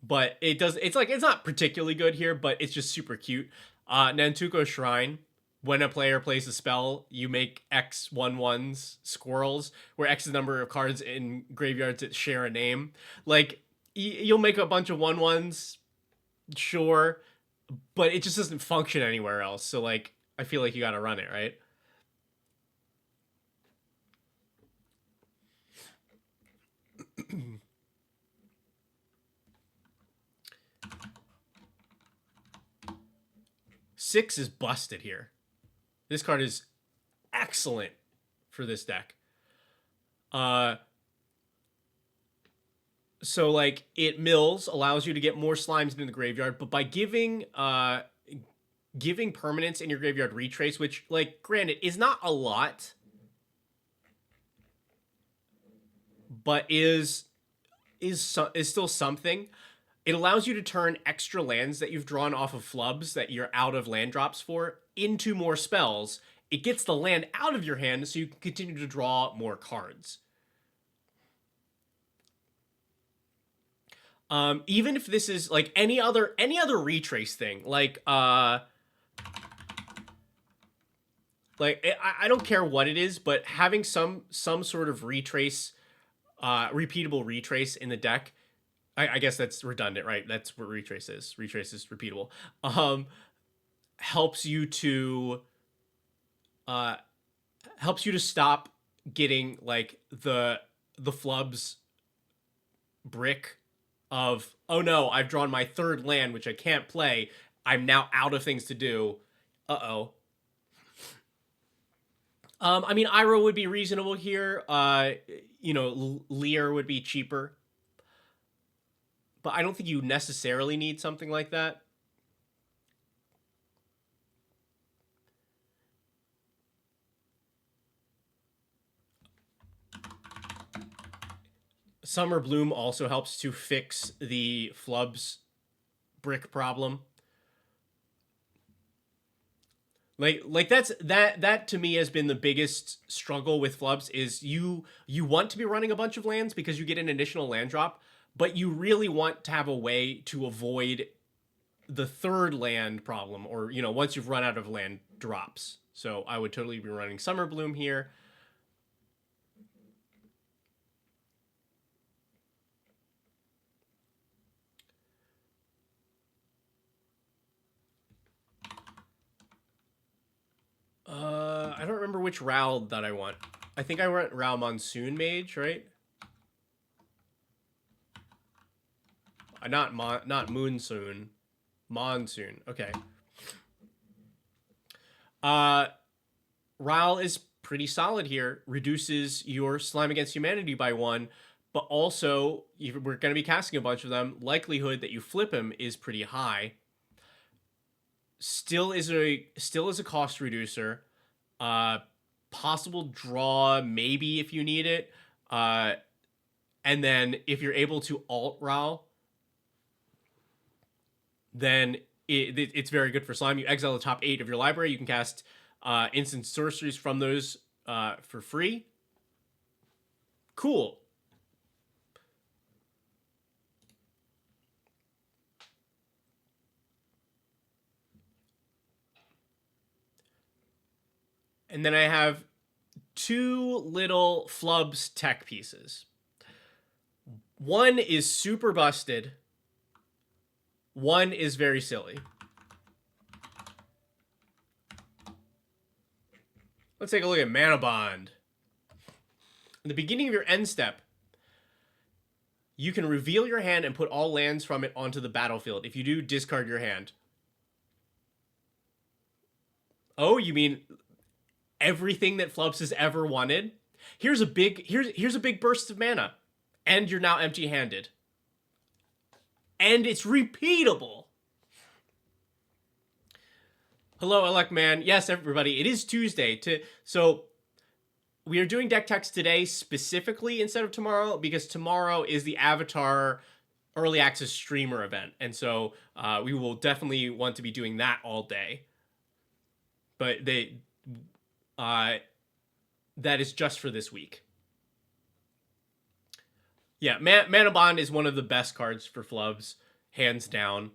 But it's not particularly good here, but it's just super cute. Nantuko Shrine. When a player plays a spell, you make X 1/1s squirrels, where X is the number of cards in graveyards that share a name. Like, you'll make a bunch of 1/1s, sure, but it just doesn't function anywhere else. So, like, I feel like you gotta run it, right? Six is busted here. This card is excellent for this deck. So like it mills allows you to get more slimes into the graveyard, but by giving permanents in your graveyard retrace, which like granted is not a lot, but is still something. It allows you to turn extra lands that you've drawn off of flubs that you're out of land drops for into more spells. It gets the land out of your hand so you can continue to draw more cards. Even if this is like any other retrace thing, like I don't care what it is, but having some sort of retrace, repeatable retrace in the deck, I guess that's redundant, right? That's what retrace is. Retrace is repeatable. Helps you to stop getting like the flubs brick of, oh no, I've drawn my third land which I can't play. I'm now out of things to do. Uh-oh. I mean, Iroh would be reasonable here. Lear would be cheaper. But I don't think you necessarily need something like that. Summer Bloom also helps to fix the flubs brick problem. Like that to me has been the biggest struggle with flubs is you want to be running a bunch of lands because you get an additional land drop, but you really want to have a way to avoid the third land problem, or once you've run out of land drops. So I would totally be running Summer Bloom here. I don't remember which Ral that I want. I think I went Ral Monsoon Mage, right? Not Moonsoon. Monsoon. Okay. Ral is pretty solid here. Reduces your Slime Against Humanity by 1, but also we're going to be casting a bunch of them. Likelihood that you flip him is pretty high. Still is a cost reducer. Possible draw maybe if you need it. And then if you're able to alt Ral, then it's very good for slime. You exile the top 8 of your library. You can cast instant sorceries from those for free. Cool. And then I have two little Flubs tech pieces. One is super busted. One is very silly. Let's take a look at Mana Bond. In the beginning of your end step, you can reveal your hand and put all lands from it onto the battlefield. If you do, discard your hand. Oh, you mean everything that Flubs has ever wanted? Here's a big burst of mana, and you're now empty-handed. And it's repeatable. Hello, Elect Man. Yes, everybody, it is Tuesday. So we are doing deck techs today specifically instead of tomorrow because tomorrow is the Avatar early access streamer event. And so we will definitely want to be doing that all day. But that is just for this week. Yeah, Mana Bond is one of the best cards for Flubs, hands down.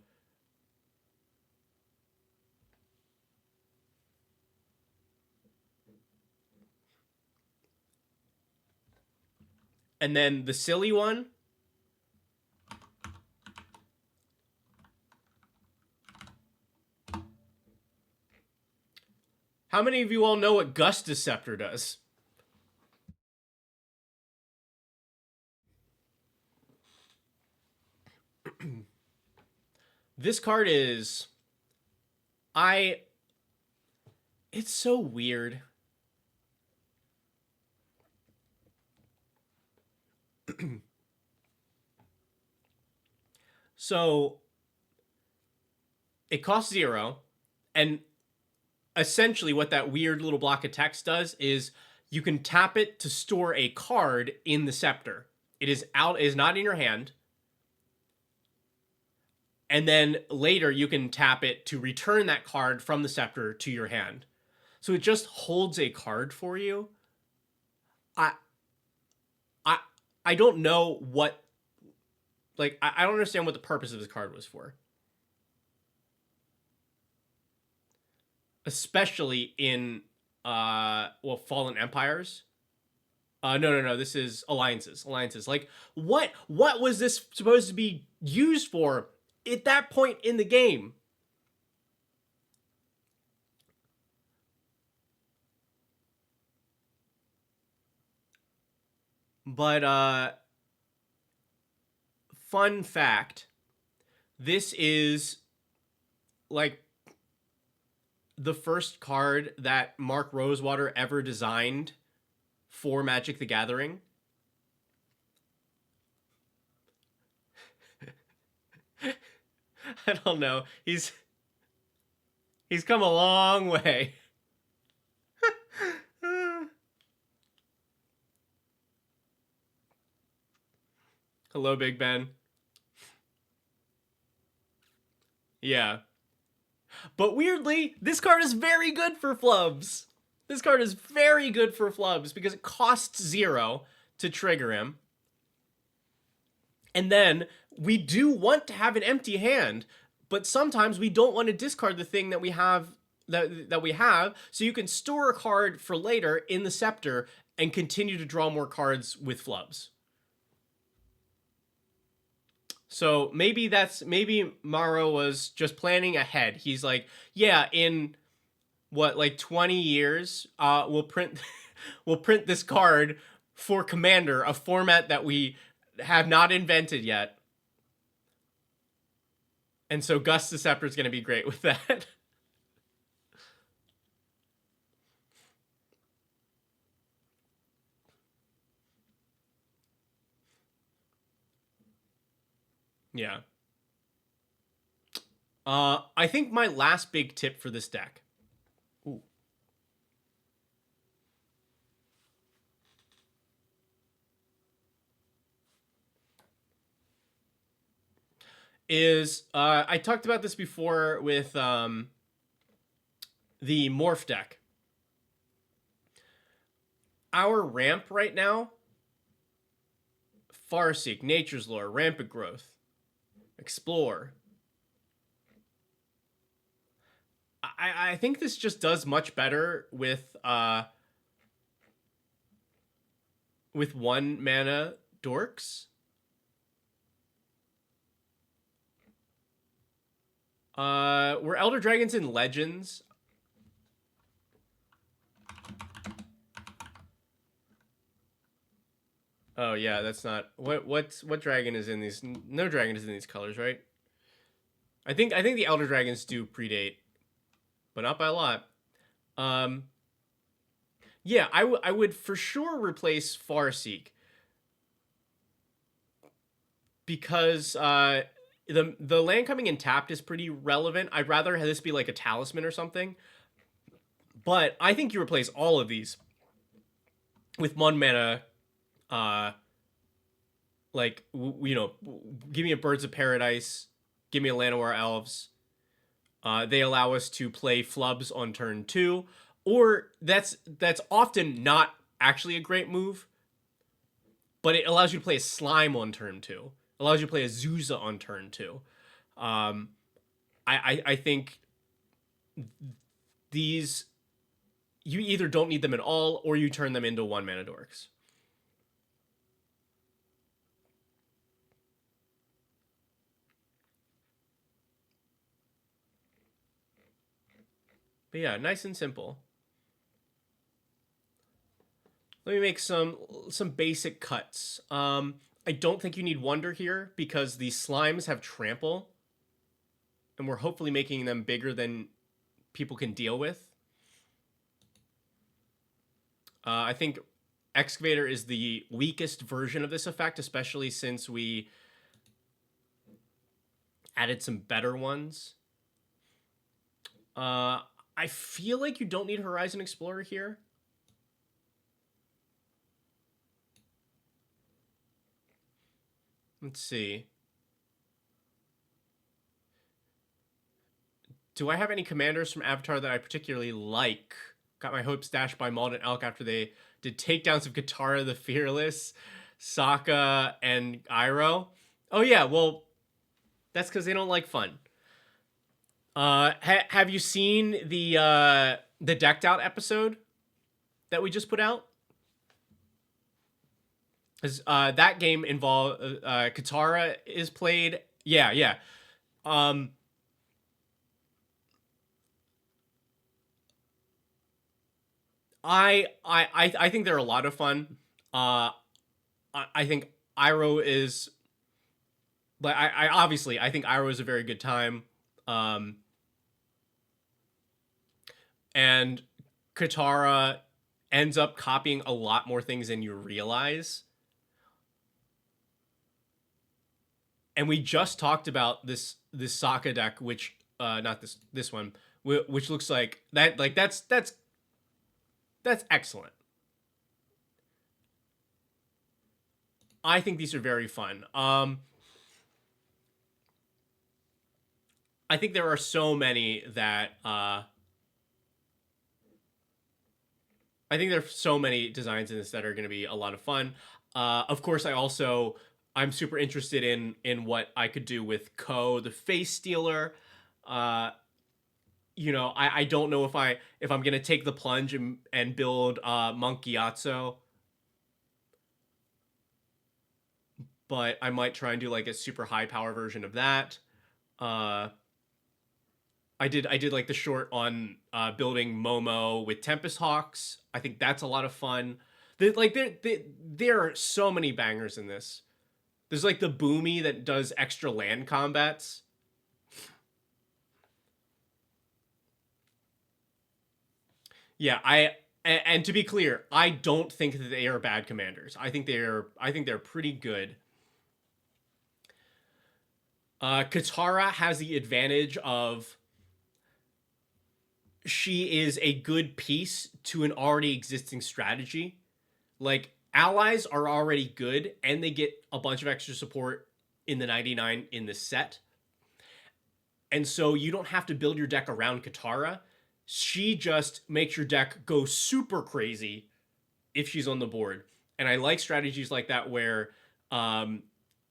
And then the silly one. How many of you all know what Gust Deceptor does? This card is... It's so weird. So, it costs 0, and essentially what that weird little block of text does is you can tap it to store a card in the scepter. It is not in your hand. And then later you can tap it to return that card from the scepter to your hand. So it just holds a card for you. I don't know what, like, I don't understand what the purpose of this card was for. Especially in, Fallen Empires. No, this is Alliances. Like, what was this supposed to be used for at that point in the game? But, fun fact, this is, like, the first card that Mark Rosewater ever designed for Magic the Gathering. I don't know. He's come a long way. Hello, Big Ben. Yeah. But weirdly, this card is very good for Flubs. This card is very good for Flubs because it costs 0 to trigger him. And then we do want to have an empty hand, but sometimes we don't want to discard the thing that we have so you can store a card for later in the scepter and continue to draw more cards with Flubs. So maybe Maro was just planning ahead. He's like, yeah, in what, like 20 years, we'll print this card for Commander, a format that we have not invented yet. And so Gust Deceptor is going to be great with that. Yeah. I think my last big tip for this deck. Ooh. Is I talked about this before with the Morph deck. Our ramp right now: Farseek, Nature's Lore, Rampant Growth, Explore. I think this just does much better with 1 mana dorks. Were Elder Dragons in Legends? Oh yeah, that's not what dragon is in these. No dragon is in these colors, right? I think the Elder Dragons do predate, but not by a lot. Um, yeah, I would for sure replace Farseek because the land coming in tapped is pretty relevant. I'd rather have this be like a talisman or something. But I think you replace all of these with 1 mana. Uh, like give me a Birds of Paradise, give me a Llanowar Elves. They allow us to play flubs on turn 2, or that's often not actually a great move, but it allows you to play a slime on turn 2. Allows you to play a Zuza on turn 2. Um, I think these you either don't need them at all or you turn them into 1 mana dorks. But yeah, nice and simple. Let me make some basic cuts. I don't think you need Wonder here because the slimes have trample, and we're hopefully making them bigger than people can deal with. I think Excavator is the weakest version of this effect, especially since we added some better ones. I feel like you don't need Horizon Explorer here. Let's see. Do I have any commanders from Avatar that I particularly like? Got my hopes dashed by Maud and Elk after they did takedowns of Katara the Fearless, Sokka, and Iroh. Oh yeah, well, that's because they don't like fun. Have you seen the decked out episode that we just put out? That game involved Katara is played. Yeah, yeah. Um, I think they're a lot of fun. I think Iroh is, but I obviously I think Iroh is a very good time. Um, and Katara ends up copying a lot more things than you realize. And we just talked about this Sokka deck, which not this one, which looks like that. Like that's excellent. I think these are very fun. I think there are so many that I think there's so many designs in this that are going to be a lot of fun. Of course, I'm super interested in what I could do with Ko, the face stealer. Uh, I don't know if I'm gonna take the plunge and build Monk Gyatso, but I might try and do like a super high power version of that. Uh, I did like the short on building Momo with Tempest Hawks. I think that's a lot of fun. There are so many bangers in this. There's like the Boomy that does extra land combats. Yeah, and to be clear, I don't think that they are bad commanders. I think they're pretty good. Katara has the advantage of she is a good piece to an already existing strategy. Like allies are already good and they get a bunch of extra support in the 99 in the set. And so you don't have to build your deck around Katara. She just makes your deck go super crazy if she's on the board. And I like strategies like that where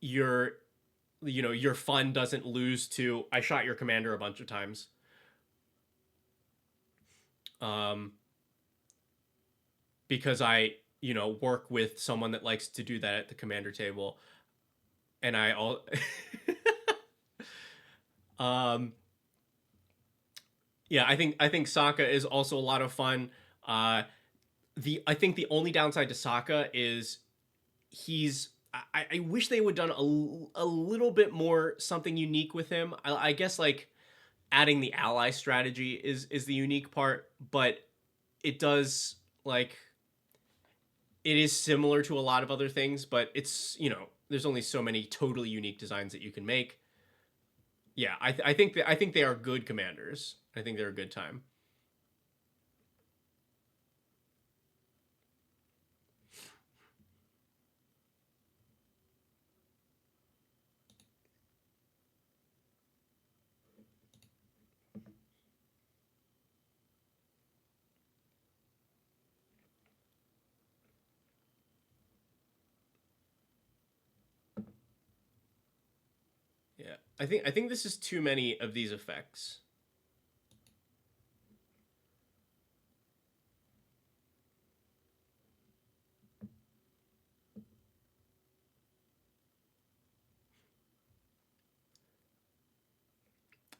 your your fun doesn't lose to I shot your commander a bunch of times. um, because I, work with someone that likes to do that at the commander table, and I all, um, yeah, I think Sokka is also a lot of fun. Uh, I think the only downside to Sokka is he's I wish they would done a little bit more something unique with him. I guess like adding the ally strategy is the unique part, but it does like it is similar to a lot of other things, but it's there's only so many totally unique designs that you can make. Yeah, I think they are good commanders. I think they're a good time. Yeah, I think this is too many of these effects.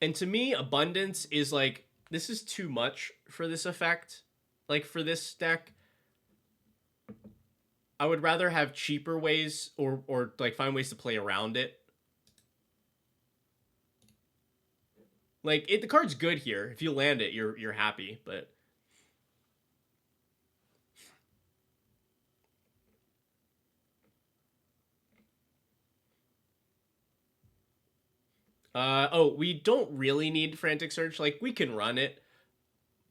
And to me, abundance is like this is too much for this effect. Like for this deck, I would rather have cheaper ways or like find ways to play around it. Like the card's good here. If you land it, you're happy, but we don't really need Frantic Search. Like we can run it,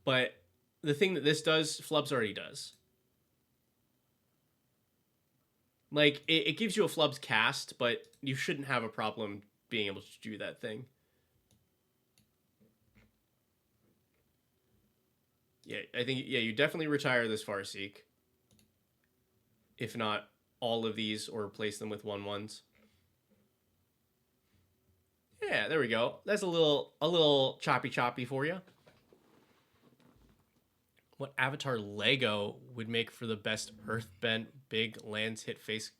but the thing that this does, Flubs already does. Like it gives you a Flubs cast, but you shouldn't have a problem being able to do that thing. Yeah, I think you definitely retire this Farseek. If not all of these, or replace them with 1/1s. Yeah, there we go. That's a little choppy for you. What Avatar Lego would make for the best Earthbent big lands hit face?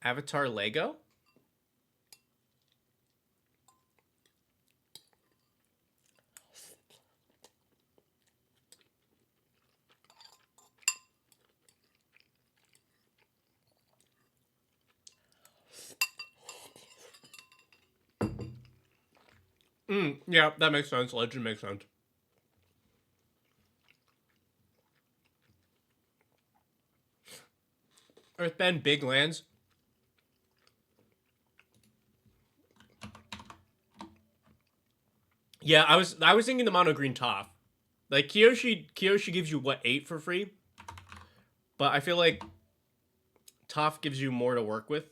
Avatar Lego? Yeah, that makes sense. Legend makes sense. Earthbend big lands. Yeah, I was thinking the mono green Toph. Like Kyoshi gives you what 8 for free, but I feel like Toph gives you more to work with.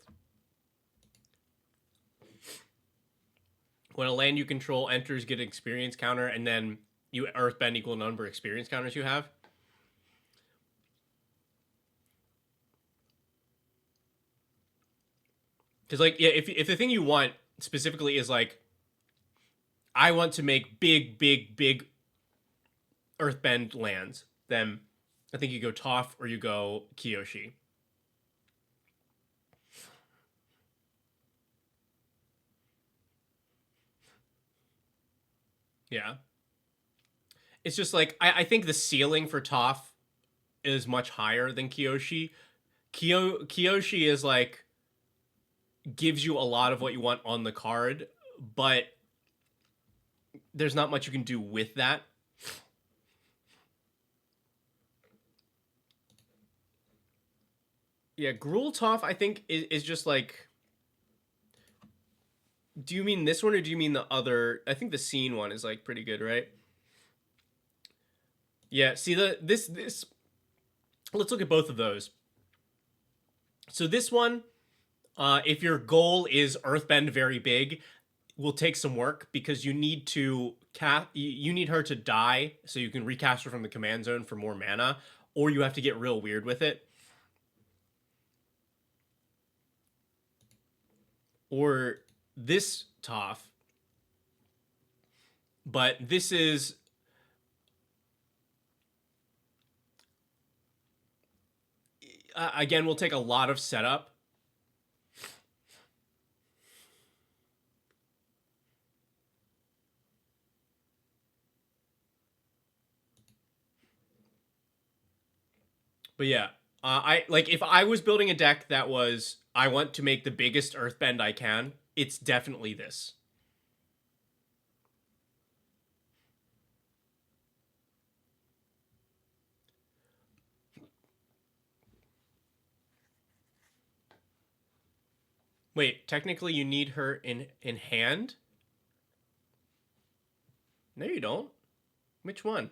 When a land you control enters, get an experience counter, and then you Earthbend equal number of experience counters you have. Because like yeah, if the thing you want specifically is like I want to make big Earthbend lands, then I think you go Toph or you go Kyoshi. Yeah. It's just like I think the ceiling for Toph is much higher than Kyoshi. Kyoshi is like gives you a lot of what you want on the card, but there's not much you can do with that. Yeah, Gruul Toph I think is just like. Do you mean this one or do you mean the other? I think the scene one is like pretty good, right? Yeah. See this. Let's look at both of those. So this one, if your goal is Earthbend very big, will take some work because you need to you need her to die so you can recast her from the command zone for more mana, or you have to get real weird with it. Or this Toph But this is again will take a lot of setup. But yeah, I like if I was building a deck that was I want to make the biggest earthbend I can, it's definitely this. Wait, technically you need her in hand? No, you don't. Which one?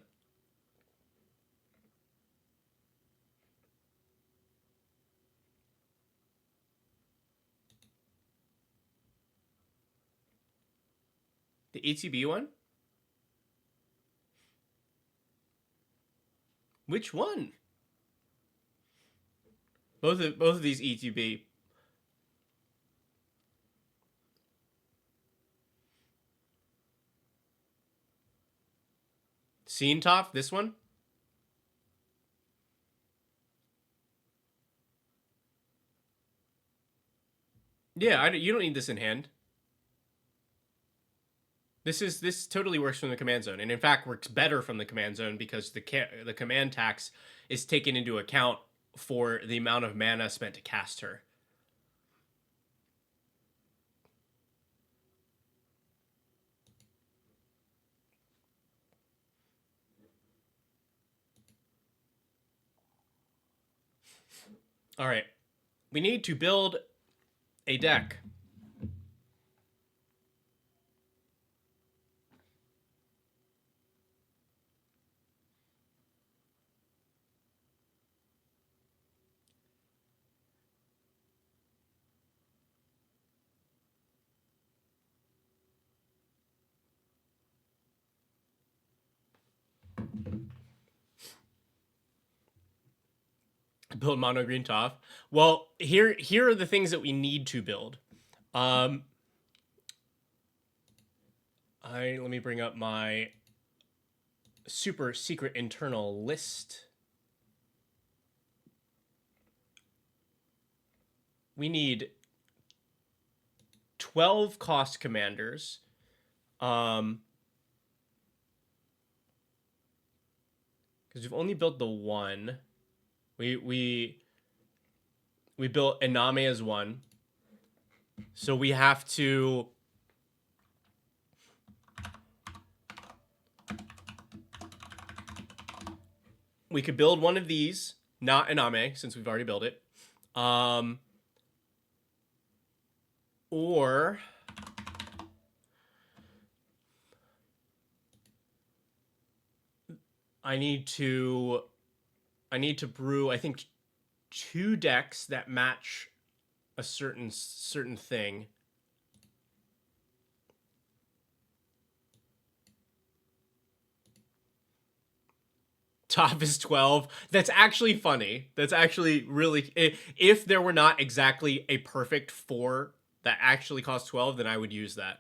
The ETB one? Which one? Both of these ETB. Scene top, this one? Yeah, you don't need this in hand. This totally works from the command zone, and in fact works better from the command zone because the command tax is taken into account for the amount of mana spent to cast her. All right, we need to build a deck. Build mono green top. Well, here are the things that we need to build. Let me bring up my super secret internal list. We need 12 cost commanders. Because we've only built the one. We built Iname as one. So we have to we could build one of these, not Iname, since we've already built it. Or I need to brew, I think, 2 decks that match a certain thing. Top is 12. That's actually funny. That's actually really, if there were not exactly a perfect 4 that actually cost 12, then I would use that.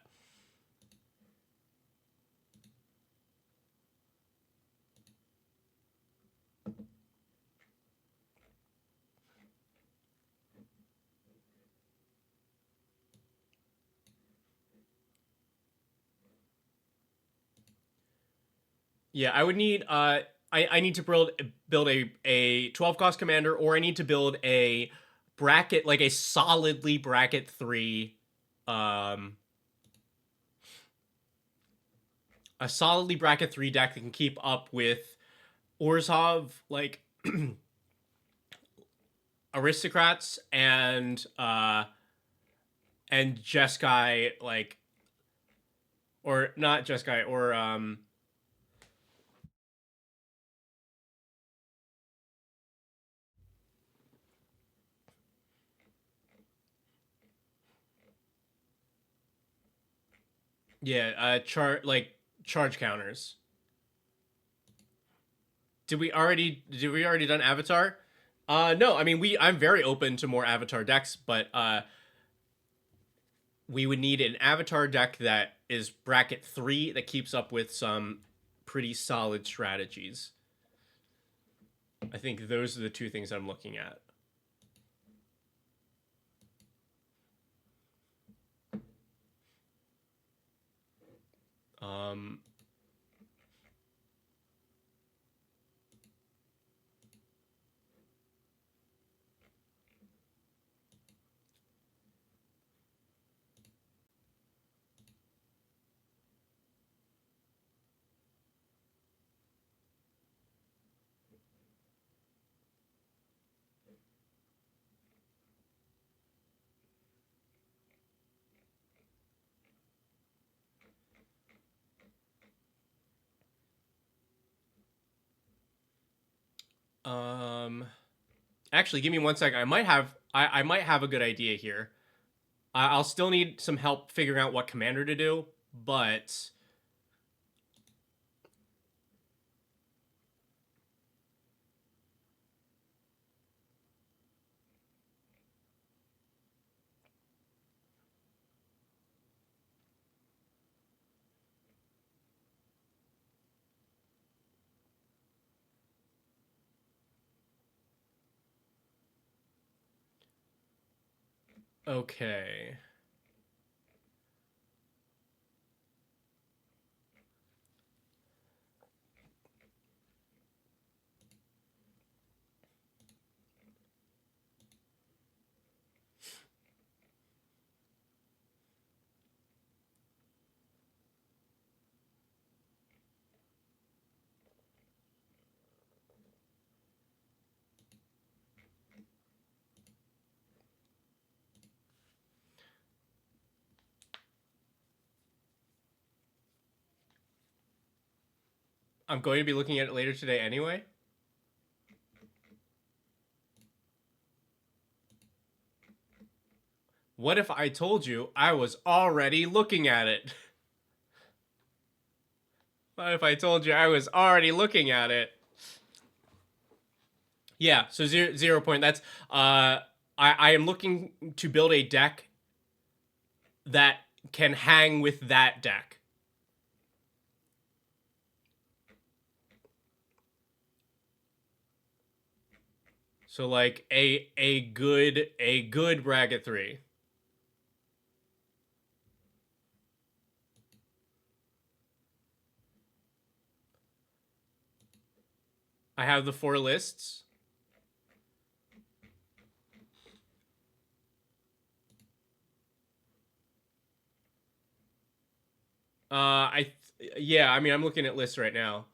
Yeah, I would need I need to build a 12 cost commander, or I need to build a bracket, like a solidly bracket 3 a solidly bracket 3 deck that can keep up with Orzhov, like aristocrats and Jeskai, like, or not Jeskai, or yeah, charge counters. Did we already done Avatar? No, I mean I'm very open to more Avatar decks, but we would need an avatar deck that is bracket 3 that keeps up with some pretty solid strategies. I think those are the two things I'm looking at. Actually, give me 1 second. I might have a good idea here. I'll still need some help figuring out what commander to do, but okay. I'm going to be looking at it later today anyway. What if I told you I was already looking at it? What if I told you I was already looking at it? Yeah, so 0 point. That's I am looking to build a deck that can hang with that deck. So like a good bracket 3. I have the 4 lists. Yeah, I mean, I'm looking at lists right now.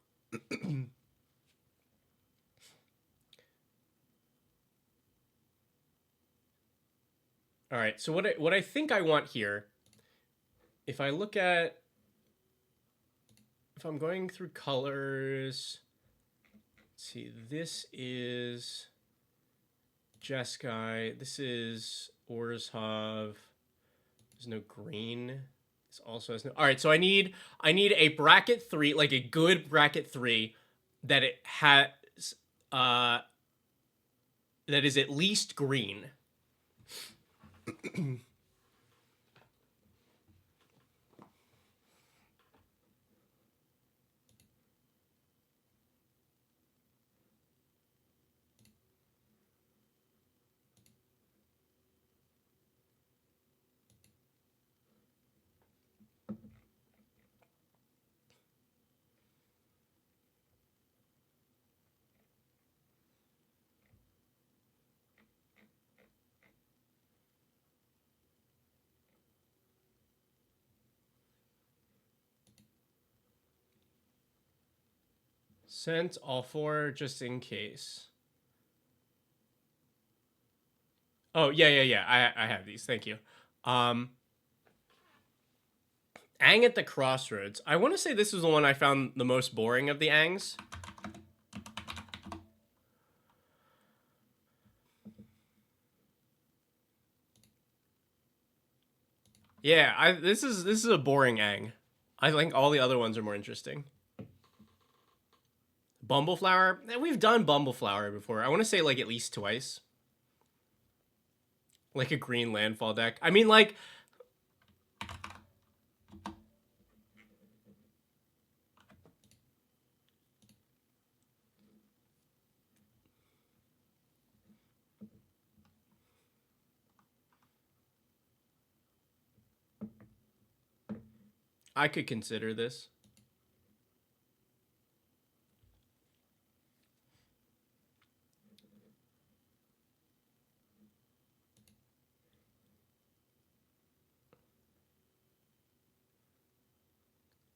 All right, so what I think I want here, if I look at, if I'm going through colors, let's see, this is Jeskai, this is Orzhov, there's no green. This also has no. All right, so I need a bracket 3, like a good bracket 3 that it has that is at least green. Sent all 4 just in case. Oh, yeah. I have these. Thank you. Ang at the Crossroads. I want to say this was the one I found the most boring of the Angs. Yeah, this is a boring Ang. I think all the other ones are more interesting. Bumbleflower? We've done Bumbleflower before. I want to say like at least twice. Like a green landfall deck. I mean, like, I could consider this.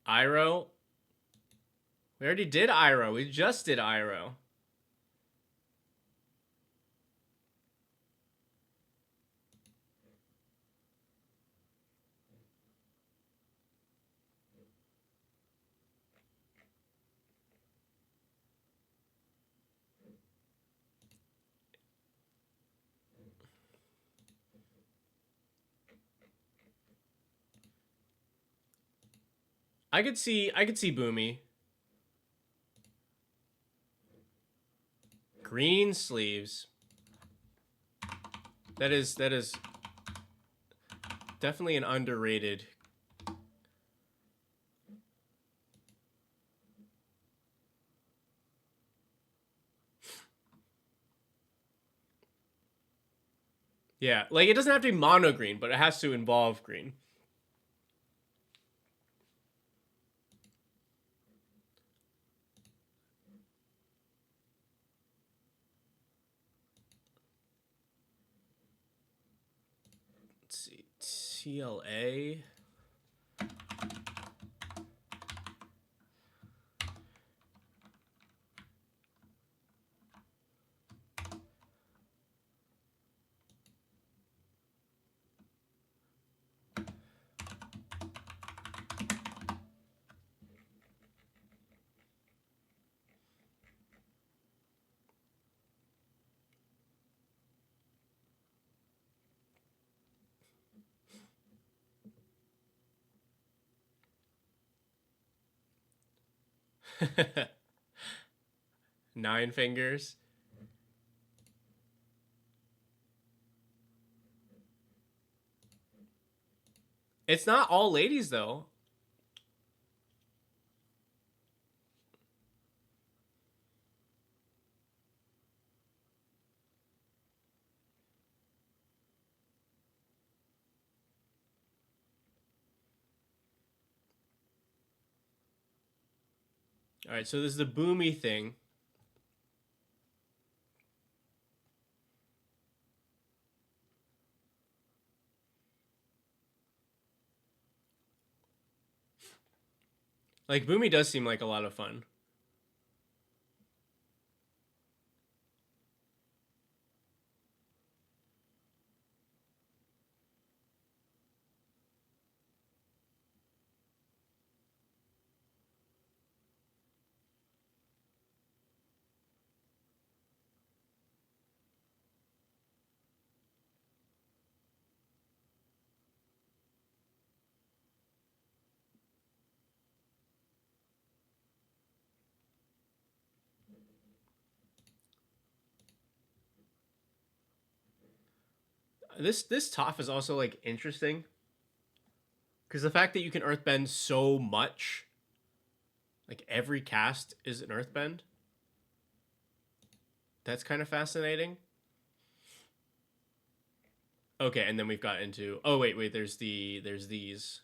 Iro. We already did Iro. We just did Iro. I could see Boomy. Green sleeves. That is definitely an underrated. Yeah, like it doesn't have to be mono green, but it has to involve green. Let's see. TLA. Nine fingers. It's not all ladies though. All right, so this is the Boomy thing. Like Boomy does seem like a lot of fun. This Toph is also like interesting because the fact that you can earthbend so much, like every cast is an earthbend. That's kind of fascinating. Okay, and then we've got into wait, there's these.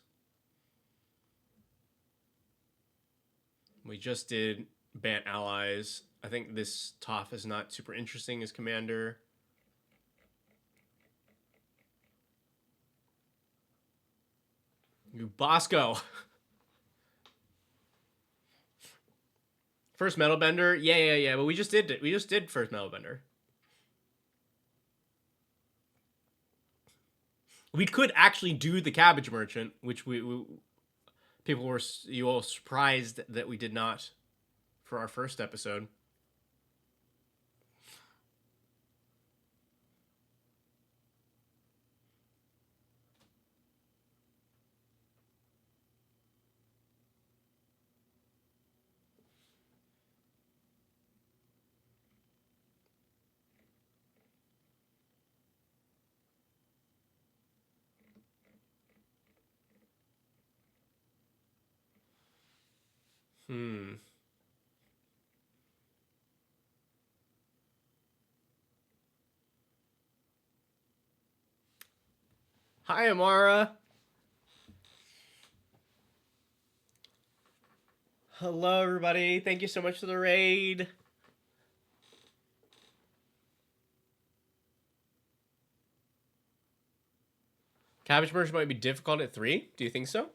We just did Bant allies. I think this Toph is not super interesting as commander. You Bosco. First metal bender. Yeah. But we just did it. We just did first metal bender. We could actually do the cabbage merchant, which we people were you all surprised that we did not for our first episode. Hi, Amara. Hello, everybody. Thank you so much for the raid. Cabbage merge might be difficult at 3. Do you think so?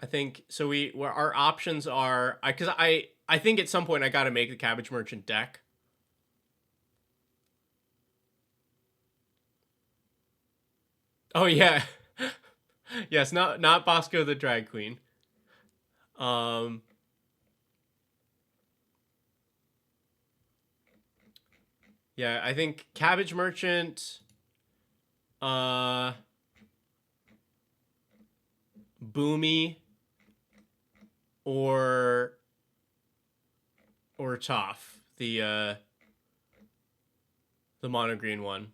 I think so. Our options are because I think at some point I got to make the Cabbage Merchant deck. Oh yeah, yes, not Bosco the Drag Queen. Yeah, I think Cabbage Merchant, Boomy, or Toff, the mono green one.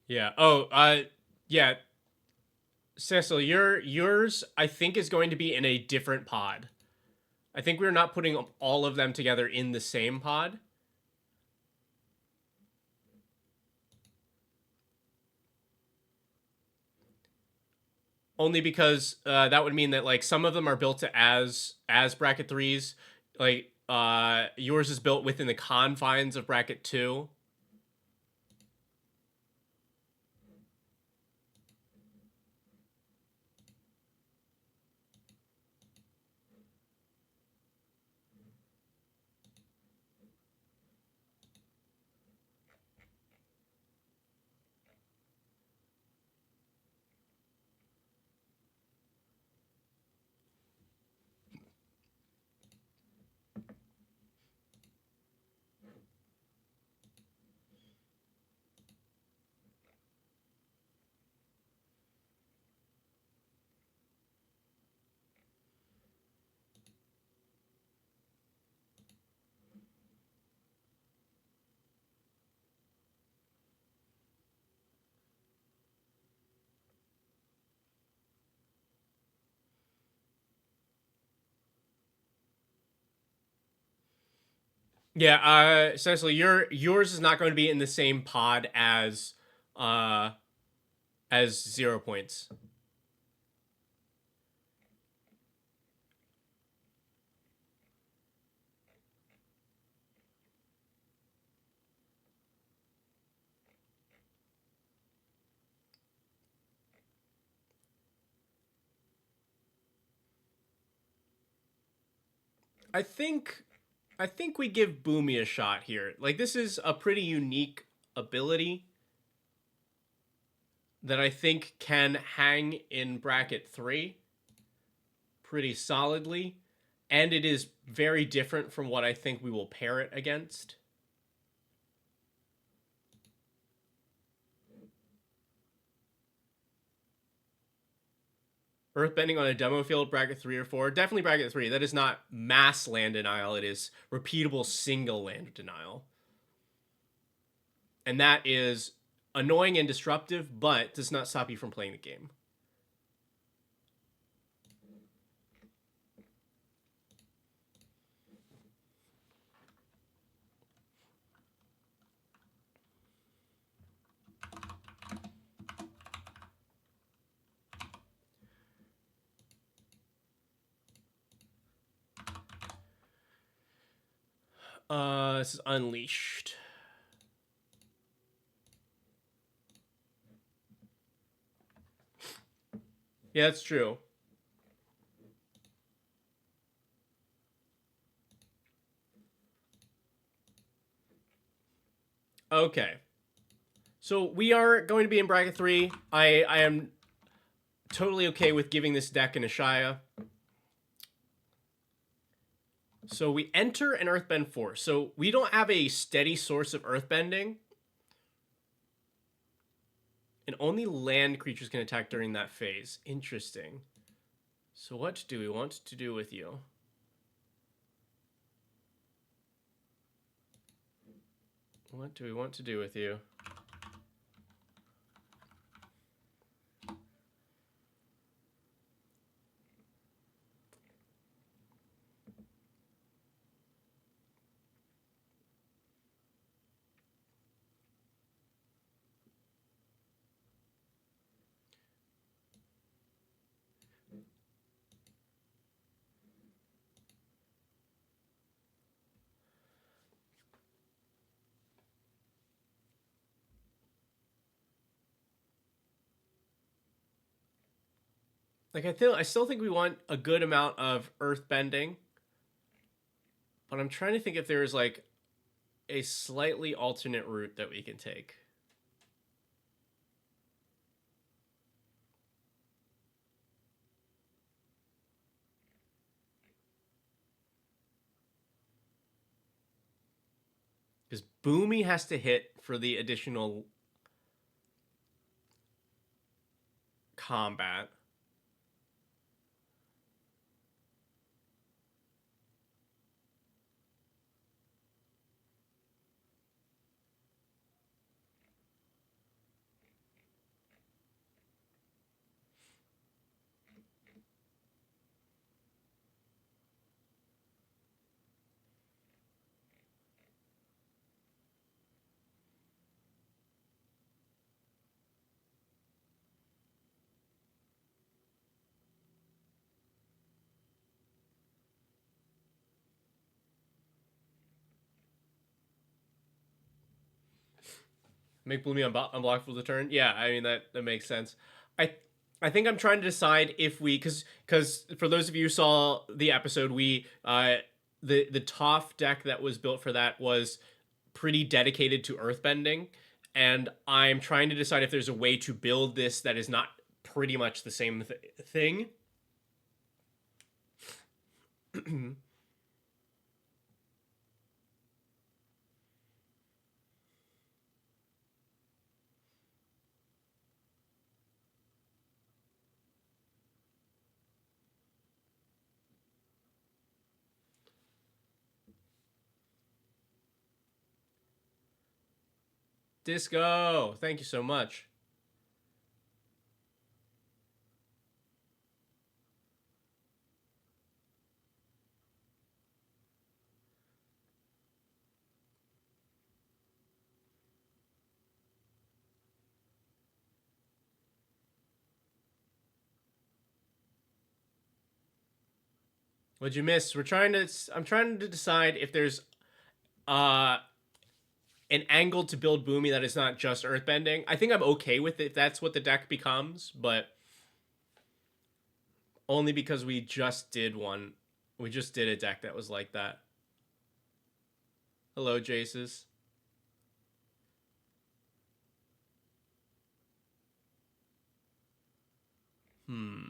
Yeah. Oh, yeah. Cecil, yours I think is going to be in a different pod. I think we're not putting all of them together in the same pod. Only because that would mean that like some of them are built to as bracket 3s. Like yours is built within the confines of bracket 2. Yeah, Cecily, yours is not going to be in the same pod uh 0 points. I think we give Boomy a shot here. Like this is a pretty unique ability that I think can hang in bracket 3 pretty solidly, and it is very different from what I think we will pair it against. Earthbending on a demo field, bracket 3 or 4. Definitely bracket 3. That is not mass land denial. It is repeatable single land denial. And that is annoying and disruptive, but does not stop you from playing the game. This is Unleashed. Yeah, that's true. Okay. So we are going to be in bracket 3. I am totally okay with giving this deck an Ashaya. So we enter an Earthbend 4. So we don't have a steady source of Earthbending. And only land creatures can attack during that phase. Interesting. So what do we want to do with you? What do we want to do with you? Like I still think we want a good amount of earth bending, but I'm trying to think if there's like a slightly alternate route that we can take. Because Boomy has to hit for the additional combat. Make Bloomy unblockable for the turn. Yeah, I mean that makes sense. I I think I'm trying to decide if we because for those of you who saw the episode, we the Toph deck that was built for that was pretty dedicated to earthbending, and I'm trying to decide if there's a way to build this that is not pretty much the same thing. Disco, thank you so much. What'd you miss? I'm trying to decide if there's uh an angle to build Boomy that is not just earthbending. I think I'm okay with it if that's what the deck becomes, but only because we just did one. We just did a deck that was like that. Hello, Jaces. Hmm.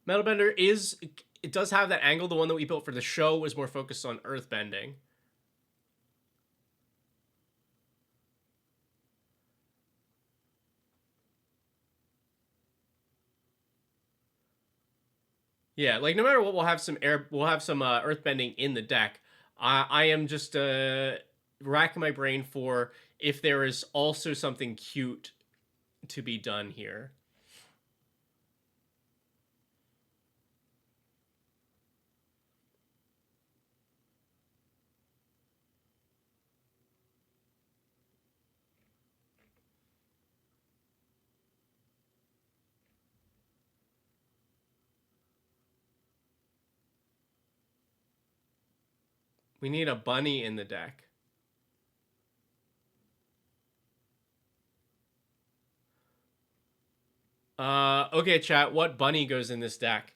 Metalbender is it does have that angle. The one that we built for the show was more focused on earthbending. Yeah, like no matter what, we'll have some earthbending in the deck. I am just racking my brain for if there is also something cute to be done here. We need a bunny in the deck. Okay, chat. What bunny goes in this deck?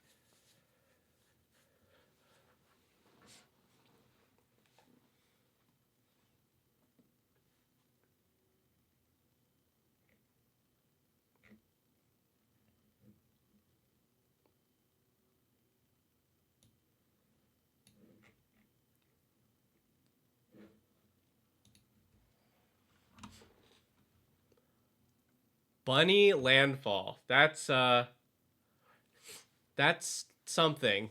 Bunny Landfall. That's something.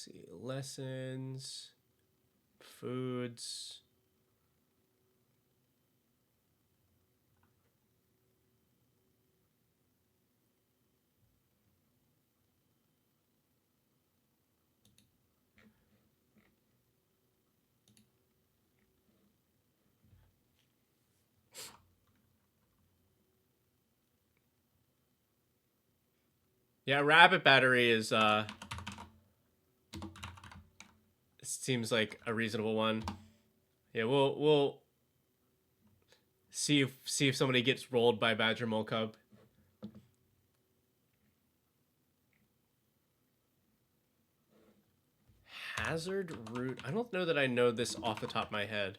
see, lessons, foods. Yeah, rabbit battery is seems like a reasonable one. Yeah, we'll see if somebody gets rolled by Badger Mole Cub. Hazard root. I don't know that I know this off the top of my head.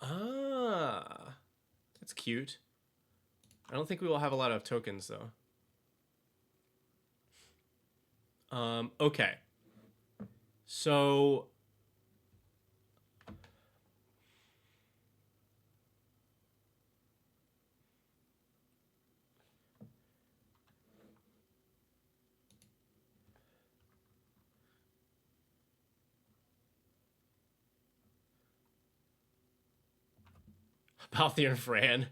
Ah, that's cute. I don't think we will have a lot of tokens though. Okay. So Balthier and Fran.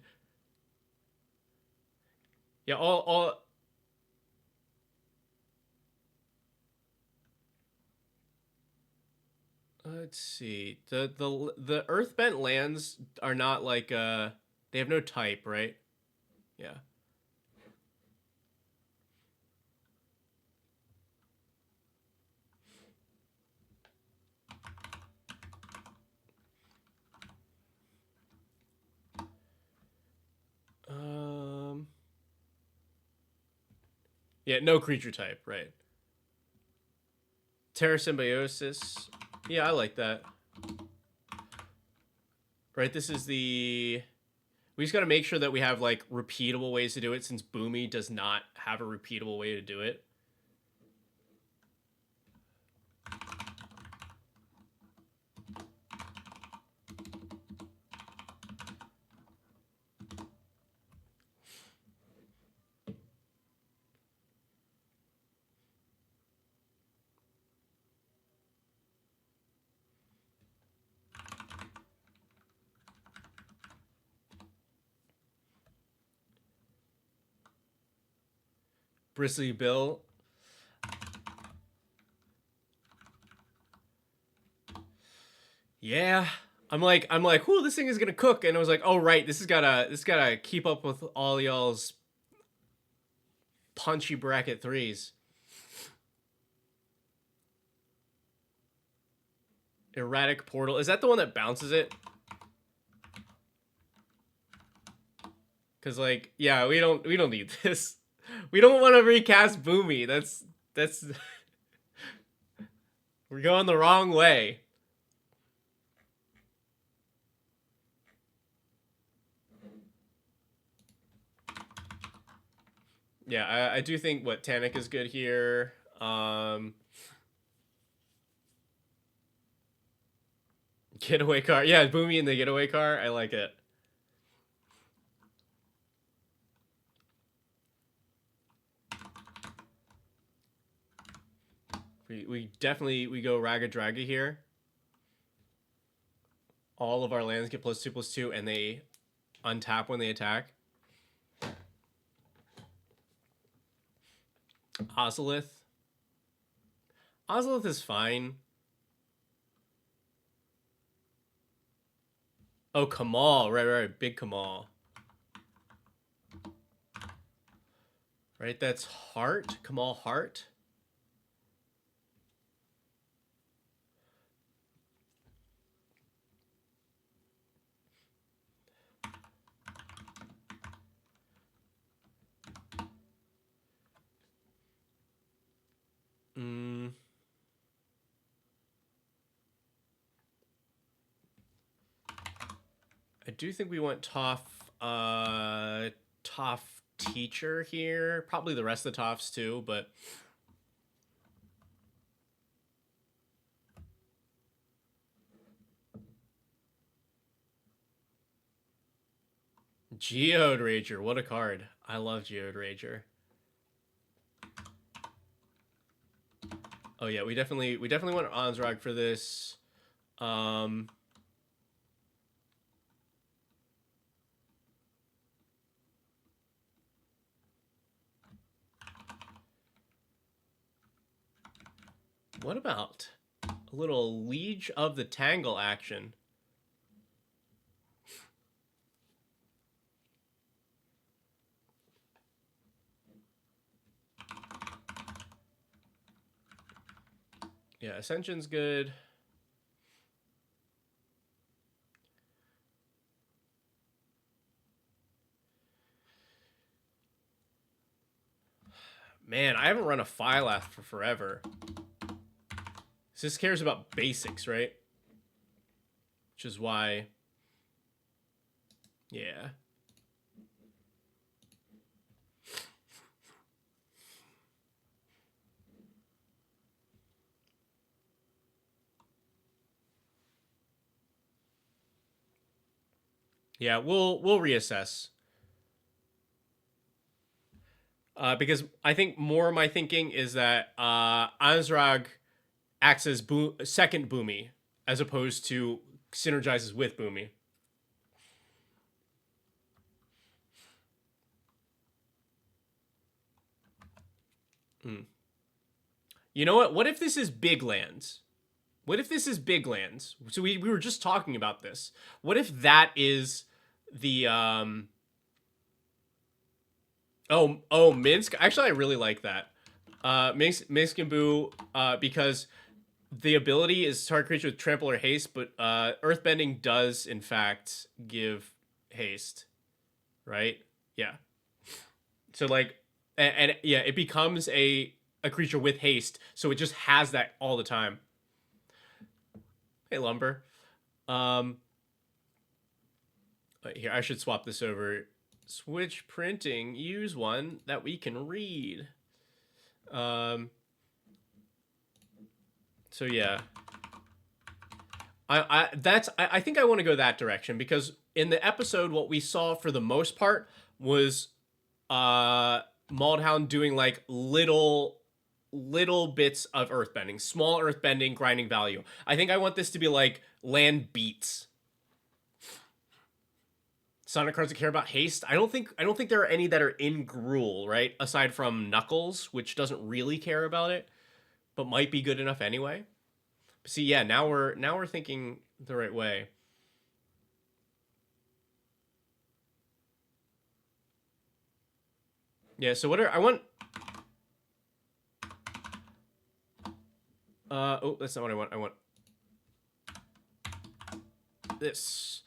Yeah, all let's see. The Earthbent lands are not like they have no type, right? Yeah. Yeah, no creature type, right? Terra Symbiosis. Yeah, I like that. Right, this is the... We just got to make sure that we have, like, repeatable ways to do it, since Boomy does not have a repeatable way to do it. Bristly Bill. Yeah. I'm like, whoo, this thing is gonna cook, and I was like, oh right, this gotta keep up with all y'all's punchy bracket threes. Erratic Portal. Is that the one that bounces it? Cause like, yeah, we don't need this. We don't want to recast Boomy. That's we're going the wrong way. Yeah, I do think what Tanic is good here. Getaway car. Yeah, Boomy in the getaway car. I like it. We definitely we go Raga Draga here. All of our lands get +2/+2, and they untap when they attack. Ozolith. Ozolith is fine. Oh, Kamal. Right. Big Kamal. Right, that's Heart. Kamal Heart. I do think we want Toph Teacher here. Probably the rest of the Tophs too, but Geode Rager, what a card. I love Geode Rager. Oh yeah, we definitely want Onsrog for this. What about a little Liege of the Tangle action? Yeah, Ascension's good. Man, I haven't run a Phylath for forever. This cares about basics, right? Which is why... Yeah. Yeah, we'll reassess. Because I think more of my thinking is that Onsrog acts as second Boomy as opposed to synergizes with Boomy. You know what? What if this is big lands? What if this is big lands? So we were just talking about this. What if that is the oh Minsk? Actually, I really like that. Minsk and Boo, because the ability is target creature with trample or haste, but earthbending does in fact give haste, right? Yeah. So like, and yeah, it becomes a creature with haste, so it just has that all the time. Hey, Lumber. Here, I should swap this over. Switch printing. Use one that we can read. So yeah. I think I want to go that direction because in the episode, what we saw for the most part was Maldhound doing like little bits of earthbending, small earthbending, grinding value. I think I want this to be like land beats. Sonic cards that care about haste. I don't think there are any that are in Gruul, right? Aside from Knuckles, which doesn't really care about it, but might be good enough anyway. See, yeah, now we're thinking the right way. Yeah, so what are I want? Oh, that's not what I want. I want this.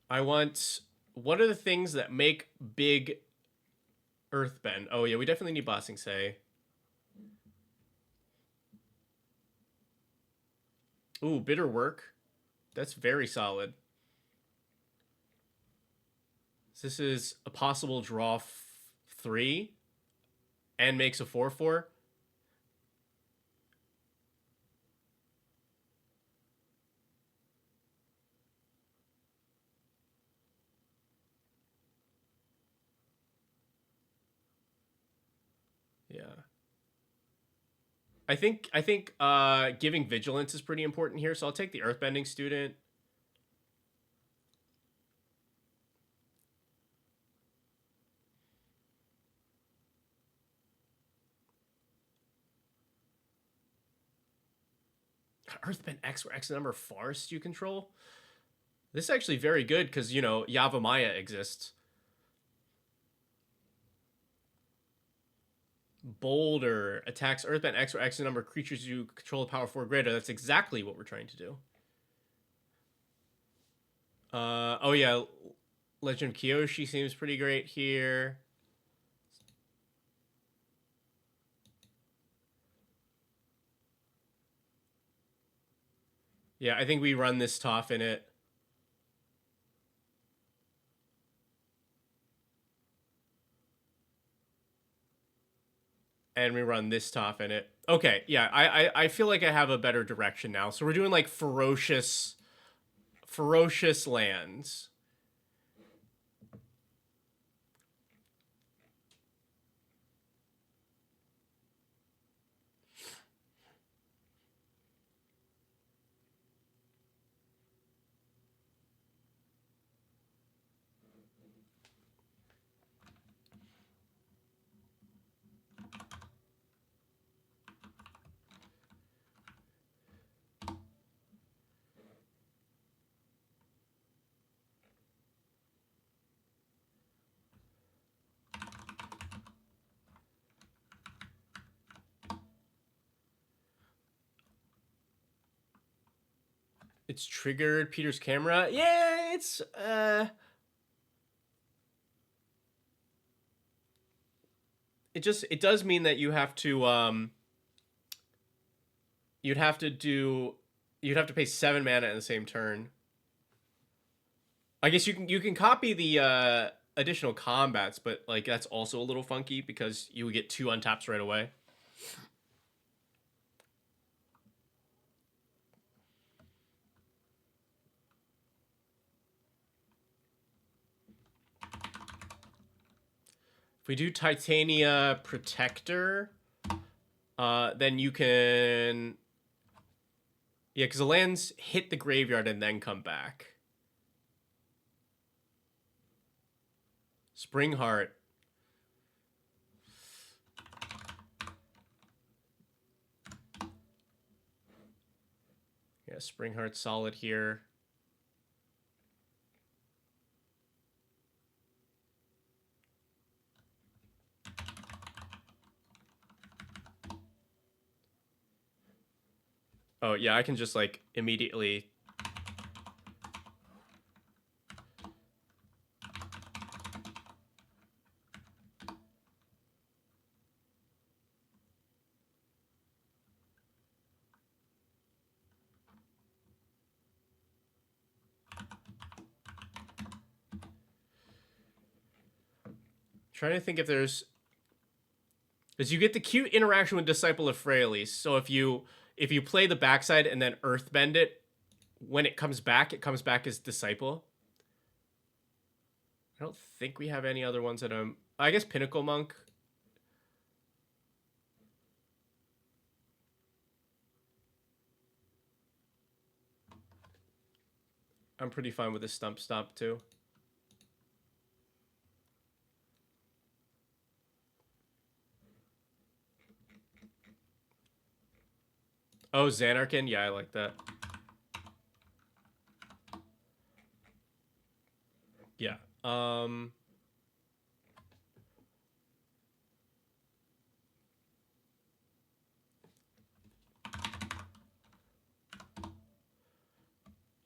I want. What are the things that make big earthbend? Oh yeah, we definitely need Bossing Say. Ooh, Bitter Work. That's very solid. This is a possible draw 3 and makes a 4/4. Yeah. I think giving vigilance is pretty important here, so I'll take the earthbending student. Earthbend X, where X number of forests you control. This is actually very good because, you know, Yavimaya exists. Boulder attacks Earthbend X or X number of creatures you control a power 4 greater. That's exactly what we're trying to do. Oh yeah, Legend of Kyoshi seems pretty great here. Yeah, I think we run this Toph in it. And we run this Toph in it. Okay, yeah, I feel like I have a better direction now. So we're doing like ferocious lands. It's triggered Peter's camera. Yeah, it's it does mean that you have to you'd have to pay 7 mana in the same turn. I guess you can copy the additional combats, but like that's also a little funky because you would get 2 untaps right away. If we do Titania Protector, then you can... Yeah, because the lands hit the graveyard and then come back. Springheart. Yeah, Springheart's solid here. Oh, yeah, I can just, like, immediately... Trying to think if there's... Because you get the cute interaction with Disciple of Freyalise. So if you play the backside and then Earthbend it, when it comes back as Disciple. I don't think we have any other ones that I guess Pinnacle Monk. I'm pretty fine with this Stump Stomp too. Oh, Xanarkin? Yeah, I like that. Yeah.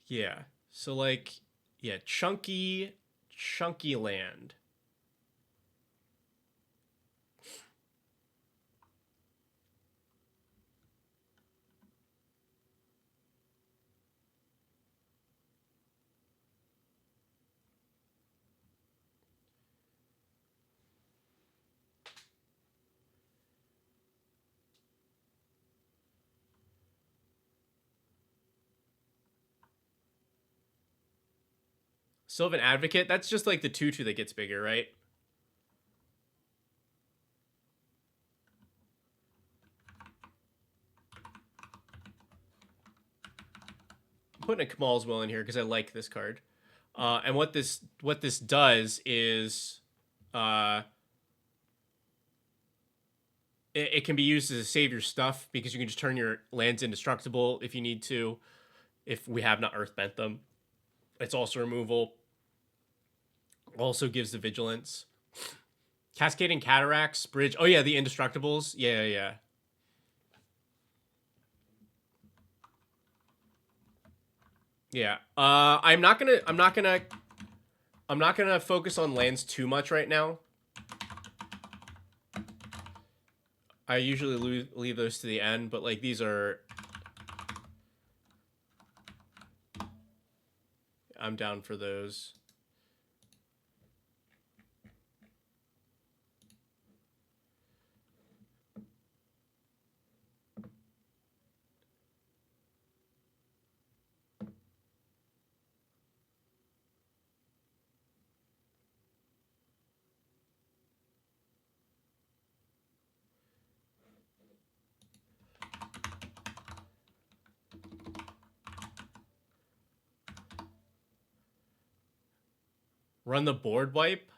Yeah. So, like, yeah, chunky land. Sylvan Advocate, that's just like the 2/2 that gets bigger, right? I'm putting a Kamal's Will in here because I like this card. And what this does is it can be used as a save your stuff because you can just turn your lands indestructible if you need to, if we have not Earthbent them. It's also removal. Also gives the vigilance. Cascading Cataracts, Bridge. Oh yeah, the Indestructibles. Yeah. Yeah. I'm not gonna focus on lands too much right now. I usually leave those to the end, but like these are... I'm down for those. Run the board wipe.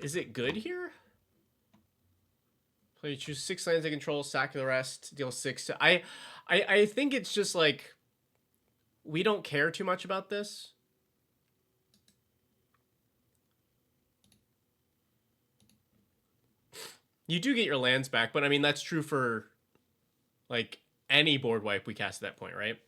Is it good here? Play, choose 6 lands they control, sack the rest, deal 6 to... I think it's just like... We don't care too much about this. You do get your lands back, but I mean that's true for like any board wipe we cast at that point, right?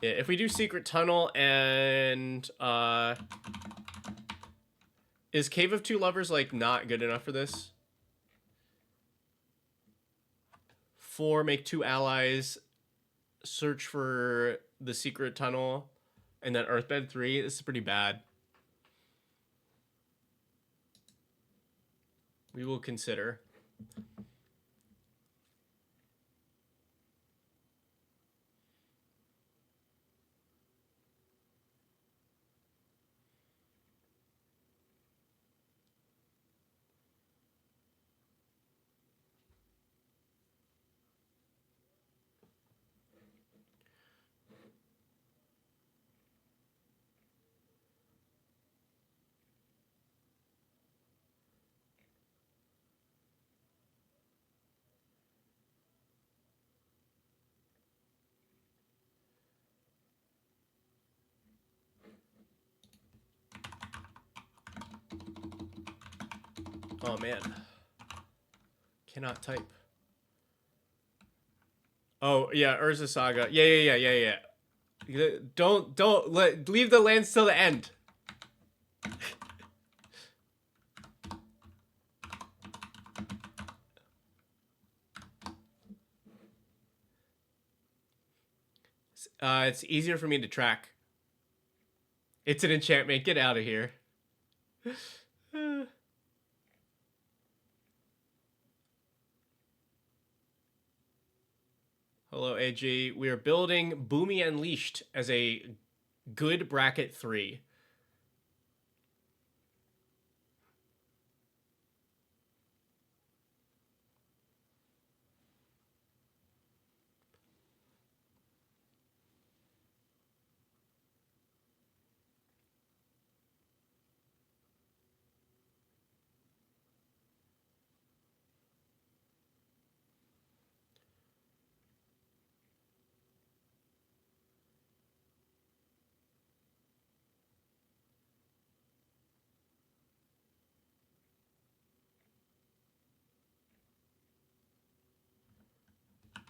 Yeah, if we do Secret Tunnel and is Cave of Two Lovers like not good enough for this? 4, make 2 allies, search for the Secret Tunnel, and then Earthbed 3. This is pretty bad. We will consider. Oh man. Cannot type. Oh yeah, Urza Saga. Yeah. Don't leave the lands till the end. It's easier for me to track. It's an enchantment. Get out of here. Hello, AG. We are building Boomy Unleashed as a good bracket 3.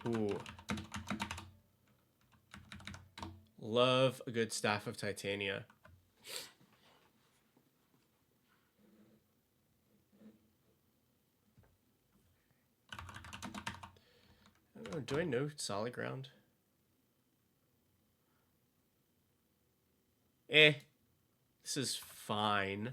Ooh. Love a good Staff of Titania. I don't know, do I know Solid Ground? This is fine.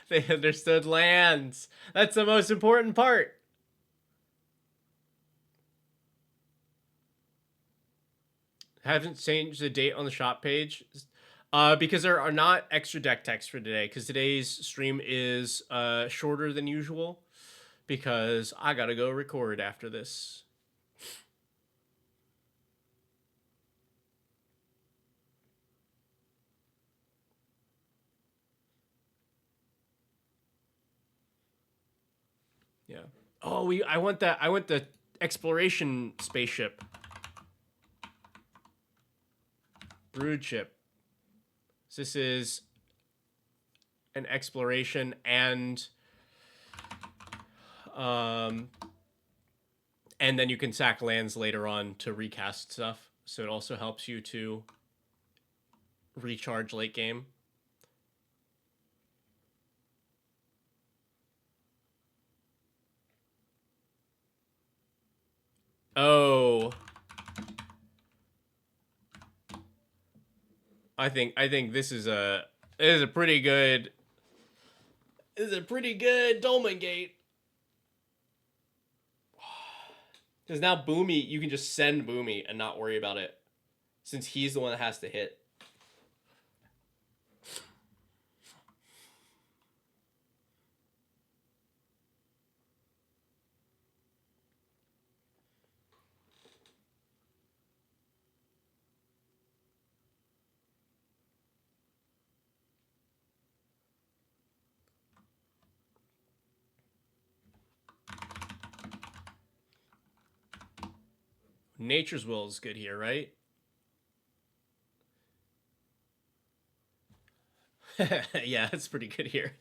They understood lands. That's the most important part. Haven't changed the date on the shop page. Because there are not extra deck text for today, because today's stream is shorter than usual, because I gotta go record after this. Yeah. Oh, I want that. I want the exploration spaceship. Brood ship. So this is an exploration and then you can sack lands later on to recast stuff. So it also helps you to recharge late game. Oh. I think this is a pretty good Dolmen Gate. Because now Boomy, you can just send Boomy and not worry about it, since he's the one that has to hit. Nature's Will is good here, right? Yeah, it's pretty good here.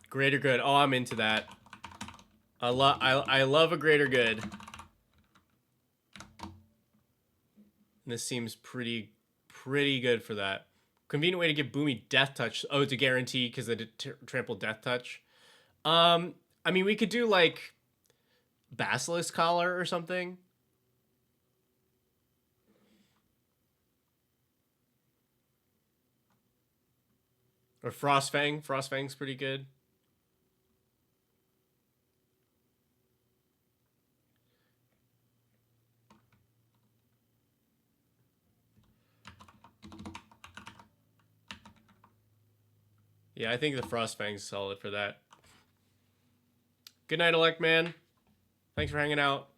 Greater good. Oh, I'm into that. I love a greater good. This seems pretty good for that. Convenient way to give Boomy Death Touch. Oh, to guarantee because they did trample Death Touch. I mean, we could do like Basilisk Collar or something. Or Frostfang. Frostfang's pretty good. Yeah, I think the Frostfang's solid for that. Good night, Elect Man. Thanks for hanging out.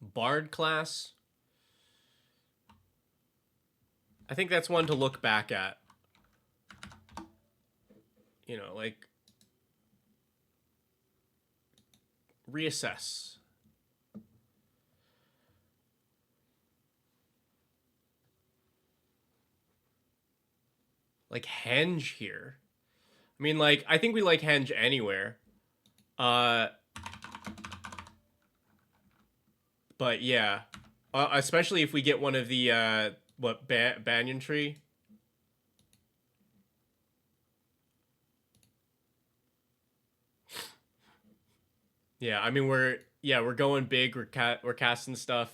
Bard class. I think that's one to look back at. You know, like reassess. Like Henge here. I mean, like, I think we like Henge anywhere. But yeah. Especially if we get one of the, Banyan Tree? Yeah, I mean, we're going big. We're casting stuff.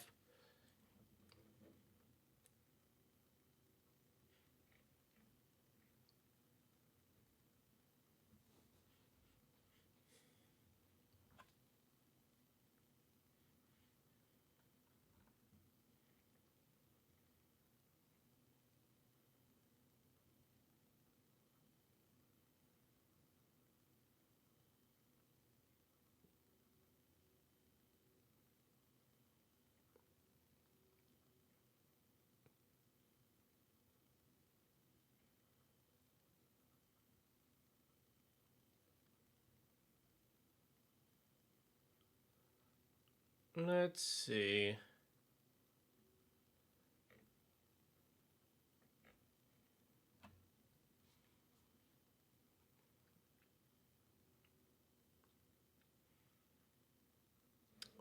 Let's see.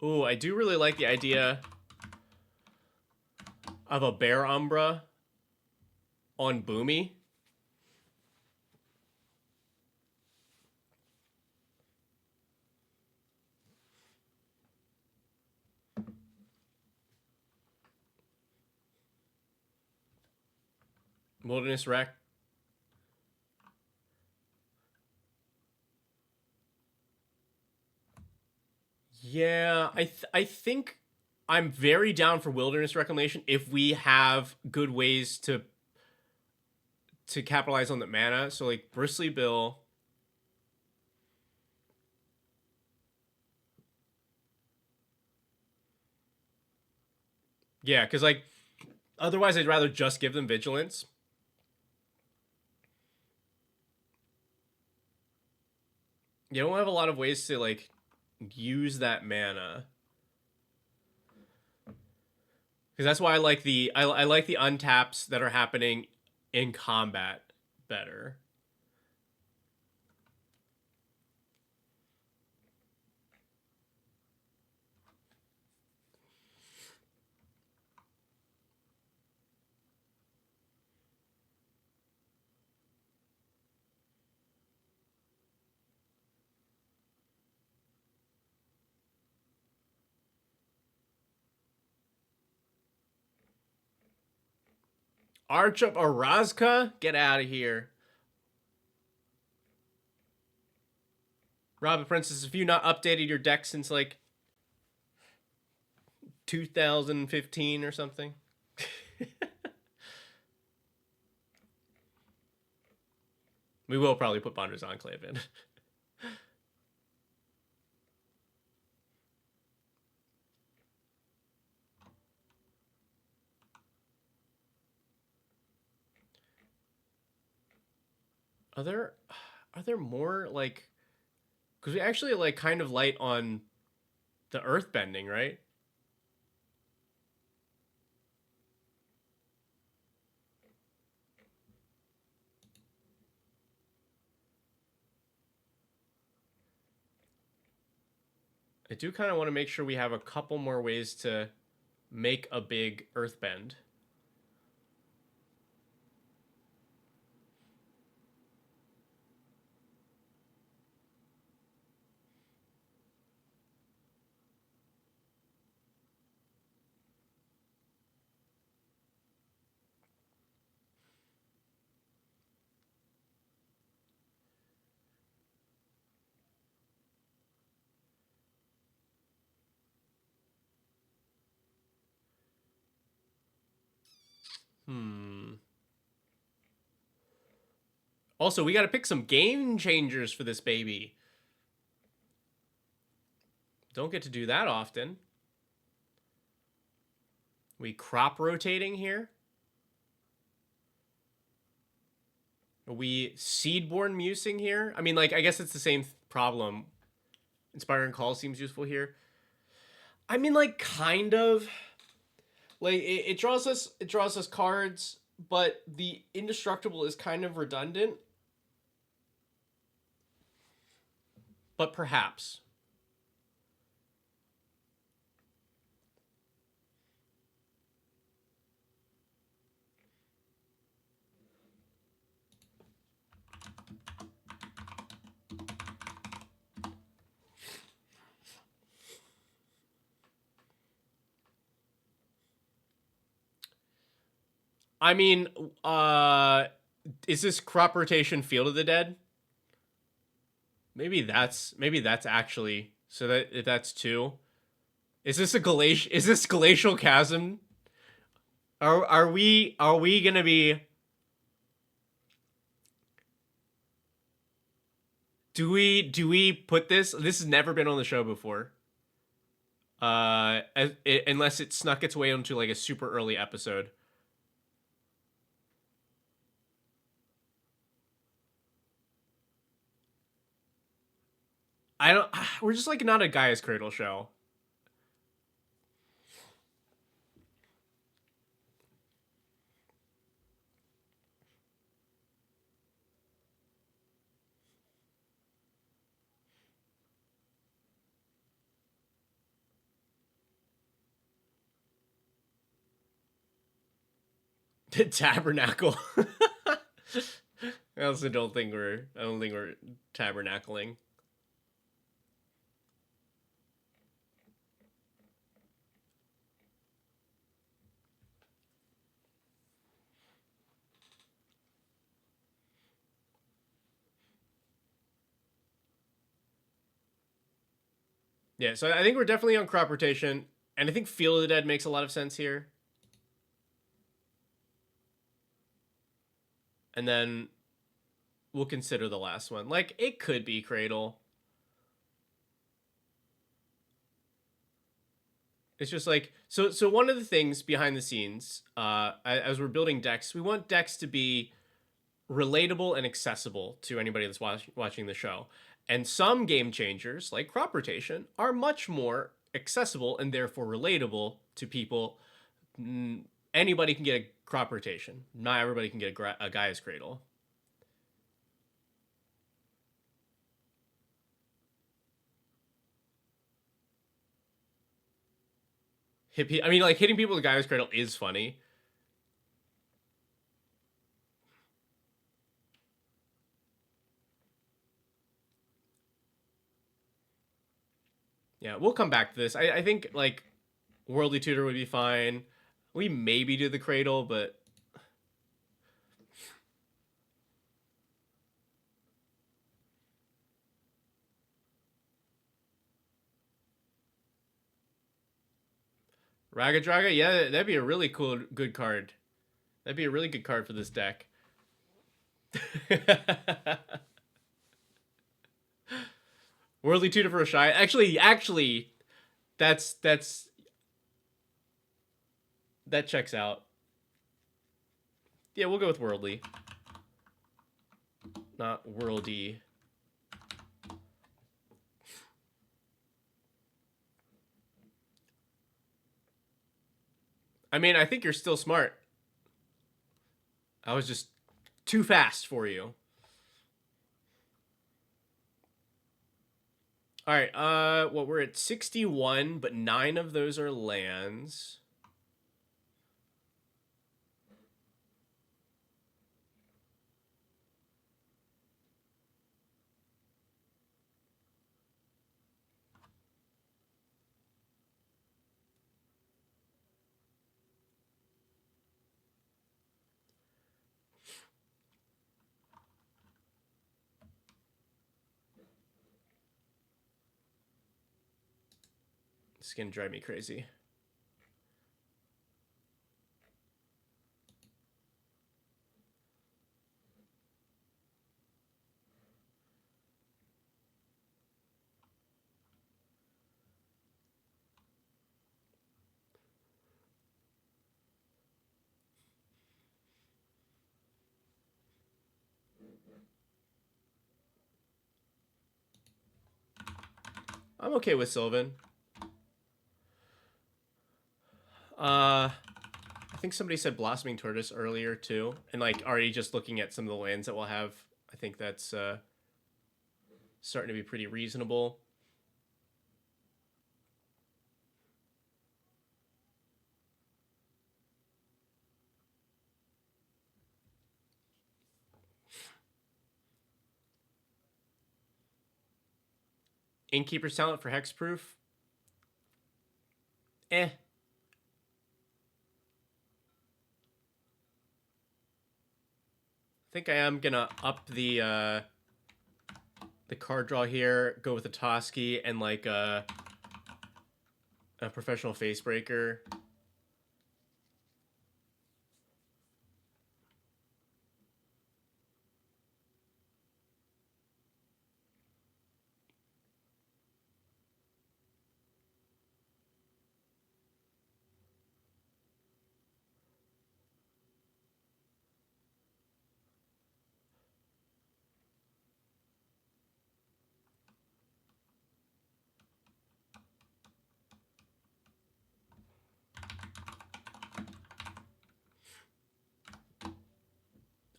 Ooh, I do really like the idea of a Bear Umbra on Boomy. Wilderness Wreck. Yeah, I think I'm very down for Wilderness Reclamation if we have good ways to capitalize on the mana. So like Bristly Bill. Yeah, because like otherwise I'd rather just give them Vigilance. You don't have a lot of ways to like use that mana. Because that's why I like I like the untaps that are happening in combat better. Arch of Orazka? Get out of here. Robin Princess, have you not updated your deck since like 2015 or something? We will probably put Bonder's Enclave in. Are there more like, because we actually like kind of light on the earth bending, right? I do kind of want to make sure we have a couple more ways to make a big earth bend. Hmm. Also, we got to pick some game changers for this baby. Don't get to do that often. We crop rotating here. Are we seedborn musing here? I mean, like, I guess it's the same problem. Inspiring Call seems useful here. I mean, like, kind of. Like, it draws us cards, but the indestructible is kind of redundant. But perhaps. I mean, is this crop rotation Field of the Dead? Maybe that's actually, so that that's two. Is this a glacial? Is this glacial chasm? Are we gonna be? Do we put this? This has never been on the show before. Unless it snuck its way into like a super early episode. I don't. We're just like not a Gaia's Cradle show. The tabernacle. I also don't think we're. I don't think we're tabernacling. Yeah, so I think we're definitely on crop rotation, and I think Field of the Dead makes a lot of sense here. And then we'll consider the last one. Like, it could be Cradle. It's just like, so one of the things behind the scenes, as we're building decks, we want decks to be relatable and accessible to anybody that's watching the show. And some game changers, like crop rotation, are much more accessible and therefore relatable to people. Anybody can get a crop rotation. Not everybody can get a Gaia's Cradle. I mean, like, hitting people with Gaia's Cradle is funny. Yeah, we'll come back to this. I think, like, Worldly Tutor would be fine. We maybe do the Cradle, but Raga Draga, yeah, that'd be a really good card. That'd be a really good card for this deck. Worldly tutor for a shy. Actually, that's that checks out. Yeah, we'll go with worldly, not worldy. I mean, I think you're still smart. I was just too fast for you. All right. Well, we're at 61, but 9 of those are lands. It's gonna drive me crazy. I'm okay with Sylvan. I think somebody said Blossoming Tortoise earlier too, and like already just looking at some of the lands that we'll have, I think that's starting to be pretty reasonable. Innkeeper's Talent for Hexproof. Eh. I think I am gonna up the card draw here, go with a Toski and like a professional face breaker.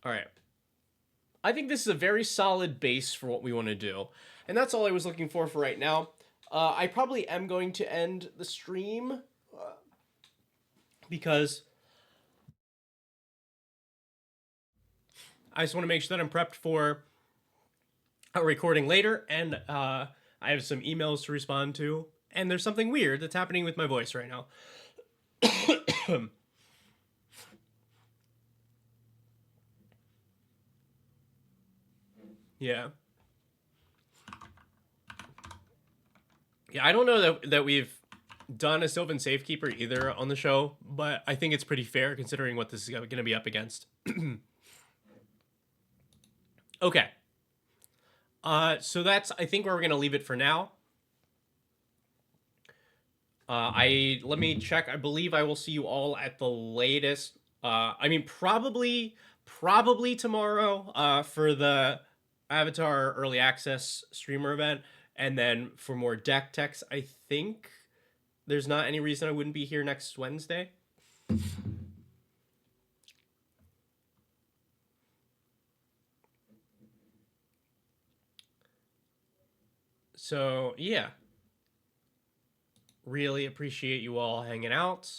All right. I think this is a very solid base for what we want to do. And that's all I was looking for right now. I probably am going to end the stream because I just want to make sure that I'm prepped for a recording later, and I have some emails to respond to, and there's something weird that's happening with my voice right now. Yeah. Yeah, I don't know that we've done a Sylvan Safekeeper either on the show, but I think it's pretty fair considering what this is going to be up against. Okay. So that's, I think, where we're going to leave it for now. Let me check. I believe I will see you all at the latest. I mean, probably tomorrow for the Avatar Early Access streamer event, and then for more deck techs. I think there's not any reason I wouldn't be here next Wednesday. So yeah, really appreciate you all hanging out.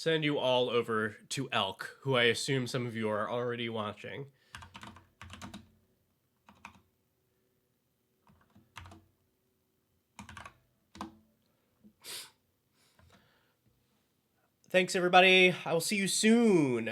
send you all over to Elk, who I assume some of you are already watching. Thanks, everybody. I will see you soon.